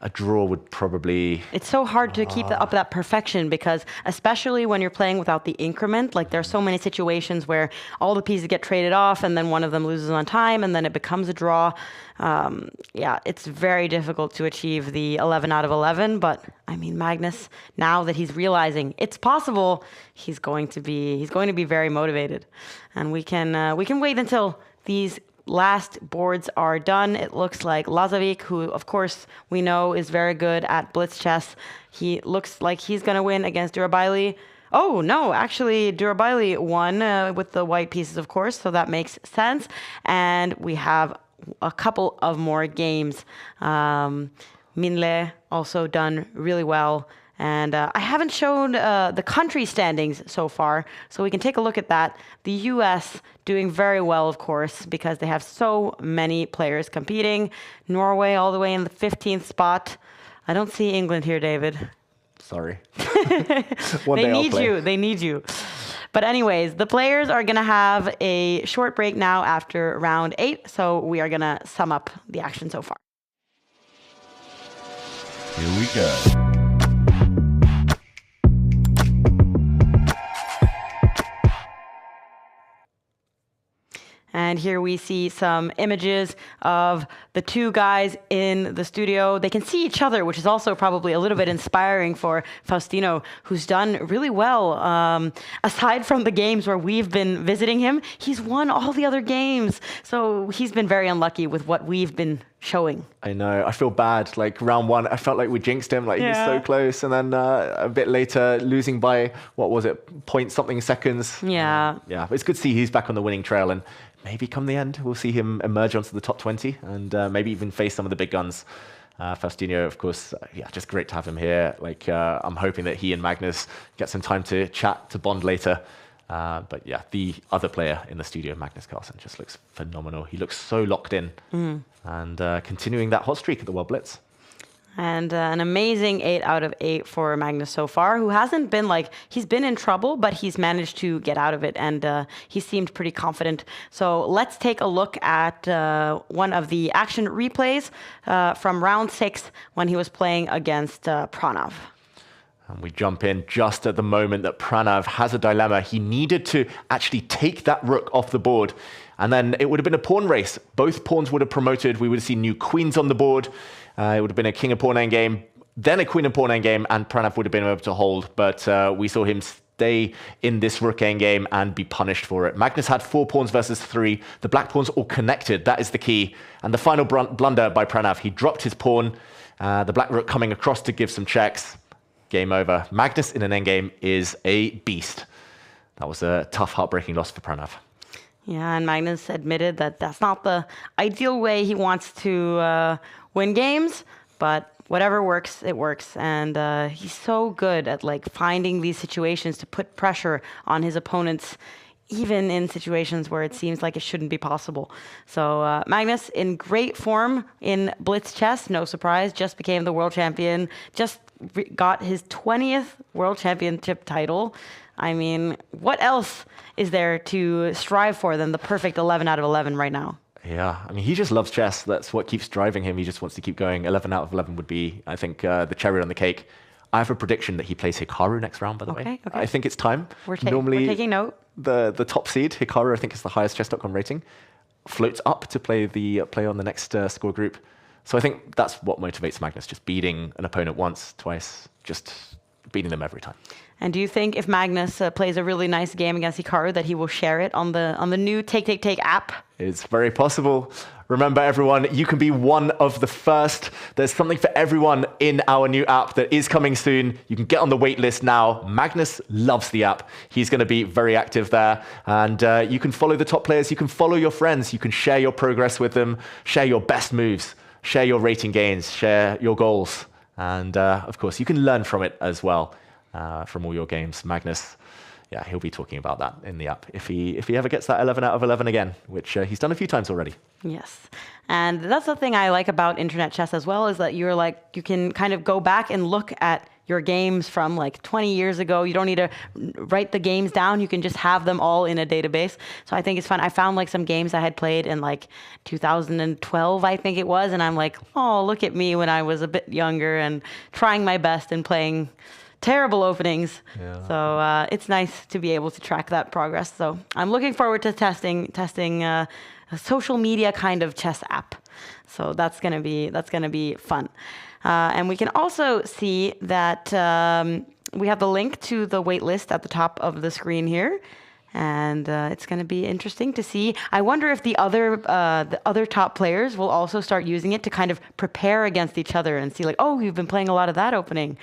A draw would probably... It's so hard to keep up that perfection because especially when you're playing without the increment, like there's so many situations where all the pieces get traded off and then one of them loses on time and then it becomes a draw. Yeah, it's very difficult to achieve the 11 out of 11. But I mean, Magnus, now that he's realizing it's possible, he's going to be very motivated. And we can wait until these last boards are done. It looks like Lazovic, who of course we know is very good at blitz chess, he looks like he's going to win against Durabaili. Oh no, actually Durabaili won with the white pieces, of course, so that makes sense. And we have a couple of more games. Minle also done really well. And I haven't shown the country standings so far, so we can take a look at that. The US doing very well, of course, because they have so many players competing. Norway all the way in the 15th spot. I don't see England here, David. Sorry. They need you. They need you. But anyways, the players are going to have a short break now after round 8, so we are going to sum up the action so far. Here we go. And here we see some images of the 2 guys in the studio. They can see each other, which is also probably a little bit inspiring for Faustino, who's done really well. Aside from the games where we've been visiting him, he's won all the other games. So he's been very unlucky with what we've been showing. I know. I feel bad. Like round 1, I felt like we jinxed him. Like he was so close. And then a bit later, losing by, what was it, point something seconds. Yeah. Yeah. It's good to see he's back on the winning trail. And maybe come the end, we'll see him emerge onto the top 20 and maybe even face some of the big guns. Faustino, of course, yeah, just great to have him here. Like, I'm hoping that he and Magnus get some time to chat, to bond later. But yeah, the other player in the studio, Magnus Carlsen, just looks phenomenal. He looks so locked in and continuing that hot streak at the World Blitz. And an amazing 8 out of 8 for Magnus so far, who hasn't been like, he's been in trouble, but he's managed to get out of it. And he seemed pretty confident. So let's take a look at one of the action replays from round 6 when he was playing against Pranav. And we jump in just at the moment that Pranav has a dilemma. He needed to actually take that rook off the board. And then it would have been a pawn race. Both pawns would have promoted. We would have seen new queens on the board. It would have been a king and pawn endgame, then a queen and pawn endgame, and Pranav would have been able to hold. But we saw him stay in this rook endgame and be punished for it. Magnus had 4 pawns versus 3. The black pawns all connected. That is the key. And the final blunder by Pranav, he dropped his pawn. The black rook coming across to give some checks. Game over. Magnus in an endgame is a beast. That was a tough, heartbreaking loss for Pranav. Yeah, and Magnus admitted that that's not the ideal way he wants to win games, but whatever works, it works. And he's so good at like finding these situations to put pressure on his opponents, even in situations where it seems like it shouldn't be possible. So Magnus in great form in blitz chess, no surprise, just became the world champion, just got his 20th world championship title. I mean, what else is there to strive for than the perfect 11 out of 11 right now? Yeah, I mean, he just loves chess. That's what keeps driving him. He just wants to keep going. 11 out of 11 would be, I think, the cherry on the cake. I have a prediction that he plays Hikaru next round, by the way. Okay. I think it's time. We're taking note. The top seed, Hikaru, I think is the highest Chess.com rating, floats up to play on the next score group. So I think that's what motivates Magnus, just beating an opponent once, twice, just beating them every time. And do you think if Magnus plays a really nice game against Hikaru that he will share it on the new Take app? It's very possible. Remember, everyone, you can be one of the first. There's something for everyone in our new app that is coming soon. You can get on the wait list now. Magnus loves the app. He's going to be very active there. And you can follow the top players. You can follow your friends. You can share your progress with them, share your best moves, share your rating gains, share your goals. And of course, you can learn from it as well, from all your games. Magnus, yeah, he'll be talking about that in the app if he ever gets that 11 out of 11 again, which he's done a few times already. Yes. And that's the thing I like about internet chess as well, is that you can kind of go back and look at your games from like 20 years ago. You don't need to write the games down. You can just have them all in a database. So I think it's fun. I found like some games I had played in like 2012, I think it was. And I'm like, oh, look at me when I was a bit younger and trying my best and playing terrible openings. Yeah. So it's nice to be able to track that progress. So I'm looking forward to testing a social media kind of chess app. So that's gonna be fun. And we can also see that we have the link to the waitlist at the top of the screen here. And it's going to be interesting to see. I wonder if the other top players will also start using it to kind of prepare against each other and see like, oh, you've been playing a lot of that opening.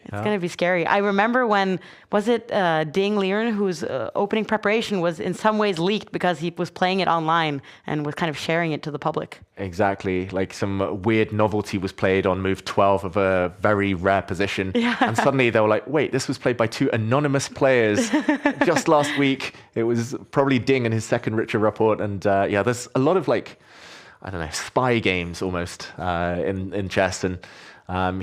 It's going to be scary. I remember when, was it Ding Liren, whose opening preparation was in some ways leaked because he was playing it online and was kind of sharing it to the public. Exactly. Like some weird novelty was played on move 12 of a very rare position. Yeah. And suddenly they were like, wait, this was played by two anonymous players just last week. It was probably Ding and his second Richard report. And yeah, there's a lot of like, I don't know, spy games almost in chess. And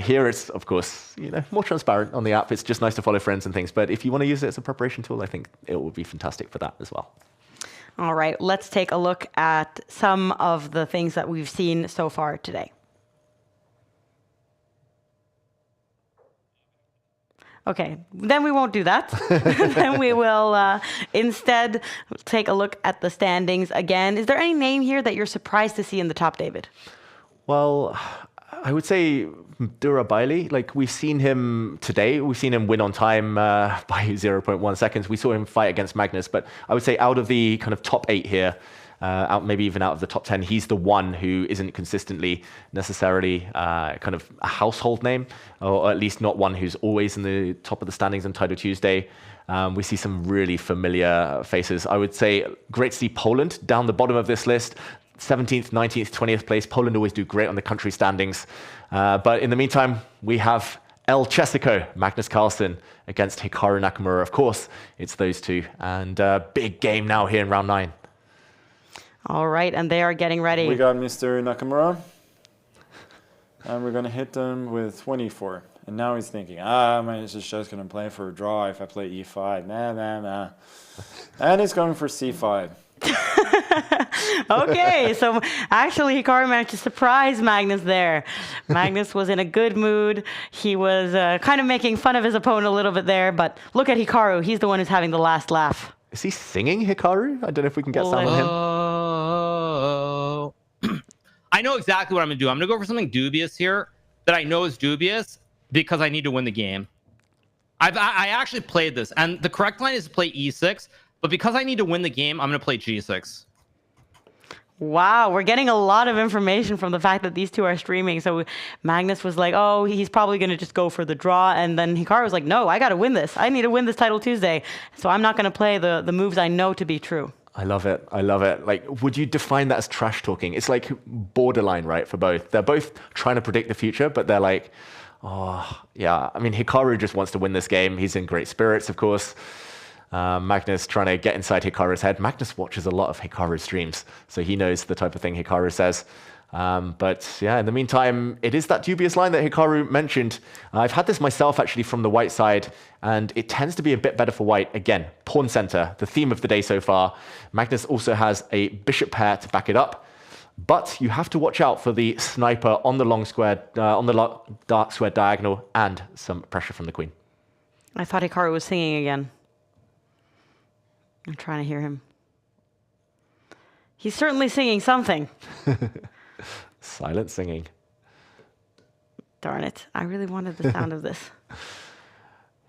here it's, of course, more transparent on the app. It's just nice to follow friends and things. But if you want to use it as a preparation tool, I think it will be fantastic for that as well. All right, let's take a look at some of the things that we've seen so far today. Okay, then we won't do that. Then we will instead take a look at the standings again. Is there any name here that you're surprised to see in the top, David? Well, I would say Dura Bailey. Like, we've seen him today. We've seen him win on time by 0.1 seconds. We saw him fight against Magnus. But I would say out of the kind of top 8 here, maybe even out of the top 10, he's the one who isn't consistently necessarily kind of a household name, or at least not one who's always in the top of the standings on Title Tuesday. We see some really familiar faces. I would say great to see Poland down the bottom of this list. 17th, 19th, 20th place. Poland always do great on the country standings. But in the meantime, we have El Chessico, Magnus Carlsen, against Hikaru Nakamura. Of course, it's those two. And big game now here in round 9. All right, and they are getting ready. We got Mr. Nakamura. And we're going to hit them with 24. And now he's thinking, Magnus is just going to play for a draw if I play e5. Nah. And he's going for c5. Okay, so actually Hikaru managed to surprise Magnus there. Magnus was in a good mood. He was kind of making fun of his opponent a little bit there, but look at Hikaru. He's the one who's having the last laugh. Is he singing, Hikaru? I don't know if we can get sound on him. I know exactly what I'm going to do. I'm going to go for something dubious here that I know is dubious because I need to win the game. I actually played this, and the correct line is to play e6, but because I need to win the game, I'm going to play g6. Wow, we're getting a lot of information from the fact that these two are streaming. So Magnus was like, oh, he's probably going to just go for the draw. And then Hikaru was like, no, I got to win this. I need to win this Title Tuesday. So I'm not going to play the moves I know to be true. I love it. I love it. Like, would you define that as trash talking? It's like borderline, right, for both. They're both trying to predict the future, but they're like, oh, yeah. I mean, Hikaru just wants to win this game. He's in great spirits, of course. Magnus trying to get inside Hikaru's head. Magnus watches a lot of Hikaru's streams, so he knows the type of thing Hikaru says. But yeah, in the meantime, it is that dubious line that Hikaru mentioned. I've had this myself actually from the white side, and it tends to be a bit better for white. Again, pawn center, the theme of the day so far. Magnus also has a bishop pair to back it up, but you have to watch out for the sniper on the long square, on the dark square diagonal, and some pressure from the queen. I thought Hikaru was singing again. I'm trying to hear him. He's certainly singing something. Silent singing. Darn it. I really wanted the sound of this.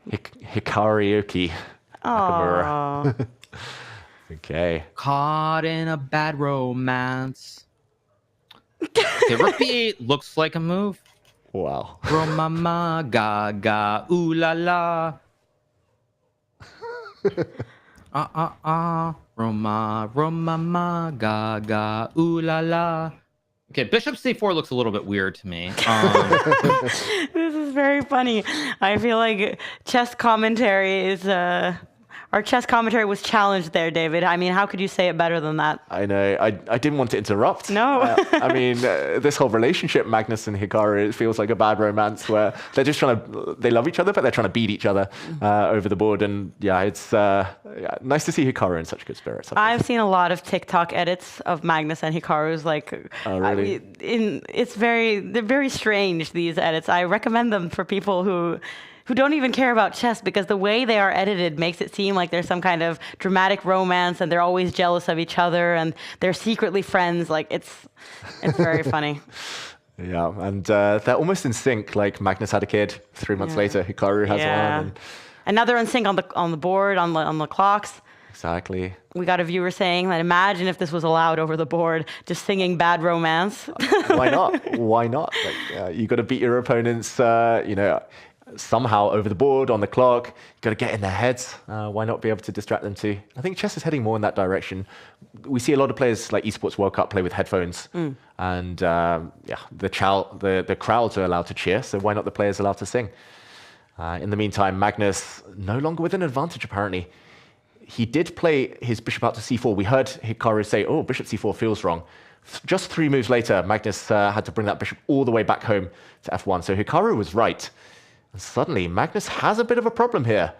Hikaru Nakamura. Okay. Caught in a bad romance. Okay, rook b8 looks like a move. Wow. Romama gaga ooh la la. Romama gaga ooh la la. Okay, bishop c4 looks a little bit weird to me. This is very funny. I feel like chess commentary is our chess commentary was challenged there, David. I mean, how could you say it better than that? I know. I didn't want to interrupt. No. I mean, this whole relationship, Magnus and Hikaru, it feels like a bad romance where they're just they love each other, but they're trying to beat each other over the board. And yeah, it's nice to see Hikaru in such good spirits. I've seen a lot of TikTok edits of Magnus and Hikaru's. Like, oh, really? They're very strange, these edits. I recommend them for people who don't even care about chess, because the way they are edited makes it seem like there's some kind of dramatic romance and they're always jealous of each other and they're secretly friends. Like, it's very funny. Yeah, and they're almost in sync. Like, Magnus had a kid 3 months later, Hikaru has one. And now they're in sync on the board, on the clocks. Exactly. We got a viewer saying that imagine if this was allowed over the board, just singing bad romance. Why not? Why not? Like, you got to beat your opponents, somehow over the board, on the clock. You've got to get in their heads. Why not be able to distract them too? I think chess is heading more in that direction. We see a lot of players like Esports World Cup play with headphones. And the crowds are allowed to cheer, so why not the players allowed to sing? In the meantime, Magnus no longer with an advantage, apparently. He did play his bishop out to c4. We heard Hikaru say, oh, bishop c4 feels wrong. Just 3 moves later, Magnus had to bring that bishop all the way back home to f1. So Hikaru was right. And suddenly, Magnus has a bit of a problem here.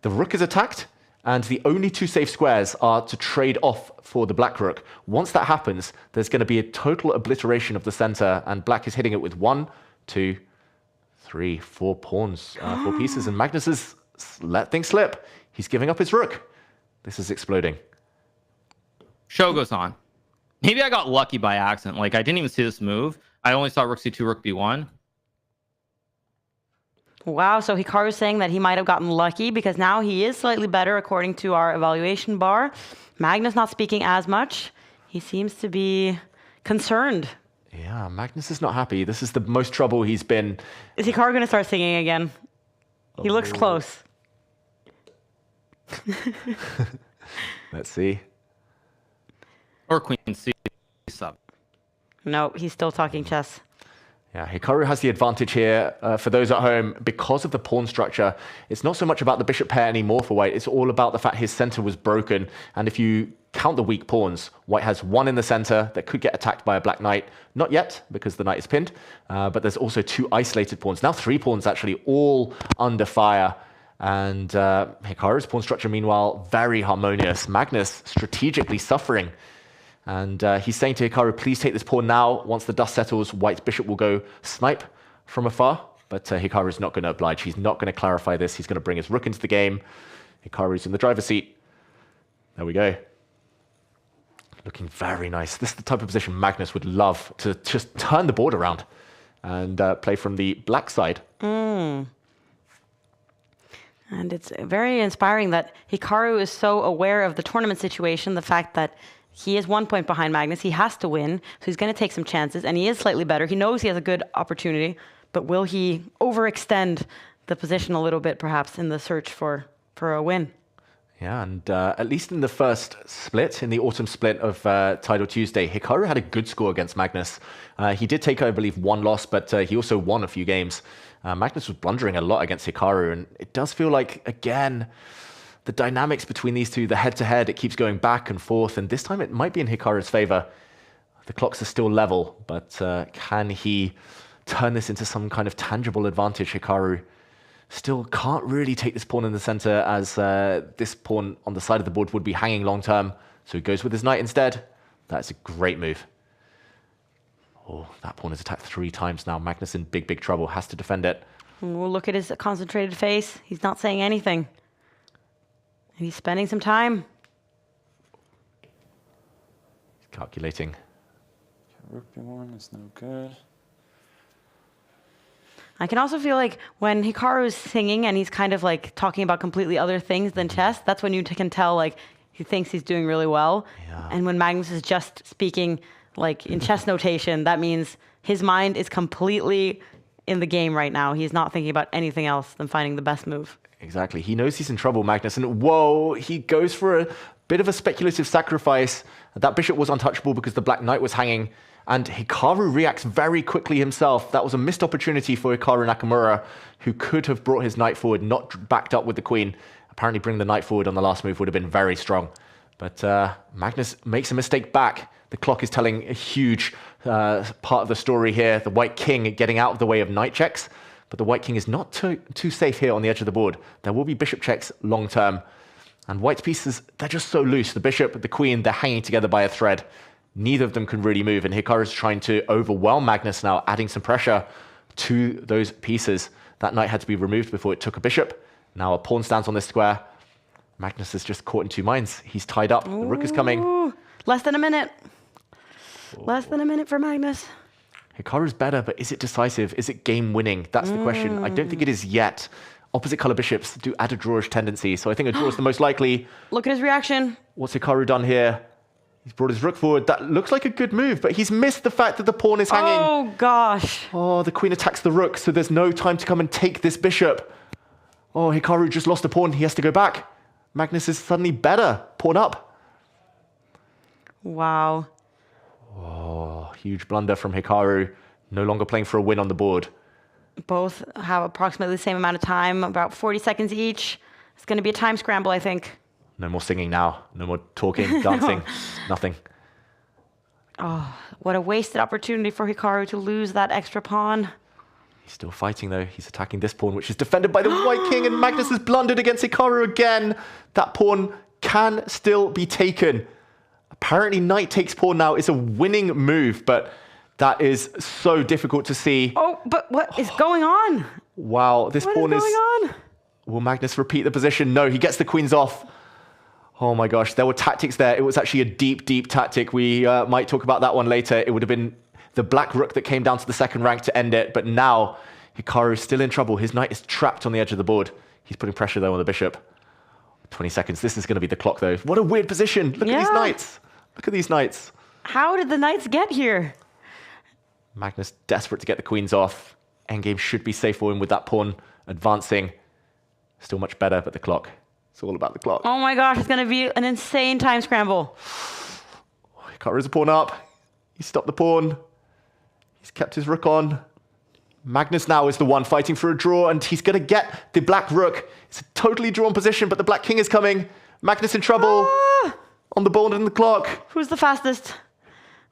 The rook is attacked, and the only 2 safe squares are to trade off for the black rook. Once that happens, there's going to be a total obliteration of the center, and black is hitting it with 1, 2, 3, 4 pawns, 4 pieces, and Magnus has let things slip. He's giving up his rook. This is exploding. Show goes on. Maybe I got lucky by accident. Like, I didn't even see this move. I only saw rook c2, rook b1. Wow, so Hikaru's saying that he might have gotten lucky because now he is slightly better according to our evaluation bar. Magnus not speaking as much. He seems to be concerned. Yeah, Magnus is not happy. This is the most trouble he's been. Is Hikaru going to start singing again? He looks close. Let's see. Or queen c7. No, he's still talking chess. Yeah, Hikaru has the advantage here. For those at home, because of the pawn structure, it's not so much about the bishop pair anymore for white. It's all about the fact his center was broken. And if you count the weak pawns, white has 1 in the center that could get attacked by a black knight. Not yet, because the knight is pinned. But there's also 2 isolated pawns. Now 3 pawns actually all under fire. And Hikaru's pawn structure, meanwhile, very harmonious. Magnus strategically suffering. And he's saying to Hikaru, please take this pawn now. Once the dust settles, white's bishop will go snipe from afar. But Hikaru's not going to oblige. He's not going to clarify this. He's going to bring his rook into the game. Hikaru's in the driver's seat. There we go. Looking very nice. This is the type of position Magnus would love, to just turn the board around and play from the black side. And it's very inspiring that Hikaru is so aware of the tournament situation, the fact that he is 1 point behind Magnus. He has to win, so he's going to take some chances, and he is slightly better. He knows he has a good opportunity, but will he overextend the position a little bit, perhaps, in the search for a win? Yeah, and at least in the first split, in the autumn split of Tidal Tuesday, Hikaru had a good score against Magnus. He did take, I believe, 1 loss, but he also won a few games. Magnus was blundering a lot against Hikaru, and it does feel like, again, the dynamics between these two, the head-to-head, it keeps going back and forth, and this time it might be in Hikaru's favor. The clocks are still level, but can he turn this into some kind of tangible advantage? Hikaru still can't really take this pawn in the center, as this pawn on the side of the board would be hanging long-term, so he goes with his knight instead. That's a great move. Oh, that pawn is attacked 3 times now. Magnus in big, big trouble, has to defend it. We'll look at his concentrated face. He's not saying anything. And he's spending some time. He's calculating. Rook b1 is no good. I can also feel like when Hikaru is singing and he's kind of like talking about completely other things than chess, that's when you can tell like he thinks he's doing really well. Yeah. And when Magnus is just speaking like in chess notation, that means his mind is completely in the game right now. He's not thinking about anything else than finding the best move. Exactly. He knows he's in trouble, Magnus. And whoa, he goes for a bit of a speculative sacrifice. That bishop was untouchable because the black knight was hanging. And Hikaru reacts very quickly himself. That was a missed opportunity for Hikaru Nakamura, who could have brought his knight forward, not backed up with the queen. Apparently bringing the knight forward on the last move would have been very strong. But Magnus makes a mistake back. The clock is telling a huge part of the story here. The white king getting out of the way of knight checks. But the white king is not too safe here on the edge of the board. There will be bishop checks long term. And white's pieces, they're just so loose. The bishop, the queen, they're hanging together by a thread. Neither of them can really move. And Hikaru's trying to overwhelm Magnus now, adding some pressure to those pieces. That knight had to be removed before it took a bishop. Now a pawn stands on this square. Magnus is just caught in two minds. He's tied up. The rook is coming. Less than a minute. Less than a minute for Magnus. Hikaru's better, but is it decisive? Is it game winning? That's the question. I don't think it is yet. Opposite color bishops do add a drawish tendency, so I think a draw is the most likely. Look at his reaction. What's Hikaru done here? He's brought his rook forward. That looks like a good move, but he's missed the fact that the pawn is hanging. Oh, gosh. Oh, the queen attacks the rook, so there's no time to come and take this bishop. Oh, Hikaru just lost a pawn. He has to go back. Magnus is suddenly better. Pawn up. Wow. Oh, huge blunder from Hikaru. No longer playing for a win on the board. Both have approximately the same amount of time, about 40 seconds each. It's going to be a time scramble, I think. No more singing now. No more talking, dancing, nothing. Oh, what a wasted opportunity for Hikaru to lose that extra pawn. He's still fighting, though. He's attacking this pawn, which is defended by the white king, and Magnus has blundered against Hikaru again. That pawn can still be taken. Apparently, knight takes pawn now is a winning move, but that is so difficult to see. Oh, but what is going on? Wow, this pawn is... What is going on? Will Magnus repeat the position? No, he gets the queens off. Oh my gosh, there were tactics there. It was actually a deep, deep tactic. We might talk about that one later. It would have been the black rook that came down to the second rank to end it. But now, Hikaru is still in trouble. His knight is trapped on the edge of the board. He's putting pressure, though, on the bishop. 20 seconds. This is going to be the clock, though. What a weird position. Look at these knights. Look at these knights. How did the knights get here? Magnus desperate to get the queens off. Endgame should be safe for him with that pawn advancing. Still much better, but the clock. It's all about the clock. Oh my gosh, it's going to be an insane time scramble. Hikaru's a pawn up. He stopped the pawn. He's kept his rook on. Magnus now is the one fighting for a draw, and he's going to get the black rook. It's a totally drawn position, but the black king is coming. Magnus in trouble. On the board and the clock. Who's the fastest?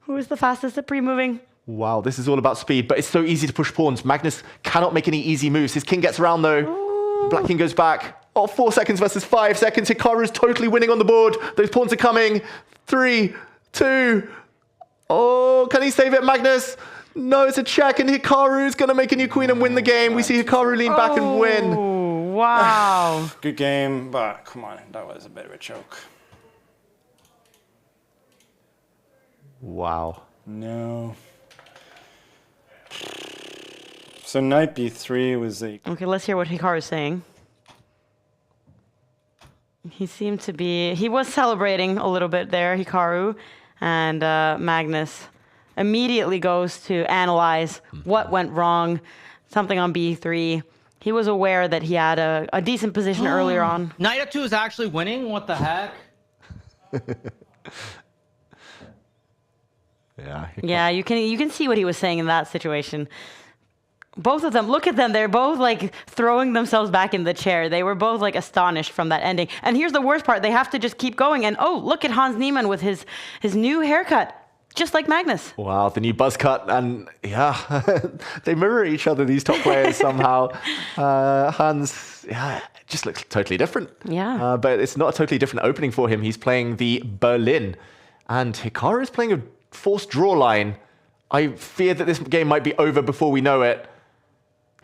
Who is the fastest at pre-moving? Wow, this is all about speed, but it's so easy to push pawns. Magnus cannot make any easy moves. His king gets around, though. Black king goes back. Oh, 4 seconds versus 5 seconds. Hikaru's totally winning on the board. Those pawns are coming. 3, 2. Oh, can he save it, Magnus? No, it's a check, and Hikaru's going to make a new queen and win the game. We see Hikaru lean back and win. Oh, wow. Good game, but come on, that was a bit of a choke. Wow. No. So knight b3 was a... Okay, let's hear what Hikaru's saying. He seemed to be... He was celebrating a little bit there, Hikaru. And Magnus immediately goes to analyze what went wrong. Something on b3. He was aware that he had a decent position earlier on. Knight f2 is actually winning? What the heck? Yeah, you can see what he was saying in that situation. Both of them, look at them. They're both like throwing themselves back in the chair. They were both like astonished from that ending. And here's the worst part. They have to just keep going. And oh, look at Hans Niemann with his new haircut. Just like Magnus. Wow, the new buzz cut. And yeah, they mirror each other, these top players somehow. Hans, yeah, just looks totally different. Yeah. But it's not a totally different opening for him. He's playing the Berlin. And Hikaru is playing a forced draw line. I fear that this game might be over before we know it.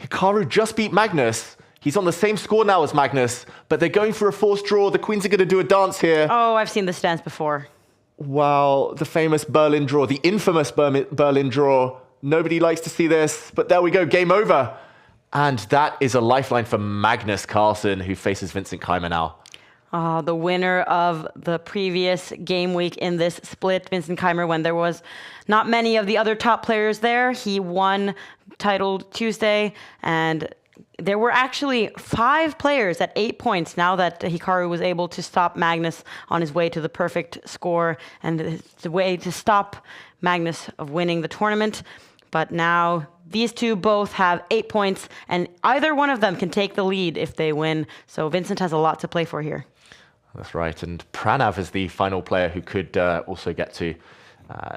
Hikaru just beat Magnus. He's on the same score now as Magnus, but they're going for a forced draw. The queens are going to do a dance here. Oh, I've seen this dance before. Wow, the famous Berlin draw, the infamous Berlin draw. Nobody likes to see this, but there we go, game over. And that is a lifeline for Magnus Carlsen, who faces Vincent Keimer now. The winner of the previous game week in this split, Vincent Keimer, when there was not many of the other top players there. He won title Tuesday, and there were actually 5 players at 8 points now that Hikaru was able to stop Magnus on his way to the perfect score and the way to stop Magnus of winning the tournament. But now these two both have 8 points, and either one of them can take the lead if they win. So Vincent has a lot to play for here. That's right. And Pranav is the final player who could also get to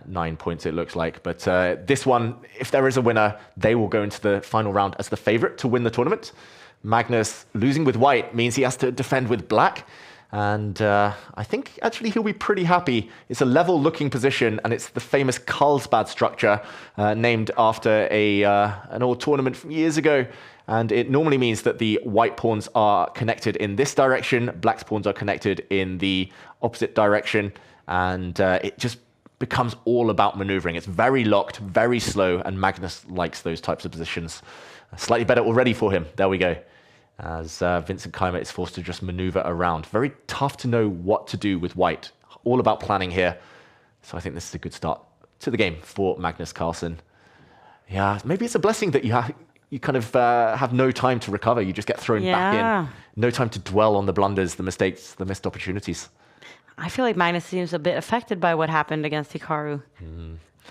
9 points, it looks like. But this one, if there is a winner, they will go into the final round as the favorite to win the tournament. Magnus losing with white means he has to defend with black. And I think actually he'll be pretty happy. It's a level looking position, and it's the famous Carlsbad structure named after an old tournament from years ago. And it normally means that the white pawns are connected in this direction, black pawns are connected in the opposite direction, and it just becomes all about maneuvering. It's very locked, very slow, and Magnus likes those types of positions. Slightly better already for him. There we go. As Vincent Keimer is forced to just maneuver around. Very tough to know what to do with white. All about planning here. So I think this is a good start to the game for Magnus Carlsen. Yeah, maybe it's a blessing that you kind of have no time to recover. You just get thrown back in. No time to dwell on the blunders, the mistakes, the missed opportunities. I feel like Magnus seems a bit affected by what happened against Hikaru.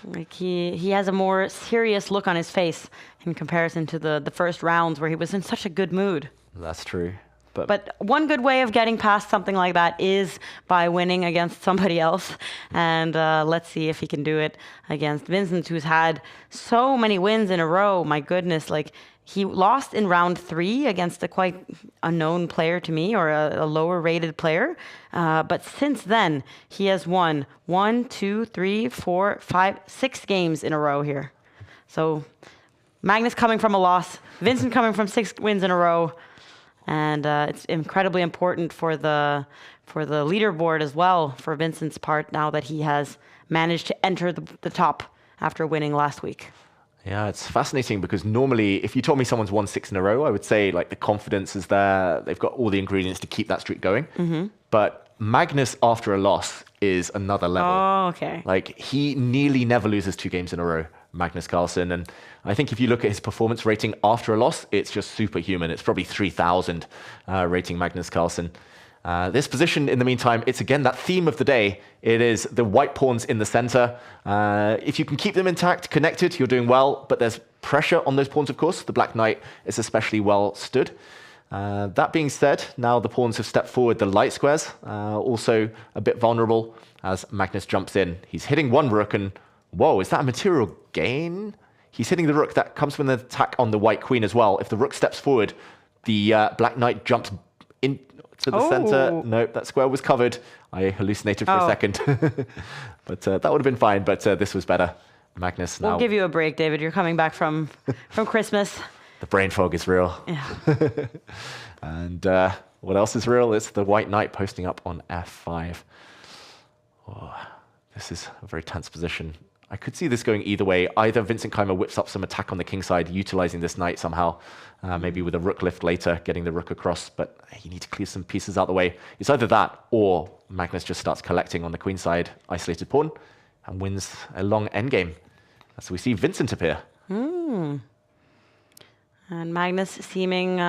Like he has a more serious look on his face in comparison to the first rounds where he was in such a good mood. That's true. But one good way of getting past something like that is by winning against somebody else. And let's see if he can do it against Vincent, who's had so many wins in a row. My goodness, like he lost in round 3 against a quite unknown player to me, or a lower rated player. But since then, he has won 1, 2, 3, 4, 5, 6 games in a row here. So Magnus coming from a loss, Vincent coming from 6 wins in a row. And it's incredibly important for the leaderboard as well, for Vincent's part, now that he has managed to enter the top after winning last week. Yeah, it's fascinating because normally if you told me someone's won 6 in a row, I would say like the confidence is there. They've got all the ingredients to keep that streak going. But Magnus after a loss is another level. Oh, okay. Like he nearly never loses 2 games in a row, Magnus Carlsen. And I think if you look at his performance rating after a loss, it's just superhuman. It's probably 3,000 rating Magnus Carlsen. This position, in the meantime, it's again that theme of the day. It is the white pawns in the center. If you can keep them intact, connected, you're doing well, but there's pressure on those pawns, of course. The black knight is especially well stood. That being said, now the pawns have stepped forward. The light squares, also a bit vulnerable as Magnus jumps in. He's hitting one rook and, whoa, is that a material gain? He's hitting the rook. That comes from the attack on the white queen as well. If the rook steps forward, the black knight jumps in to the center. No, that square was covered. I hallucinated for a second. But that would have been fine, but this was better. Magnus now. We'll give you a break, David. You're coming back from Christmas. The brain fog is real. Yeah. And what else is real? It's the white knight posting up on f5. Oh, this is a very tense position. I could see this going either way. Either Vincent Keimer whips up some attack on the king side, utilizing this knight somehow, maybe with a rook lift later, getting the rook across, but you need to clear some pieces out the way. It's either that, or Magnus just starts collecting on the queen side, isolated pawn, and wins a long endgame. So we see Vincent appear. And Magnus seeming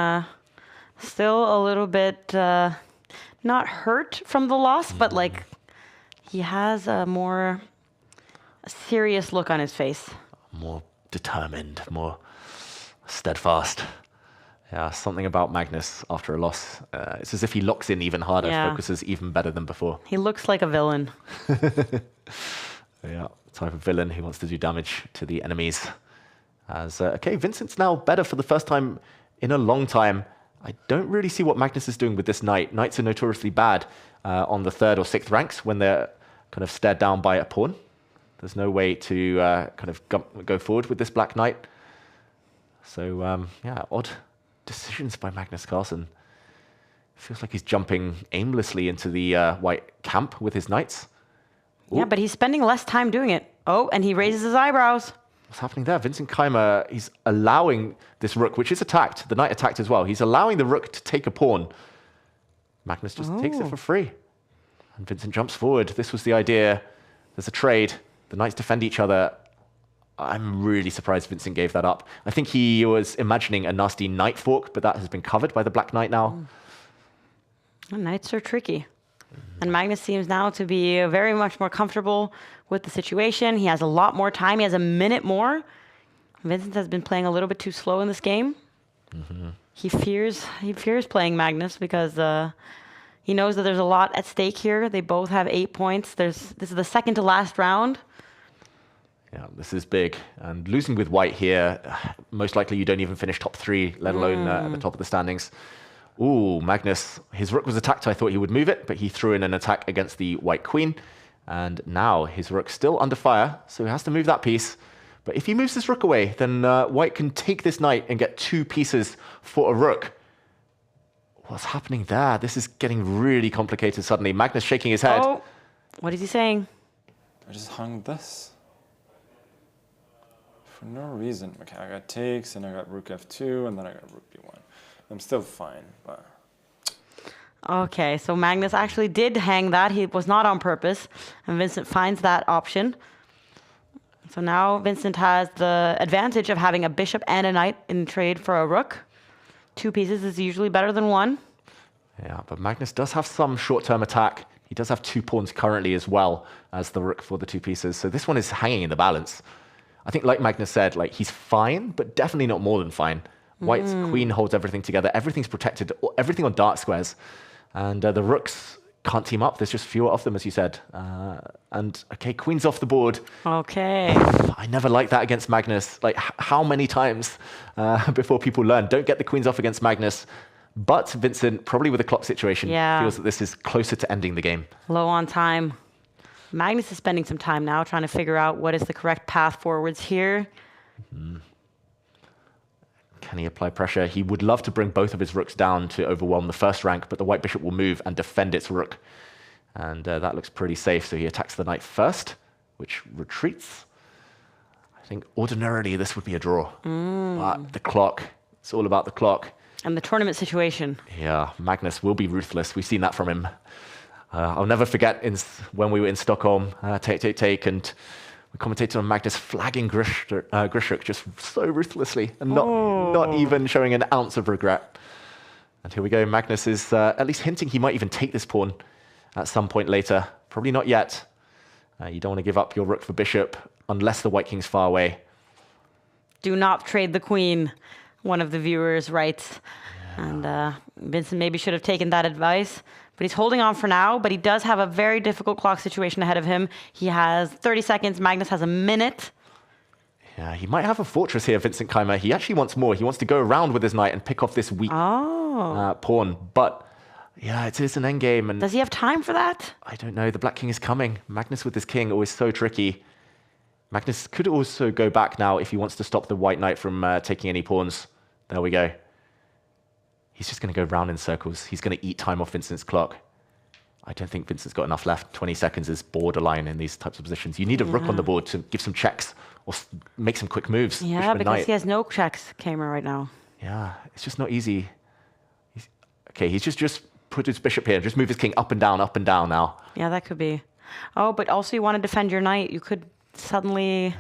still a little bit not hurt from the loss, but like he has a more serious look on his face. More determined, more steadfast. Yeah, something about Magnus after a loss. It's as if he locks in even harder, focuses even better than before. He looks like a villain. Yeah, the type of villain who wants to do damage to the enemies. As okay, Vincent's now better for the first time in a long time. I don't really see what Magnus is doing with this knight. Knights are notoriously bad on the 3rd or 6th ranks when they're kind of stared down by a pawn. There's no way to kind of go forward with this black knight. So yeah, odd decisions by Magnus Carlsen. Feels like he's jumping aimlessly into the white camp with his knights. Ooh. Yeah, but he's spending less time doing it. Oh, and he raises his eyebrows. What's happening there? Vincent Keimer, he's allowing this rook, which is attacked. The knight attacked as well. He's allowing the rook to take a pawn. Magnus just takes it for free. And Vincent jumps forward. This was the idea. There's a trade. The knights defend each other. I'm really surprised Vincent gave that up. I think he was imagining a nasty knight fork, but that has been covered by the black knight now. Knights are tricky. And Magnus seems now to be very much more comfortable with the situation. He has a lot more time. He has a minute more. Vincent has been playing a little bit too slow in this game. He fears playing Magnus because he knows that there's a lot at stake here. They both have 8 points. This is the second to last round. Yeah, this is big. And losing with white here, most likely you don't even finish top 3, let alone at the top of the standings. Ooh, Magnus, his rook was attacked. I thought he would move it, but he threw in an attack against the white queen. And now his rook's still under fire, so he has to move that piece. But if he moves this rook away, then white can take this knight and get 2 pieces for a rook. What's happening there? This is getting really complicated suddenly. Magnus shaking his head. Oh, what is he saying? I just hung this. For no reason. Okay, I got takes, and I got rook f2, and then I got rook b1. I'm still fine, but... Okay, so Magnus actually did hang that. He was not on purpose, and Vincent finds that option. So now Vincent has the advantage of having a bishop and a knight in trade for a rook. 2 pieces is usually better than 1. Yeah, but Magnus does have some short-term attack. He does have 2 pawns currently as well as the rook for the 2 pieces. So this one is hanging in the balance. I think, like Magnus said, like he's fine, but definitely not more than fine. White's queen holds everything together. Everything's protected. Everything on dark squares. And the rooks can't team up. There's just fewer of them, as you said. And, okay, queen's off the board. Okay. I never liked that against Magnus. Like, how many times before people learn, don't get the queens off against Magnus. But Vincent, probably with a clock situation, feels that this is closer to ending the game. Low on time. Magnus is spending some time now trying to figure out what is the correct path forwards here. Can he apply pressure? He would love to bring both of his rooks down to overwhelm the first rank, but the white bishop will move and defend its rook. And that looks pretty safe, so he attacks the knight first, which retreats. I think ordinarily this would be a draw. But the clock, it's all about the clock. And the tournament situation. Yeah, Magnus will be ruthless. We've seen that from him. I'll never forget when we were in Stockholm, take, and we commentated on Magnus flagging Grishuk just so ruthlessly and not even showing an ounce of regret. And here we go. Magnus is at least hinting he might even take this pawn at some point later. Probably not yet. You don't want to give up your rook for bishop unless the white king's far away. Do not trade the queen, one of the viewers writes. And Vincent maybe should have taken that advice. But he's holding on for now, but he does have a very difficult clock situation ahead of him. He has 30 seconds. Magnus has a minute. Yeah, he might have a fortress here, Vincent Keimer. He actually wants more. He wants to go around with his knight and pick off this weak pawn. But yeah, it is an endgame. And does he have time for that? I don't know. The black king is coming. Magnus with his king, always so tricky. Magnus could also go back now if he wants to stop the white knight from taking any pawns. There we go. He's just going to go round in circles. He's going to eat time off Vincent's clock. I don't think Vincent's got enough left. 20 seconds is borderline in these types of positions. You need a rook on the board to give some checks or make some quick moves. Yeah, because he has no checks, Keimer, right now. Yeah, it's just not easy. He's just put his bishop here. Just move his king up and down now. Yeah, that could be. Oh, but also you want to defend your knight. You could suddenly...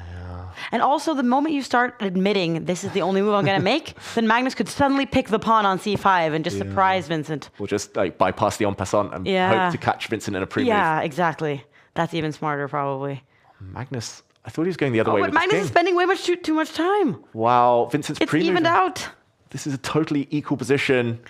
And also, the moment you start admitting this is the only move I'm going to make, then Magnus could suddenly pick the pawn on c5 and just surprise Vincent. Or just like bypass the en passant and hope to catch Vincent in a pre-move. Yeah, exactly. That's even smarter, probably. Magnus, I thought he was going the other way with but his Magnus king. is spending way too much time. Wow, Vincent's pre-move. It's evened out. This is a totally equal position.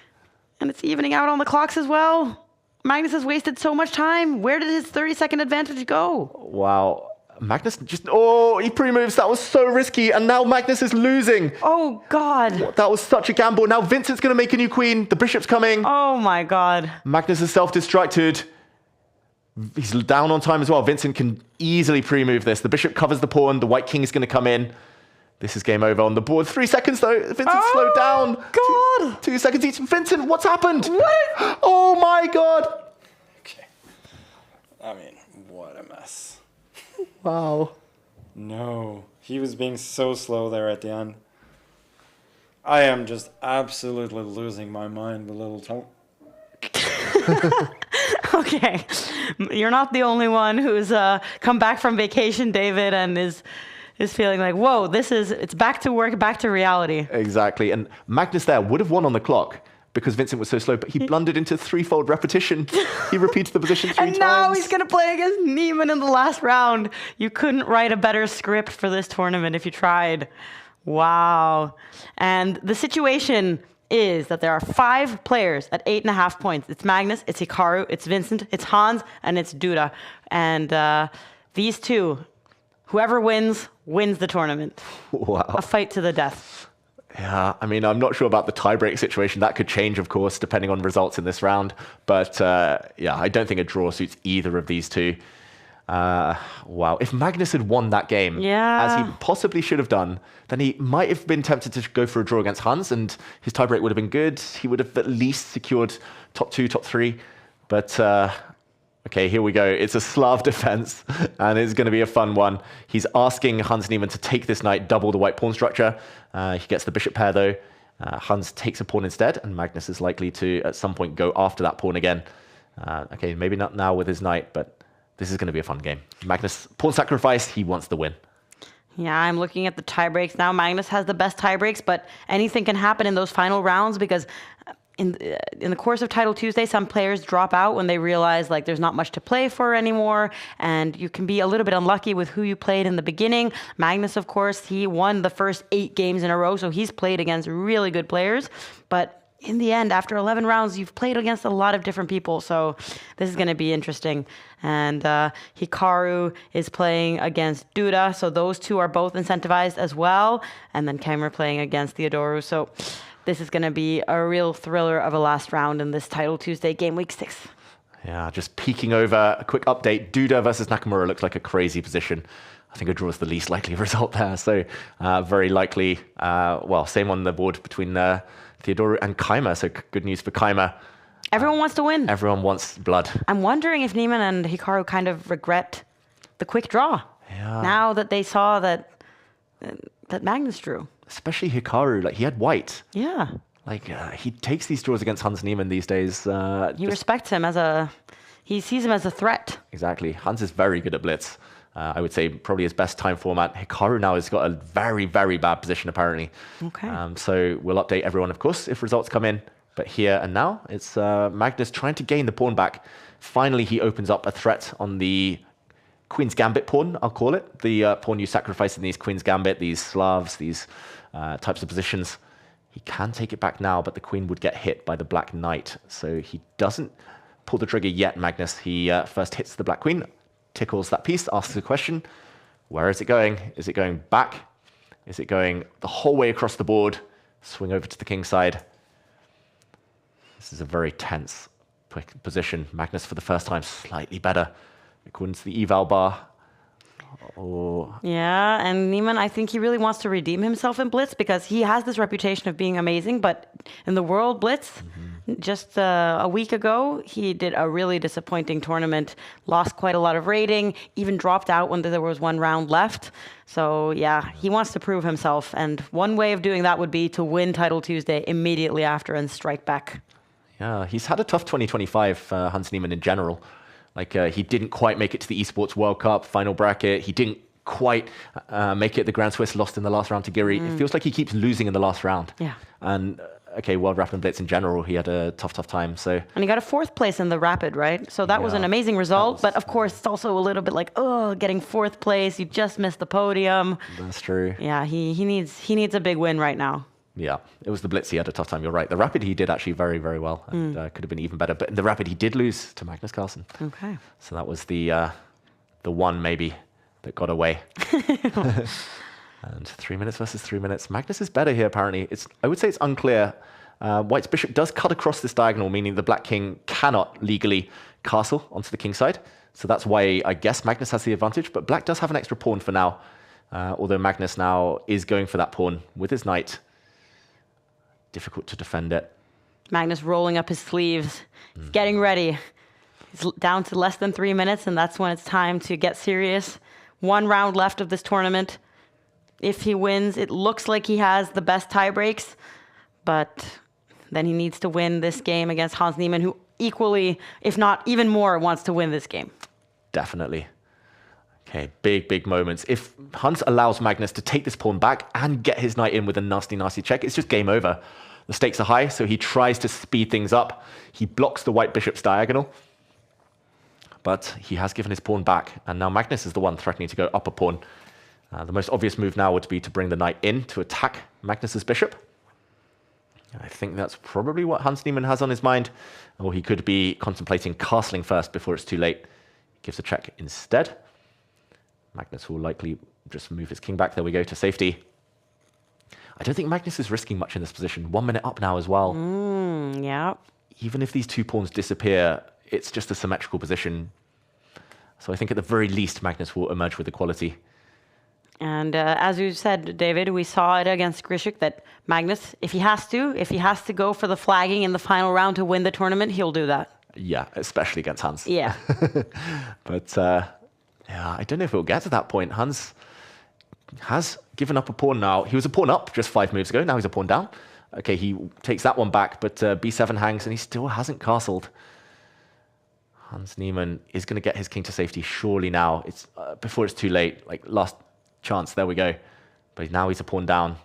And it's evening out on the clocks as well. Magnus has wasted so much time. Where did his 30-second advantage go? Wow. Magnus he pre-moves. That was so risky. And now Magnus is losing. Oh, God. That was such a gamble. Now Vincent's going to make a new queen. The bishop's coming. Oh, my God. Magnus is self-destructed. He's down on time as well. Vincent can easily pre-move this. The bishop covers the pawn. The white king is going to come in. This is game over on the board. 3 seconds, though. Vincent slowed down. God. 2 seconds each. Vincent, what's happened? What? Oh, my God. Okay. I mean, what a mess. Wow. No, he was being so slow there at the end. I am just absolutely losing my mind with little Tom. Okay, you're not the only one who's come back from vacation, David, and is feeling like, whoa, it's back to work, back to reality. Exactly. And Magnus there would have won on the clock because Vincent was so slow, but he blundered into threefold repetition. He repeated the position 3 times. And now he's going to play against Niemann in the last round. You couldn't write a better script for this tournament if you tried. Wow. And the situation is that there are 5 players at 8.5 points. It's Magnus, it's Hikaru, it's Vincent, it's Hans, and it's Duda. And these two, whoever wins the tournament. Wow. A fight to the death. Yeah, I mean, I'm not sure about the tiebreak situation. That could change, of course, depending on results in this round. But yeah, I don't think a draw suits either of these two. Wow. If Magnus had won that game, as he possibly should have done, then he might have been tempted to go for a draw against Hans, and his tiebreak would have been good. He would have at least secured top 2, top 3. But okay, here we go. It's a Slav defense, and it's going to be a fun one. He's asking Hans Niemann to take this knight, double the white pawn structure. He gets the bishop pair, though. Hans takes a pawn instead, and Magnus is likely to, at some point, go after that pawn again. Okay, maybe not now with his knight, but this is going to be a fun game. Magnus, pawn sacrifice, he wants the win. Yeah, I'm looking at the tiebreaks now. Magnus has the best tiebreaks, but anything can happen in those final rounds because in the course of Title Tuesday, some players drop out when they realize like there's not much to play for anymore, and you can be a little bit unlucky with who you played in the beginning. Magnus, of course, he won the first 8 games in a row, so he's played against really good players. But in the end, after 11 rounds, you've played against a lot of different people, so this is going to be interesting. And Hikaru is playing against Duda, so those two are both incentivized as well. And then Keimer playing against Theodoru, so this is going to be a real thriller of a last round in this Title Tuesday Game Week 6. Yeah, just peeking over, a quick update. Duda versus Nakamura looks like a crazy position. I think a draw is the least likely result there, so very likely, well, same on the board between Theodoru and Keimer, so good news for Keimer. Everyone wants to win. Everyone wants blood. I'm wondering if Niemann and Hikaru kind of regret the quick draw. Yeah. Now that they saw that Magnus drew. Especially Hikaru, like he had white. Yeah. Like he takes these draws against Hans Niemann these days. He respects him he sees him as a threat. Exactly. Hans is very good at blitz. I would say probably his best time format. Hikaru now has got a very, very bad position, apparently. Okay. So we'll update everyone, of course, if results come in. But here and now, it's Magnus trying to gain the pawn back. Finally, he opens up a threat on the Queen's Gambit pawn, I'll call it. The pawn you sacrifice in these Queen's Gambit, these Slavs, these types of positions. He can take it back now, but the Queen would get hit by the Black Knight. So he doesn't pull the trigger yet, Magnus. He first hits the Black Queen, tickles that piece, asks a question. Where is it going? Is it going back? Is it going the whole way across the board? Swing over to the king side. This is a very tense position. Magnus, for the first time, slightly better according to the eval bar. Oh. Yeah, and Niemann, I think he really wants to redeem himself in Blitz because he has this reputation of being amazing, but in the World Blitz, just a week ago, he did a really disappointing tournament, lost quite a lot of rating, even dropped out when there was 1 round left. So yeah, he wants to prove himself, and one way of doing that would be to win Title Tuesday immediately after and strike back. Yeah, he's had a tough 2025, Hans Niemann in general. Like, he didn't quite make it to the Esports World Cup final bracket. He didn't quite make it. The Grand Swiss lost in the last round to Giri. It feels like he keeps losing in the last round. Yeah. And, okay, World Rapid Blitz in general, he had a tough time. So. And he got a 4th place in the Rapid, right? So that was an amazing result. But, of course, it's also a little bit like, oh, getting 4th place. You just missed the podium. That's true. Yeah, he needs a big win right now. Yeah, it was the Blitz he had a tough time. You're right. The Rapid he did actually very, very well, and could have been even better. But in the Rapid he did lose to Magnus Carlsen. Okay. So that was the one maybe that got away. And 3 minutes versus 3 minutes. Magnus is better here apparently. I would say it's unclear. White's bishop does cut across this diagonal, meaning the Black King cannot legally castle onto the king side. So that's why I guess Magnus has the advantage. But Black does have an extra pawn for now, although Magnus now is going for that pawn with his knight. Difficult to defend it. Magnus rolling up his sleeves, he's getting ready. He's down to less than 3 minutes, and that's when it's time to get serious 1 round left of this tournament. If he wins, it looks like he has the best tie breaks, but then he needs to win this game against Hans Niemann, who equally, if not even more, wants to win this game. Definitely. Okay, big moments. If Hans allows Magnus to take this pawn back and get his knight in with a nasty check, it's just game over. The stakes are high, so he tries to speed things up. He blocks the white bishop's diagonal, but he has given his pawn back, and now Magnus is the one threatening to go up a pawn. The most obvious move now would be to bring the knight in to attack Magnus's bishop. I think that's probably what Hans Niemann has on his mind, or he could be contemplating castling first before it's too late. He gives a check instead. Magnus will likely just move his king back. There we go, to safety. I don't think Magnus is risking much in this position. 1 minute up now as well. Yeah. Even if these 2 pawns disappear, it's just a symmetrical position. So I think at the very least, Magnus will emerge with equality. And as you said, David, we saw it against Grishik that Magnus, if he has to go for the flagging in the final round to win the tournament, he'll do that. Yeah, especially against Hans. Yeah. But yeah, I don't know if it'll get to that point. Hans has given up a pawn now. He was a pawn up just 5 moves ago. Now he's a pawn down. Okay, he takes that one back, but b7 hangs, and he still hasn't castled. Hans Niemann is going to get his king to safety surely now. It's before it's too late. Like, last chance. There we go. But now he's a pawn down,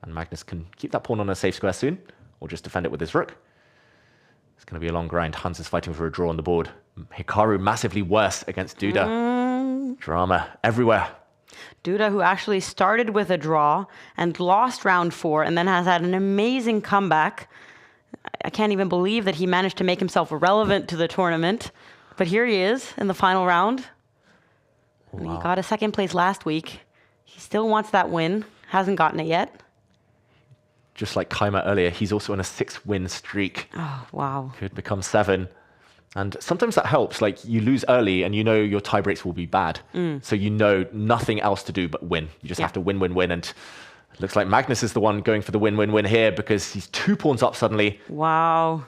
and Magnus can keep that pawn on a safe square soon, or just defend it with his rook. It's going to be a long grind. Hans is fighting for a draw on the board. Hikaru massively worse against Duda. Drama everywhere. Duda, who actually started with a draw and lost round 4 and then has had an amazing comeback. I can't even believe that he managed to make himself relevant to the tournament. But here he is in the final round. Wow. And he got a 2nd place last week. He still wants that win. Hasn't gotten it yet. Just like Kaima earlier, he's also on a 6-win streak. Oh, wow. Could become 7. And sometimes that helps. Like, you lose early and you know your tie breaks will be bad. So you know nothing else to do but win. You just have to win. And it looks like Magnus is the one going for the win here because he's 2 pawns up suddenly. Wow.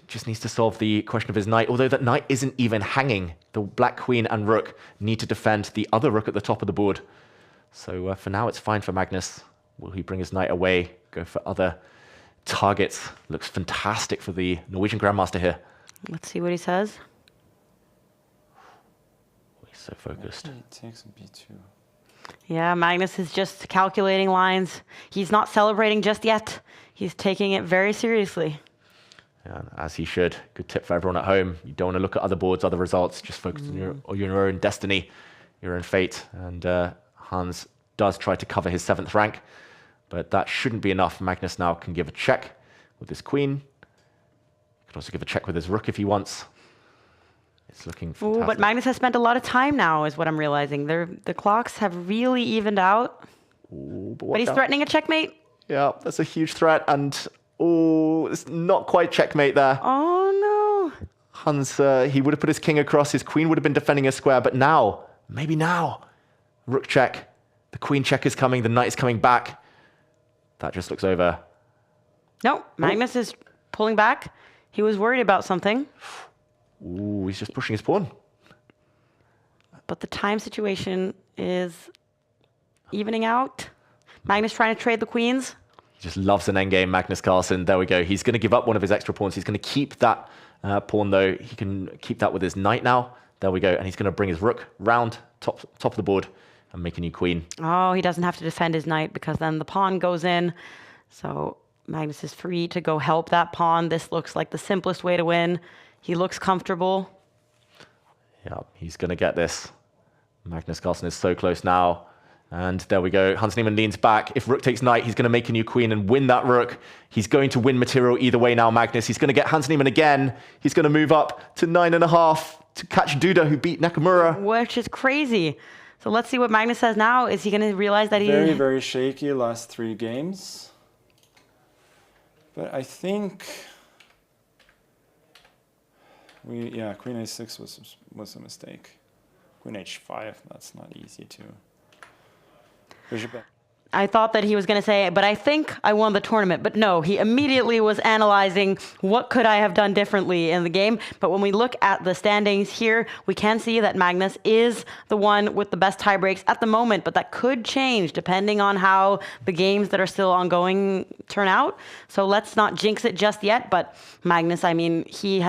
Just needs to solve the question of his knight, although that knight isn't even hanging. The black queen and rook need to defend the other rook at the top of the board. So for now, it's fine for Magnus. Will he bring his knight away, go for other targets? Looks fantastic for the Norwegian Grandmaster here. Let's see what he says. He's so focused. He takes a b2. Yeah, Magnus is just calculating lines. He's not celebrating just yet. He's taking it very seriously. Yeah, as he should. Good tip for everyone at home. You don't want to look at other boards, other results. Just focus on your own destiny, your own fate. And Hans does try to cover his 7th rank, but that shouldn't be enough. Magnus now can give a check with his queen. Can also give a check with his rook if he wants. It's looking fantastic. Ooh, but Magnus has spent a lot of time now, is what I'm realizing. The clocks have really evened out. Ooh, but he's threatening a checkmate. Yeah, that's a huge threat. And, oh, it's not quite checkmate there. Oh, no. Hans, he would have put his king across. His queen would have been defending a square. But now, maybe now, rook check. The queen check is coming. The knight is coming back. That just looks over. No, Magnus is pulling back. He was worried about something. Ooh, he's just pushing his pawn. But the time situation is evening out. Magnus trying to trade the queens. He just loves an endgame, Magnus Carlsen. There we go. He's going to give up one of his extra pawns. He's going to keep that pawn, though. He can keep that with his knight now. There we go. And he's going to bring his rook round top of the board and make a new queen. Oh, he doesn't have to defend his knight because then the pawn goes in. So Magnus is free to go help that pawn. This looks like the simplest way to win. He looks comfortable. Yeah, he's going to get this. Magnus Carlsen is so close now. And there we go. Hans Niemann leans back. If rook takes knight, he's going to make a new queen and win that rook. He's going to win material either way now, Magnus. He's going to get Hans Niemann again. He's going to move up to 9.5 to catch Duda, who beat Nakamura. Which is crazy. So let's see what Magnus says now. Is he going to realize that Very, very shaky last 3 games. But I think queen a6 was a mistake. Queen h5, that's not easy to. I thought that he was going to say, but I think I won the tournament. But no, he immediately was analyzing what could I have done differently in the game. But when we look at the standings here, we can see that Magnus is the one with the best tie breaks at the moment, but that could change depending on how the games that are still ongoing turn out. So let's not jinx it just yet. But Magnus, I mean, he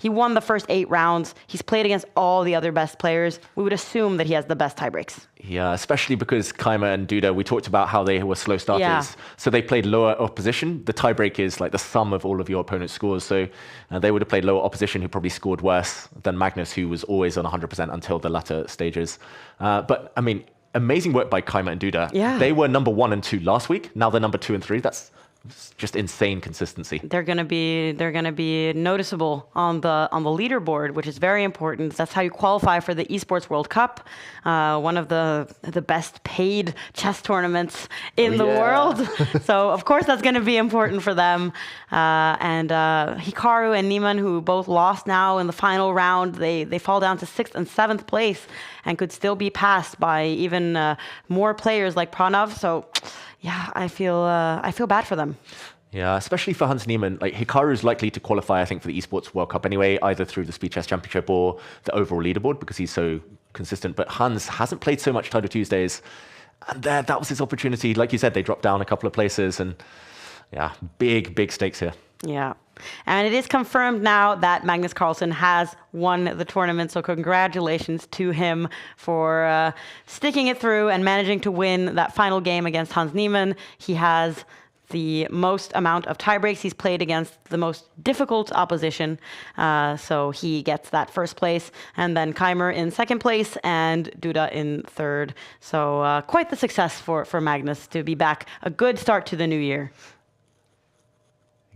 won the first 8 rounds. He's played against all the other best players. We would assume that he has the best tie breaks. Yeah, especially because Keimer and Duda, we talked about how they were slow starters. Yeah. So they played lower opposition. The tiebreak is like the sum of all of your opponent's scores. So they would have played lower opposition who probably scored worse than Magnus, who was always on 100% until the latter stages. But I mean, amazing work by Keimer and Duda. Yeah. They were number 1 and 2 last week. Now they're number 2 and 3. That's just insane consistency. They're gonna be noticeable on the leaderboard, which is very important. That's how you qualify for the Esports World Cup, one of the best paid chess tournaments in the world. So of course that's gonna be important for them. And Hikaru and Niemann, who both lost now in the final round, they fall down to 6th and 7th place and could still be passed by even more players like Pranav. So. Yeah, I feel bad for them. Yeah, especially for Hans Niemann. Like Hikaru is likely to qualify, I think, for the Esports World Cup anyway, either through the Speed Chess Championship or the overall leaderboard because he's so consistent. But Hans hasn't played so much Title Tuesdays, and that was his opportunity. Like you said, they dropped down a couple of places, and yeah, big stakes here. Yeah. And it is confirmed now that Magnus Carlsen has won the tournament. So congratulations to him for sticking it through and managing to win that final game against Hans Niemann. He has the most amount of tiebreaks. He's played against the most difficult opposition. So he gets that first place. And then Keimer in second place and Duda in third. So quite the success for Magnus to be back. A good start to the new year.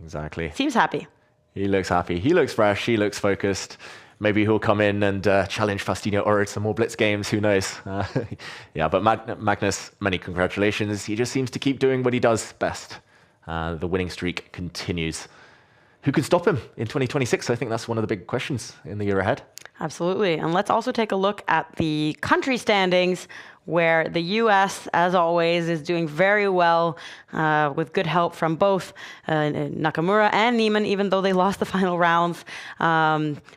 Exactly. Seems happy. He looks happy. He looks fresh. He looks focused. Maybe he'll come in and challenge Faustino Oro to some more Blitz games. Who knows? Yeah, but Magnus, many congratulations. He just seems to keep doing what he does best. The winning streak continues. Who can stop him in 2026? I think that's one of the big questions in the year ahead. Absolutely. And let's also take a look at the country standings, where the US, as always, is doing very well with good help from both Nakamura and Niemann, even though they lost the final rounds.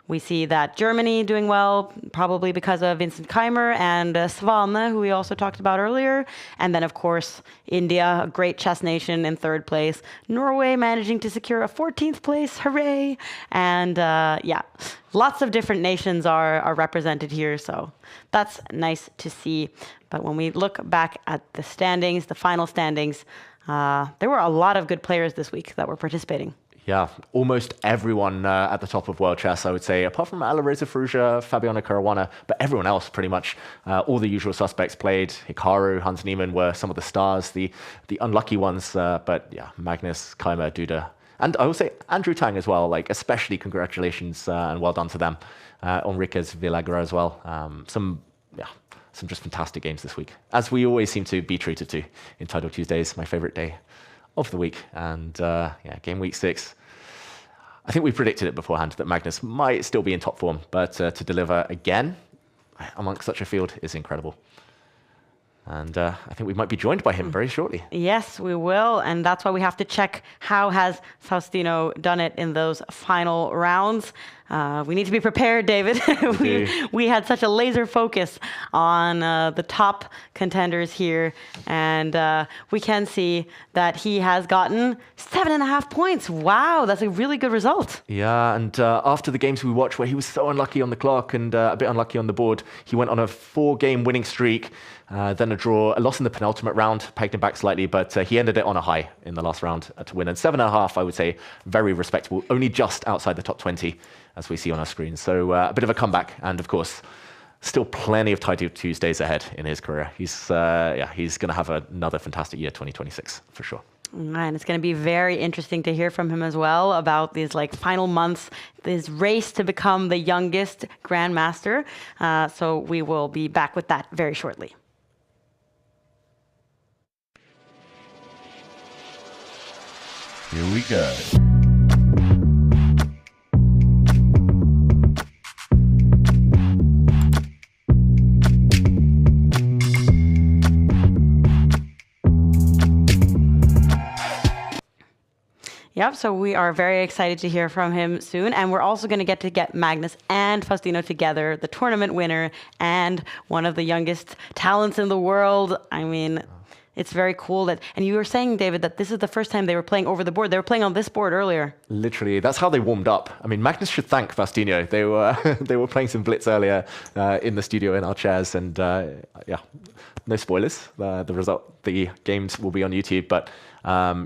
We see that Germany doing well, probably because of Vincent Keimer and Svane, who we also talked about earlier. And then, of course, India, a great chess nation, in 3rd place. Norway managing to secure a 14th place. Hooray! And yeah, lots of different nations are represented here, so that's nice to see. But when we look back at the standings, the final standings, there were a lot of good players this week that were participating. Yeah, almost everyone at the top of World Chess, I would say, apart from Alireza Faruja, Fabiano Caruana, but everyone else pretty much, all the usual suspects played. Hikaru, Hans Niemann were some of the stars, the unlucky ones, but yeah, Magnus, Keimer, Duda, and I will say Andrew Tang as well, like especially congratulations and well done to them. Enriquez Villagra as well. Some just fantastic games this week, as we always seem to be treated to in Title Tuesdays, my favorite day of the week. And yeah, game week 6. I think we predicted it beforehand that Magnus might still be in top form, but to deliver again amongst such a field is incredible. And I think we might be joined by him very shortly. Yes, we will. And that's why we have to check how has Faustino done it in those final rounds. We need to be prepared, David. we had such a laser focus on the top contenders here. And we can see that he has gotten 7.5 points. Wow, that's a really good result. Yeah, and after the games we watched where he was so unlucky on the clock and a bit unlucky on the board, he went on a 4-game winning streak. Then a draw, a loss in the penultimate round, pegged him back slightly, but he ended it on a high in the last round to win. And 7.5, I would say, very respectable, only just outside the top 20, as we see on our screen. So a bit of a comeback, and of course, still plenty of Title Tuesdays ahead in his career. He's going to have another fantastic year, 2026, for sure. And it's going to be very interesting to hear from him as well about these final months, this race to become the youngest grandmaster. So we will be back with that very shortly. Here we go. Yep, so we are very excited to hear from him soon. And we're also going to get Magnus and Faustino together, the tournament winner and one of the youngest talents in the world. I mean, it's very cool that, and you were saying, David, that this is the first time they were playing over the board. They were playing on this board earlier. Literally, that's how they warmed up. I mean, Magnus should thank Faustino. They were they were playing some blitz earlier in the studio in our chairs, and yeah, no spoilers. The games will be on YouTube, but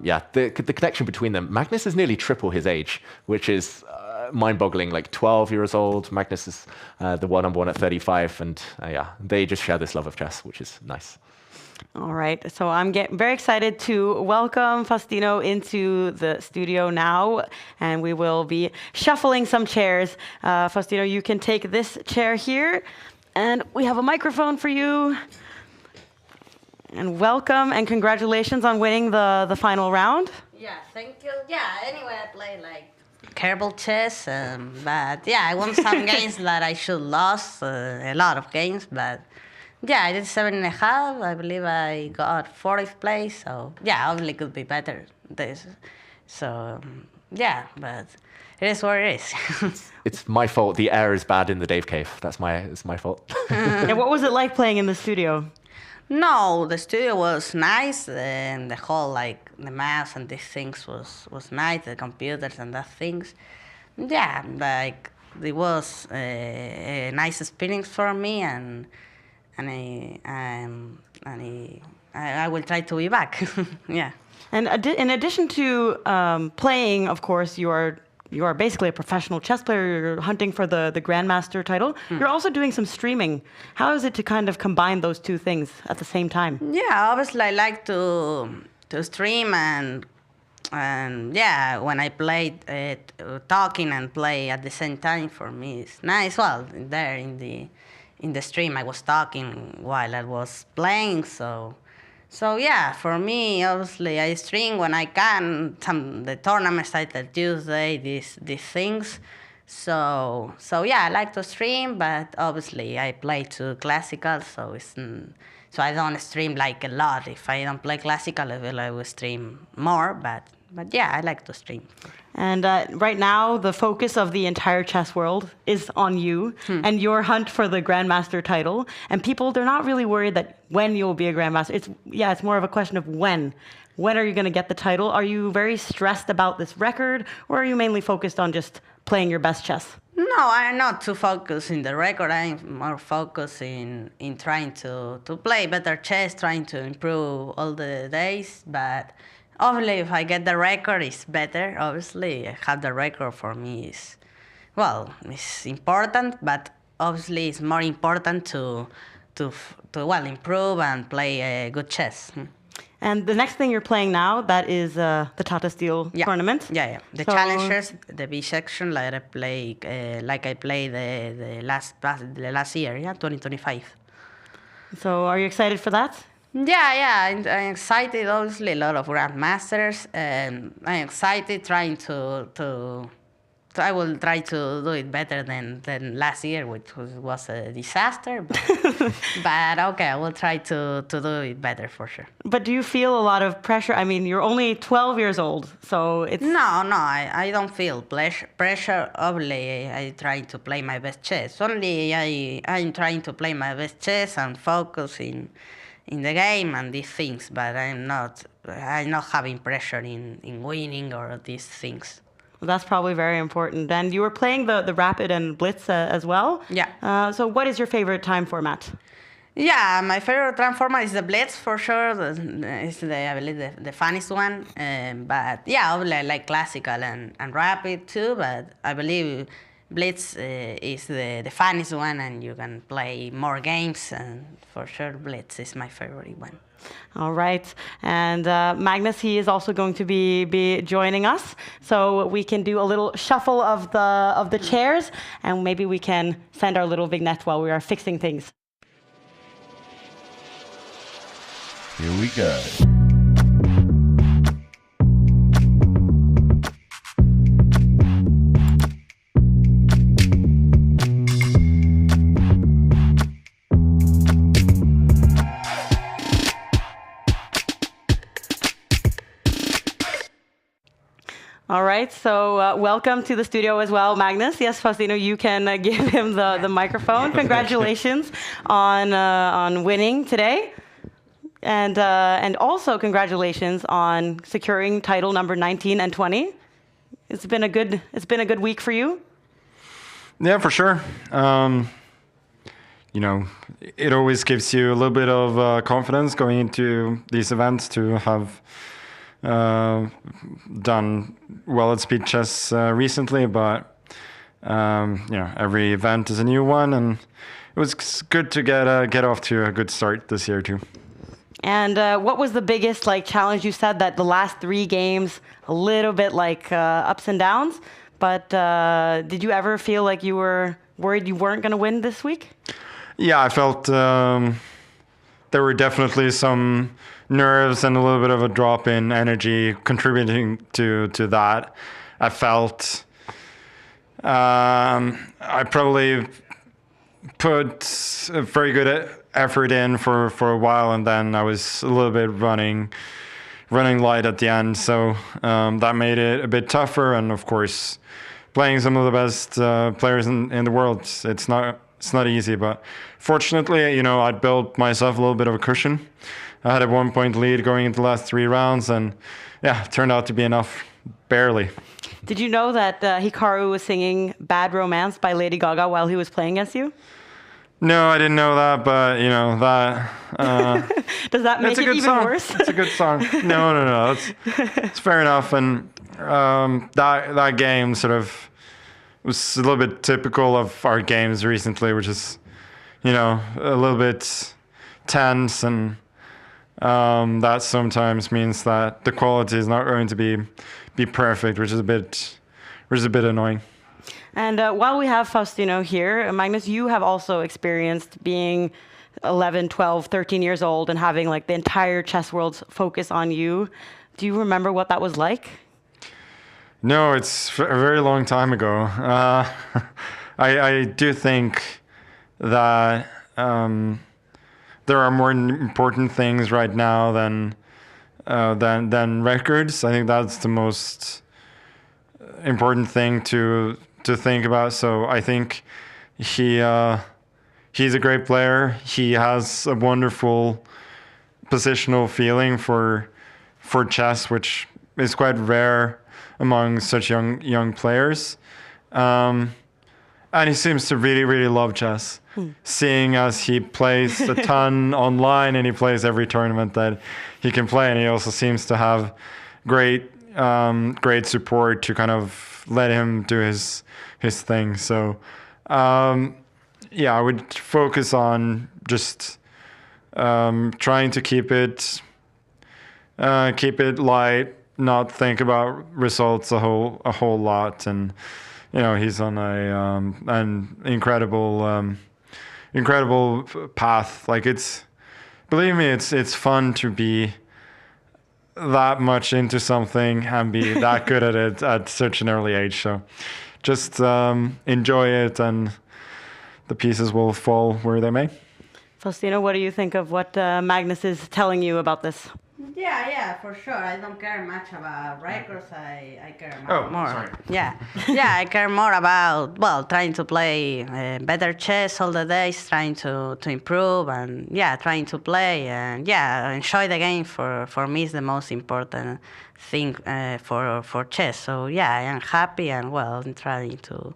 yeah, the connection between them. Magnus is nearly triple his age, which is mind-boggling. Like 12 years old. Magnus is the one-on-one at 35, and yeah, they just share this love of chess, which is nice. All right, so I'm very excited to welcome Faustino into the studio now, and we will be shuffling some chairs. Faustino, you can take this chair here, and we have a microphone for you. And welcome and congratulations on winning the final round. Yeah, thank you. Yeah, anyway, I play like Kerbal chess, but yeah, I won some games that I should lost, a lot of games, but yeah, I did 7.5. I believe I got 40th place, so yeah, obviously could be better. So yeah, but it is what it is. It's my fault. The air is bad in the Dave Cave. It's my fault. And what was it like playing in the studio? No, the studio was nice, and the whole like the mouse and these things was nice. The computers and that things, yeah, like it was a nice experience for me, and I will try to be back. Yeah. And in addition to playing, of course, you are basically a professional chess player. You're hunting for the Grandmaster title. You're also doing some streaming. How is it to kind of combine those two things at the same time? Yeah, obviously I like to stream and yeah, when I play talking and play at the same time, for me it's nice. Well, there in the stream I was talking while I was playing, so yeah, for me, obviously, I stream when I can. The tournaments I tell Tuesday, these things. So yeah, I like to stream, but obviously I play to classical, so I don't stream like a lot. If I don't play classical, I will stream more, but yeah, I like to stream. And right now, the focus of the entire chess world is on you and your hunt for the Grandmaster title. And people, they're not really worried that when you'll be a Grandmaster. It's more of a question of when. When are you going to get the title? Are you very stressed about this record, or are you mainly focused on just playing your best chess? No, I'm not too focused in the record. I'm more focused in trying to play better chess, trying to improve all the days, but obviously, if I get the record, it's better. Obviously, have the record for me is, well, it's important, but obviously it's more important to improve and play good chess. And the next thing you're playing now, that is the Tata Steel tournament. Yeah. The challengers, the B section, like I played the last year, 2025. So are you excited for that? Yeah, I'm excited. Obviously, a lot of grandmasters, and I'm excited trying to I will try to do it better than last year, which was a disaster. But okay, I will try to do it better for sure. But do you feel a lot of pressure? I mean, you're only 12 years old, so it's... No, I don't feel pressure. Obviously, I try to play my best chess. Only I'm trying to play my best chess and focus in the game and these things, but I'm not having pressure in winning or these things. Well, that's probably very important. And you were playing the Rapid and Blitz as well. Yeah. So what is your favorite time format? Yeah, my favorite time format is the Blitz for sure. It's I believe the funniest one. But yeah, obviously I like classical and Rapid too. But I believe Blitz is the funniest one, and you can play more games. And for sure, Blitz is my favorite one. All right. And Magnus, he is also going to be joining us. So we can do a little shuffle of the chairs, and maybe we can send our little vignette while we are fixing things. Here we go. All right, so welcome to the studio as well, Magnus. Yes, Faustino, you can give him the microphone. Congratulations on winning today, and also congratulations on securing title number 19 and 20. It's been a good week for you. Yeah, for sure. You know, it always gives you a little bit of confidence going into these events to have done well at speed chess recently, but you know, every event is a new one, and it was good to get off to a good start this year too. And what was the biggest challenge? You said that the last 3 games a little bit ups and downs, but did you ever feel like you were worried you weren't going to win this week? Yeah, I felt there were definitely some nerves and a little bit of a drop in energy contributing to that. I felt I probably put a very good effort in for a while, and then I was a little bit running light at the end, so that made it a bit tougher. And of course, playing some of the best players in the world, it's not easy, but fortunately, you know, I'd built myself a little bit of a cushion. I had a 1-point lead going into the last 3 rounds, and yeah, it turned out to be enough, barely. Did you know that Hikaru was singing Bad Romance by Lady Gaga while he was playing against you? No, I didn't know that, but you know that. Does that make it even song. worse? It's a good song. No. It's fair enough, and that game sort of was a little bit typical of our games recently, which is, you know, a little bit tense, and that sometimes means that the quality is not going to be perfect, which is a bit annoying. And while we have Faustino here, Magnus, you have also experienced being 11, 12, 13 years old and having the entire chess world's focus on you. Do you remember what that was like? No, it's a very long time ago. I do think that there are more important things right now than records. I think that's the most important thing to think about. So I think he's a great player. He has a wonderful positional feeling for chess, which is quite rare among such young players. And he seems to really love chess. Seeing as he plays a ton online, and he plays every tournament that he can play, and he also seems to have great support to kind of let him do his thing. So yeah, I would focus on just trying to keep it light, not think about results a whole lot. And you know, he's on an incredible path. Believe me, it's fun to be that much into something and be that good at it at such an early age. So just enjoy it, and the pieces will fall where they may. Faustino, what do you think of what Magnus is telling you about this? Yeah, for sure. I don't care much about records. I care more. Sorry. Yeah, I care more about, trying to play better chess all the days, trying to improve, and trying to play, and enjoy the game. For me is the most important thing for chess. So I am happy, and I'm trying to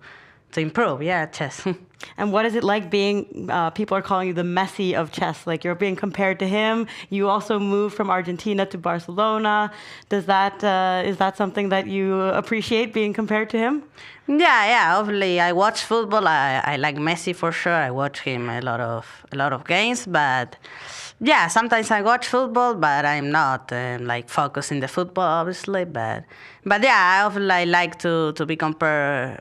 improve, chess. And what is it like being, people are calling you the Messi of chess, you're being compared to him. You also moved from Argentina to Barcelona. Is that something that you appreciate, being compared to him? Yeah, obviously I watch football. I like Messi for sure. I watch him a lot of games, but sometimes I watch football, but I'm not focused in the football, obviously. But I obviously like to be compared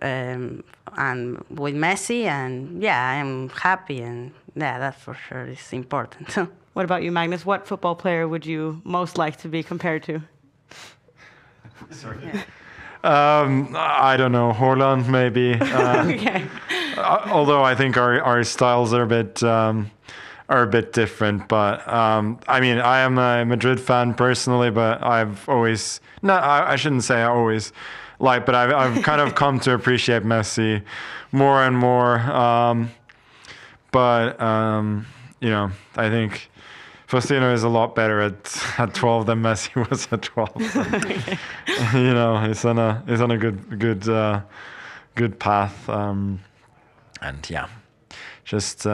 and with Messi, and I'm happy, and that for sure is important. What about you, Magnus? What football player would you most like to be compared to? Sorry. I don't know, Holland maybe. Okay. Although I think our styles are a are a bit different. But I mean, I am a Madrid fan personally, but I've always I shouldn't say I always but I've kind of come to appreciate Messi more and more. But you know, I think Faustino is a lot better at 12 than Messi was at 12. You know, he's on a good path. And yeah, just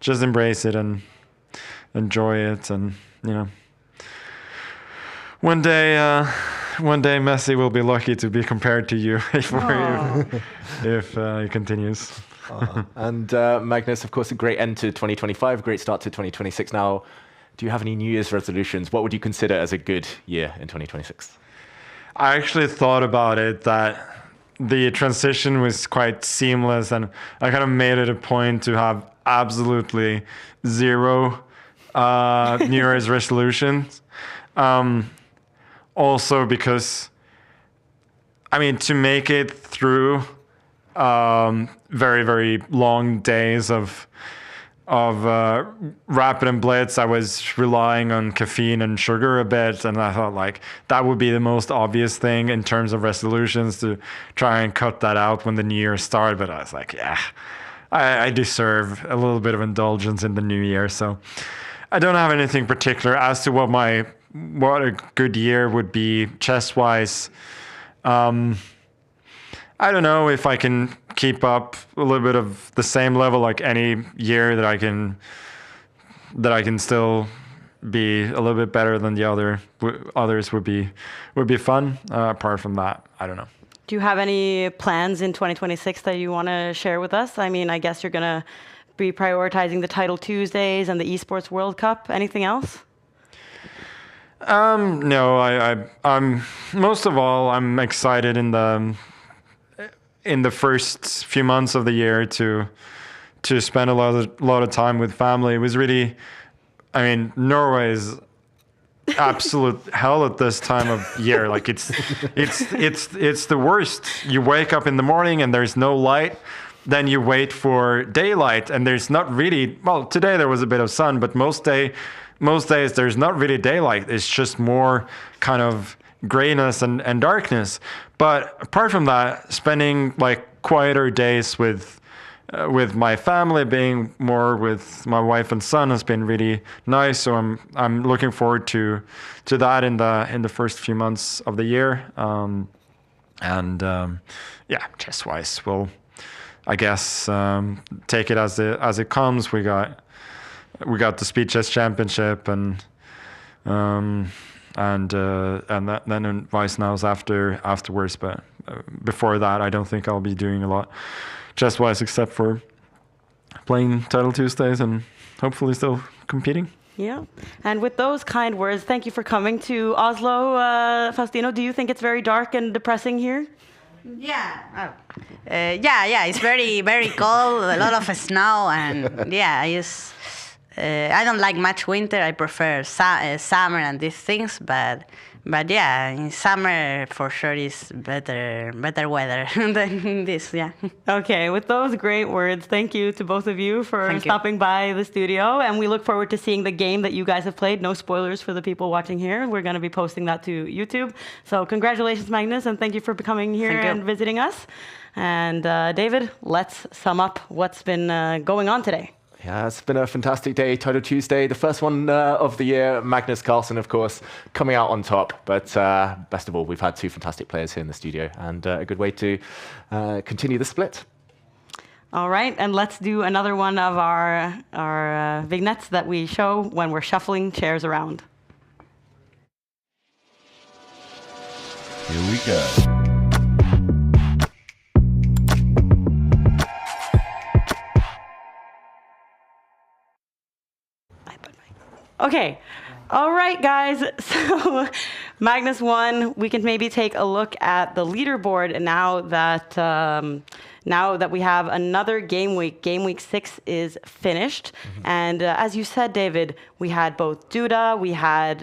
embrace it and enjoy it, and you know, one day Messi will be lucky to be compared to you if he continues. And Magnus, of course, a great end to 2025, great start to 2026. Now, do you have any New Year's resolutions? What would you consider as a good year in 2026? I actually thought about it, that the transition was quite seamless, and I kind of made it a point to have absolutely zero New Year's resolutions. Also because, I mean, to make it through very, very long days of rapid and blitz, I was relying on caffeine and sugar a bit, and I thought like that would be the most obvious thing in terms of resolutions, to try and cut that out when the new year started. But I was like, yeah, I deserve a little bit of indulgence in the new year, so I don't have anything particular as to what a good year would be chess-wise. I don't know if I can keep up a little bit of the same level like any year, that I can still be a little bit better than the others would be fun. Apart from that, I don't know. Do you have any plans in 2026 that you want to share with us? I mean, I guess you're going to be prioritizing the Title Tuesdays and the Esports World Cup. Anything else? No, I'm most of all, I'm excited in the first few months of the year to spend a lot of time with family. It was really, I mean, Norway is absolute hell at this time of year. Like it's the worst. You wake up in the morning and there's no light. Then you wait for daylight and there's not really, well, today there was a bit of sun, but most days there's not really daylight. It's just more kind of grayness and darkness. But apart from that, spending like quieter days with my family, being more with my wife and son, has been really nice. So I'm looking forward to that in the first few months of the year. Yeah, chess wise, we'll, I guess, take it as it comes. We got the Speed Chess Championship and then Vice Nows afterwards. But before that, I don't think I'll be doing a lot chess-wise except for playing Title Tuesdays and hopefully still competing. Yeah. And with those kind words, thank you for coming to Oslo. Faustino, do you think it's very dark and depressing here? Yeah. Yeah. It's very, very cold, a lot of snow, and yeah, I don't like much winter. I prefer summer and these things, but yeah, in summer for sure is better weather than this. Yeah. Okay, with those great words, thank you to both of you for stopping by the studio, and we look forward to seeing the game that you guys have played. No spoilers for the people watching here. We're going to be posting that to YouTube. So congratulations, Magnus, and thank you for coming here and visiting us. And David, let's sum up what's been going on today. Yeah, it's been a fantastic day, Title Tuesday, the first one of the year. Magnus Carlsen, of course, coming out on top. But best of all, we've had two fantastic players here in the studio, and a good way to continue the split. All right, and let's do another one of our vignettes that we show when we're shuffling chairs around. Here we go. Okay. All right, guys. So Magnus won. We can maybe take a look at the leaderboard now that we have another game week. Game week 6 is finished. Mm-hmm. And as you said, David, we had both Duda, we had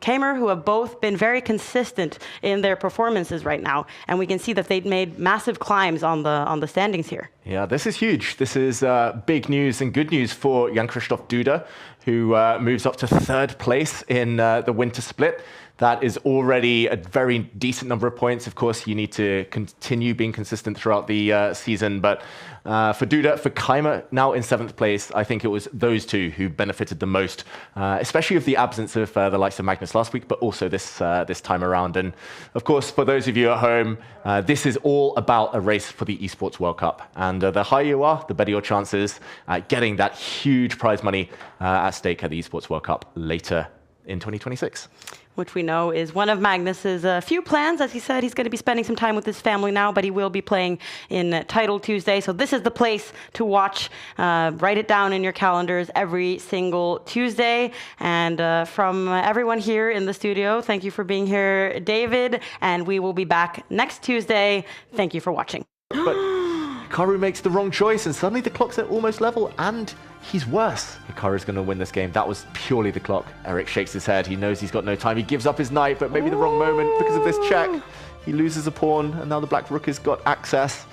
Kamer, who have both been very consistent in their performances right now. And we can see that they've made massive climbs on the standings here. Yeah, this is huge. This is big news and good news for Jan-Krzysztof Duda, who moves up to 3rd place in the winter split. That is already a very decent number of points. Of course, you need to continue being consistent throughout the season. But for Duda, for Keimer, now in 7th place, I think it was those two who benefited the most, especially of the absence of the likes of Magnus last week, but also this time around. And of course, for those of you at home, this is all about a race for the Esports World Cup. And the higher you are, the better your chances at getting that huge prize money at stake at the Esports World Cup later in 2026. Which we know is one of Magnus's few plans. As he said, he's going to be spending some time with his family now, but he will be playing in Title Tuesday. So this is the place to watch. Write it down in your calendars every single Tuesday. And from everyone here in the studio, thank you for being here, David. And we will be back next Tuesday. Thank you for watching. But Hikaru makes the wrong choice, and suddenly the clock's at almost level, and he's worse. Hikaru's going to win this game. That was purely the clock. Eric shakes his head. He knows he's got no time. He gives up his knight, but maybe the wrong moment because of this check. He loses a pawn, and now the black rook has got access.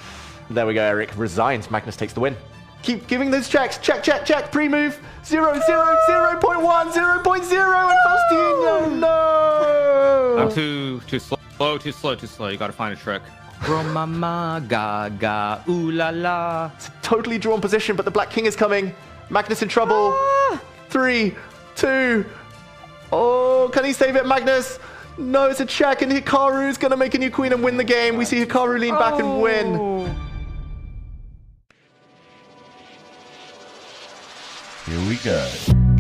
There we go. Eric resigns. Magnus takes the win. Keep giving those checks. Check, check, check. Pre-move. 0, 0, 0.1, 0.0, and Faustino. No! I'm too slow. You got to find a trick. Mama, gaga, ooh la la. It's a totally drawn position, but the black king is coming. Magnus in trouble. 3, 2. Oh, can he save it, Magnus? No, it's a check, and Hikaru's going to make a new queen and win the game. We see Hikaru lean back and win. Here we go.